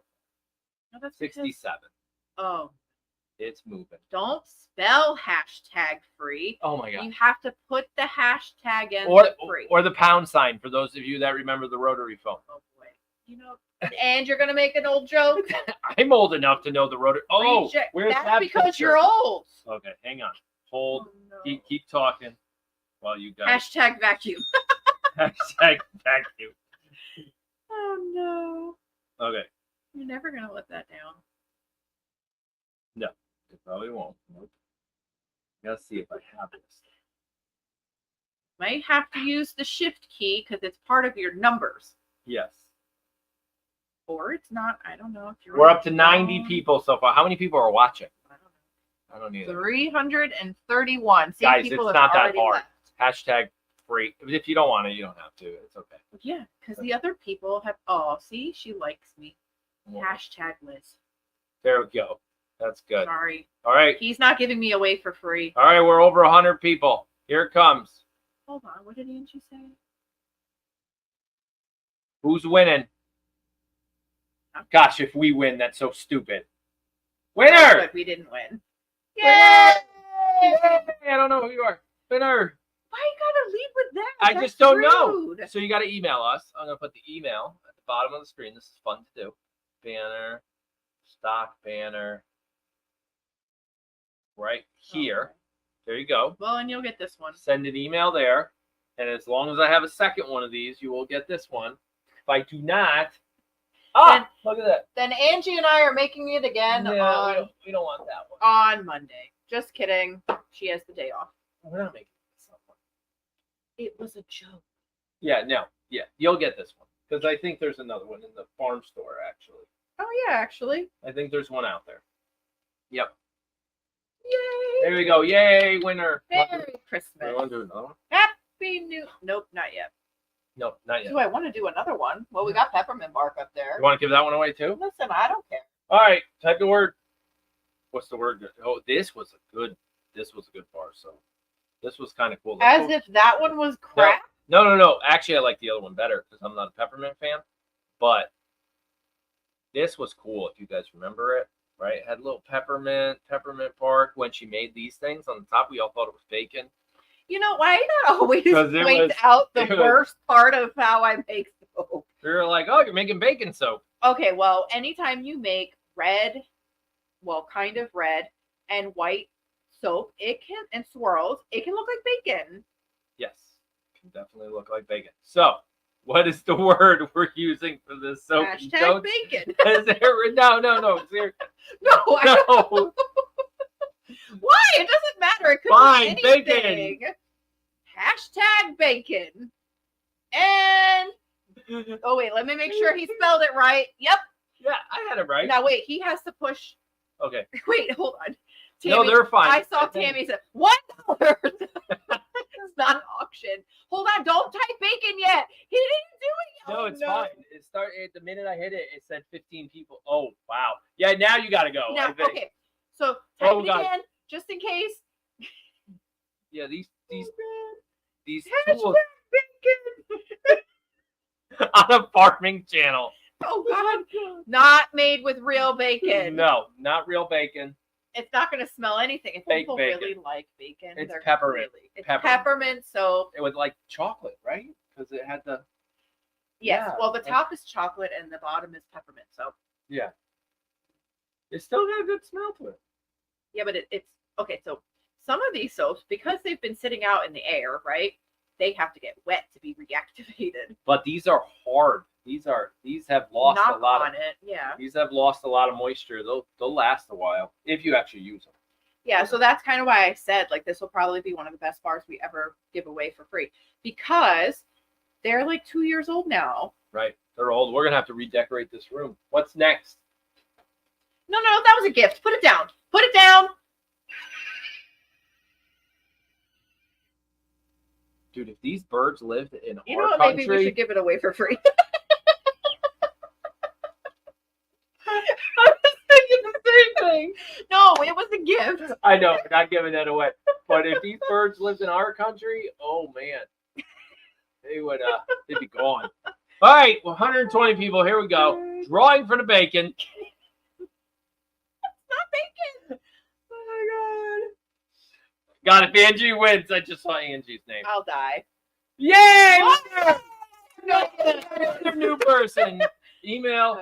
No, that's 67. Oh. It's moving. Don't spell hashtag free. Oh, my God. You have to put the hashtag in free. Or the pound sign for those of you that remember the rotary phone. Oh, boy. You know, and you're going to make an old joke? I'm old enough to know the rotary. Oh, where's That's that because picture? you're old. Okay, hang on. Hold. Oh, no. Keep talking while you guys. Hashtag vacuum. Hashtag vacuum. Oh, no. Okay. You're never going to let that down. No, it probably won't. Nope. Let's see if I have this. Might have to use the shift key because it's part of your numbers. Yes. Or it's not. I don't know if you're. We're up to 90 people so far. How many people are watching? I don't either. 331. See, guys, people it's have not that already hard. left. Hashtag free. If you don't want it, you don't have to. It's okay. Yeah, because the other people have. Oh, see, she likes me. Well, Hashtag Liz. there we go. That's good. Sorry. All right. He's not giving me away for free. All right, we're over 100 people. Here it comes. Hold on. What did Angie say? Who's winning? Gosh, if we win, that's so stupid. Winner! But we didn't win. Yay! Yay! I don't know who you are. Winner! Why you gotta lead with that? I That's just don't rude. know. So you got to email us. I'm going to put the email at the bottom of the screen. This is fun to do. Banner, stock banner, right here. Okay. There you go. Well, and you'll get this one. Send an email there. And as long as I have a second one of these, you will get this one. If I do not, look at that. Then Angie and I are making it again on we don't want that one. on Monday. Just kidding. She has the day off. We're not making this one. It was a joke. Yeah, no. Yeah, you'll get this one. Because I think there's another one in the farm store, actually. Oh yeah, actually. I think there's one out there. Yep. Yay! There we go. Yay, winner. Merry Christmas. Want to do another one? Happy New. Nope, not yet. Nope, not yet. Do I want to do another one? Well, we got peppermint bark up there. You want to give that one away too? Listen, I don't care. All right, type the word. What's the word? Oh, this was a good bar. So this was kind of cool. As if that one was crap. No. Actually, I like the other one better because I'm not a peppermint fan. But this was cool. If you guys remember it, right? It had a little peppermint bark. When she made these things on the top, we all thought it was bacon. You know, why not always 'Cause it point was- out the it was- worst part of how I make soap? We were like, oh, you're making bacon soap. Okay, well, anytime you make red, well, kind of red and white soap, and swirls, it can look like bacon. Yes, it can definitely look like bacon. So, what is the word we're using for this soap? Hashtag bacon. Is there, no. There, No, I don't. no. Why? It doesn't matter. It could Fine, be anything. bacon. Hashtag bacon. And oh wait, let me make sure he spelled it right. Yep. Yeah, I had it right. Now wait, he has to push. Okay. Wait, hold on. No, they're fine. I saw Tammy said $1. It's not an auction. Hold on, don't type bacon yet. He didn't do it yet. No, it's fine. It started the minute I hit it. It said 15 people. Oh wow. Yeah, now you gotta go. Now, okay. So type it God. again, just in case. Yeah, these Hashtag tools bacon. on a farming channel. Oh God. Not made with real bacon. No, not real bacon. It's not going to smell anything. If Fake people bacon. really like bacon, It's they're peppermint. It's Peppermint. peppermint. So It was like chocolate, right? Because it had the. yes. Yeah. Well, the top is chocolate and the bottom is peppermint. So Yeah. It still got a good smell to it. yeah, but it's okay. So some of these soaps, because they've been sitting out in the air, right? They have to get wet to be reactivated. But these are hard. These have lost Knock a lot on of. it. Yeah. These have lost a lot of moisture. They'll last a while if you actually use them. Yeah, so that's kind of why I said like this will probably be one of the best bars we ever give away for free because they're like 2 years old now. Right. They're old. We're gonna have to redecorate this room. What's next? No, that was a gift. Put it down. Put it down. Dude, if these birds lived in You our know what? country, Maybe we should give it away for free. I was thinking the same thing. No, it was a gift. I know, we're not giving that away. But if these birds lived in our country, oh man, they would they'd be gone. All right, 120 people. Here we go. Drawing for the bacon. Not bacon. Oh my God, if Angie wins, I just saw Angie's name. God. I'll die. Yay! What? No, another new person. Email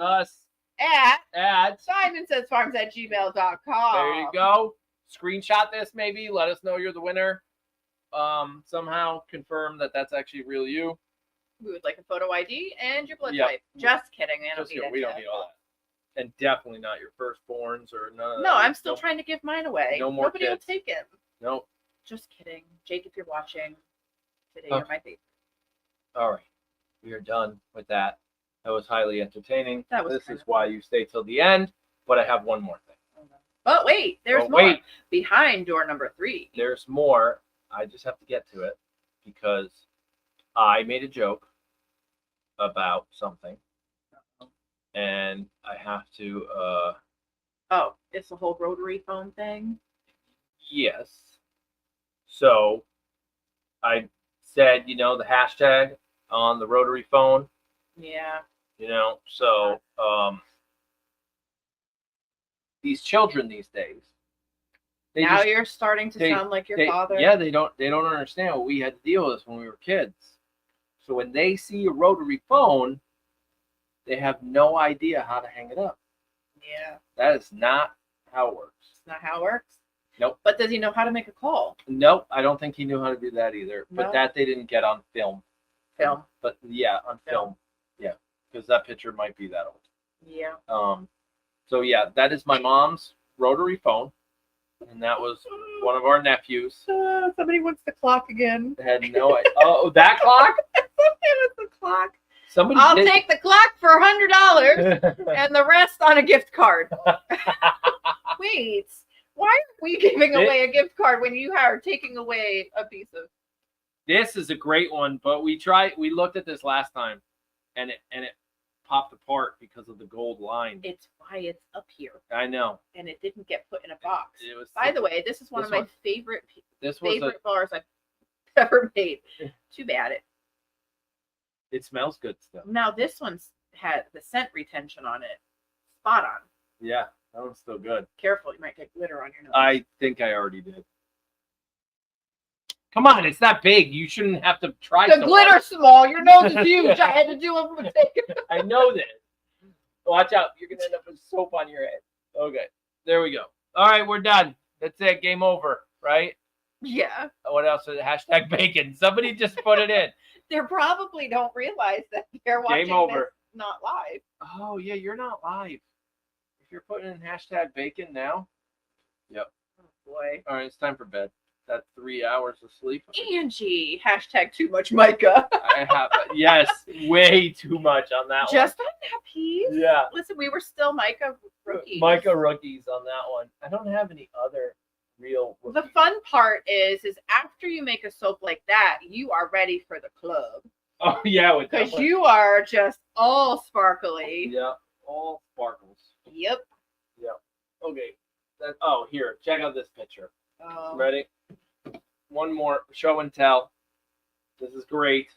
us At at. SimonSaysFarms@gmail.com. There you go. Screenshot this, maybe. Let us know you're the winner. Somehow confirm that that's actually real you. We would like a photo ID and your blood Yep. type. Just kidding. I don't Just need we don't that. need all that. And definitely not your firstborns or none of that. No, I'm still Nope. trying to give mine away. No more Nobody kids. will take him. Nope. Just kidding. Jake, if you're watching, today Oh. you're my favorite. All right. We are done with that. That was highly entertaining. That was This kind is of why you stay till the end. But I have one more thing. But wait, there's Oh, more. wait. Behind door number 3. There's more. I just have to get to it because I made a joke about something. And I have to Oh, it's the whole rotary phone thing. yes. So I said, the hashtag on the rotary phone, Yeah. so these children these days, they Now just- you're starting to they- sound like your they- father. Yeah, they don't understand what we had to deal with this when we were kids. So when they see a rotary phone, they have no idea how to hang it up. Yeah. That is not how it works. It's not how it works. Nope. But does he know how to make a call? Nope, I don't think he knew how to do that either. But No. that they didn't get on film. Film. But yeah, on film. Yeah, because that picture might be that old. Yeah. So yeah, that is my mom's rotary phone, and that was one of our nephews. Somebody wants the clock again. Had no idea. Oh, that clock? Somebody wants the clock. Somebody I'll did. take the clock for $100 and the rest on a gift card. Wait, why are we giving away a gift card when you are taking away a piece of? This is a great one, but we looked at this last time, and it popped apart because of the gold line. It's why it's up here, I know. and it didn't get put in a box. It was. By the way, this is one of This my one. favorite This was bars I've ever made. Too bad It smells good still. Now this one's had the scent retention on it. Spot on. Yeah, that one's still good. Careful, you might get glitter on your nose. I think I already did. Come on, it's that big. You shouldn't have to try. The so glitter's hard. small. Your nose is huge. I had to do a mistake. I know this. Watch out. You're going to end up with soap on your head. Okay. There we go. All right, we're done. That's it. Game over, right? Yeah. What else is it? Hashtag bacon. Somebody just put it in. They probably don't realize that they're watching Game over. this not live. Oh, yeah, you're not live. If you're putting in hashtag bacon now. Yep. Oh boy. All right, it's time for bed. that 3 hours of sleep. Angie, hashtag too much Micah. I have, yes, way too much on that Just on that piece. one. Yeah. Listen, we were still Micah rookies. Micah rookies on that one. I don't have any other real rookies. The fun part is after you make a soap like that, you are ready for the club. Oh, yeah. Because you are just all sparkly. Yeah, all sparkles. Yep. Yep. Okay. Oh, here. Check out this picture. Oh. Ready? One more. Show and tell. This is great.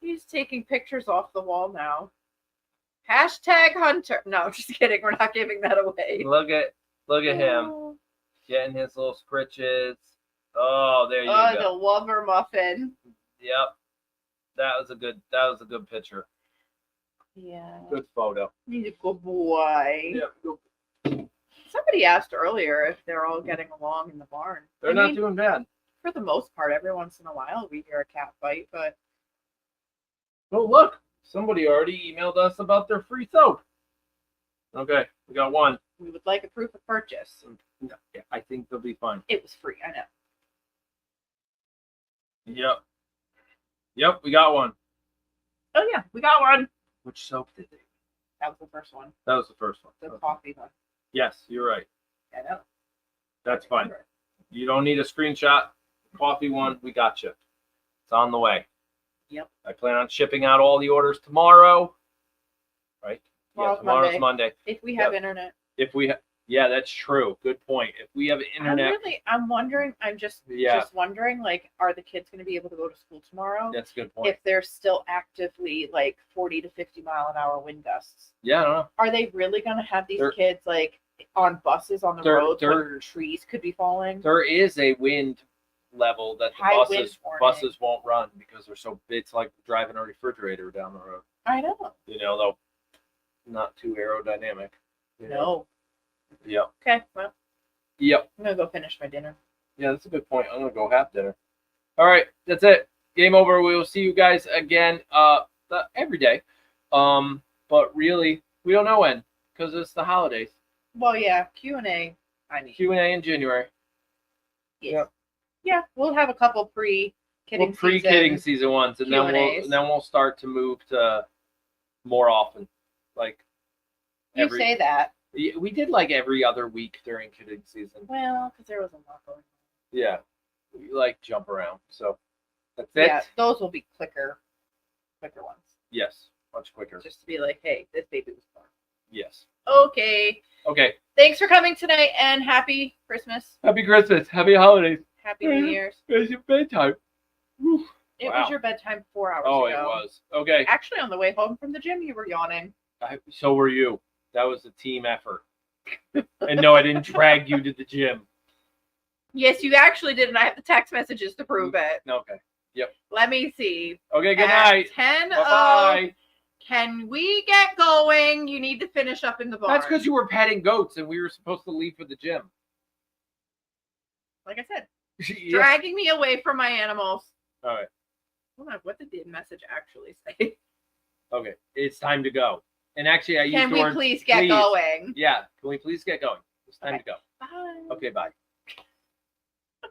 He's taking pictures off the wall now. Hashtag Hunter. No, just kidding. We're not giving that away. Look at him. Getting his little scritches. Oh, there you go. The lover muffin. Yep. That was a good picture. Yeah. Good photo. He's a good boy. Yeah. Somebody asked earlier if they're all getting along in the barn. They're not doing bad. For the most part, every once in a while we hear a cat fight, but Oh, look. Somebody already emailed us about their free soap. Okay, we got one. we would like a proof of purchase. No, yeah, I think they'll be fine. It was free, I know. Yep. Yep, we got one. Oh yeah, we got one. Which soap did they? That was the first one. That was the first one. The Okay. coffee one. Yes, you're right. I know. That's fine. You don't need a screenshot. Coffee one, we got you. It's on the way. Yep. I plan on shipping out all the orders tomorrow. Right? Tomorrow's Monday. If we have internet. If we yeah, that's true. Good point. If we have internet, I'm wondering, just wondering, like, are the kids going to be able to go to school tomorrow? that's a good point. If they're still actively, like, 40 to 50 mile an hour wind gusts. Yeah, I don't know. Are they really going to have these kids, like, on buses on the roads when trees could be falling? There is a wind level that the buses won't run because they're so big. It's like driving a refrigerator down the road. I know. You know, though, not too aerodynamic. You know? No. Yep. Okay, well, Yep. I'm going to go finish my dinner. Yeah, that's a good point. I'm gonna go have dinner. All right, that's it. Game over. We will see you guys again every day. But really, we don't know when because it's the holidays. Well, yeah, Q&A. Q&A in January. Yes. Yep. Yeah, we'll have a couple pre-kidding season ones, and then we'll start to move to more often. Like you say that. We did like every other week during kidding season. Well, because there was a lot going on. Yeah, we like jump around. So that's it. Yeah, those will be quicker ones. Yes, much quicker. Just to be like, hey, this baby was born. Yes. Okay. Thanks for coming tonight, and happy Christmas. Happy Christmas. Happy holidays. Happy New Year's. It's your bedtime. It was your bedtime 4 hours ago. It was. Okay. Actually, on the way home from the gym, you were yawning. So were you. That was a team effort. And no, I didn't drag you to the gym. Yes, you actually did, and I have the text messages to prove it. Okay. Yep. Let me see. Okay, good night. 10 Bye-bye. Can we get going? You need to finish up in the barn. That's because you were petting goats and we were supposed to leave for the gym. Like I said, Yeah. dragging me away from my animals. All right. Hold on, what did the message actually say? Okay, it's time to go. And actually, I used Can the we word please get going? Yeah, can we please get going? It's time to go. Bye. Okay, bye.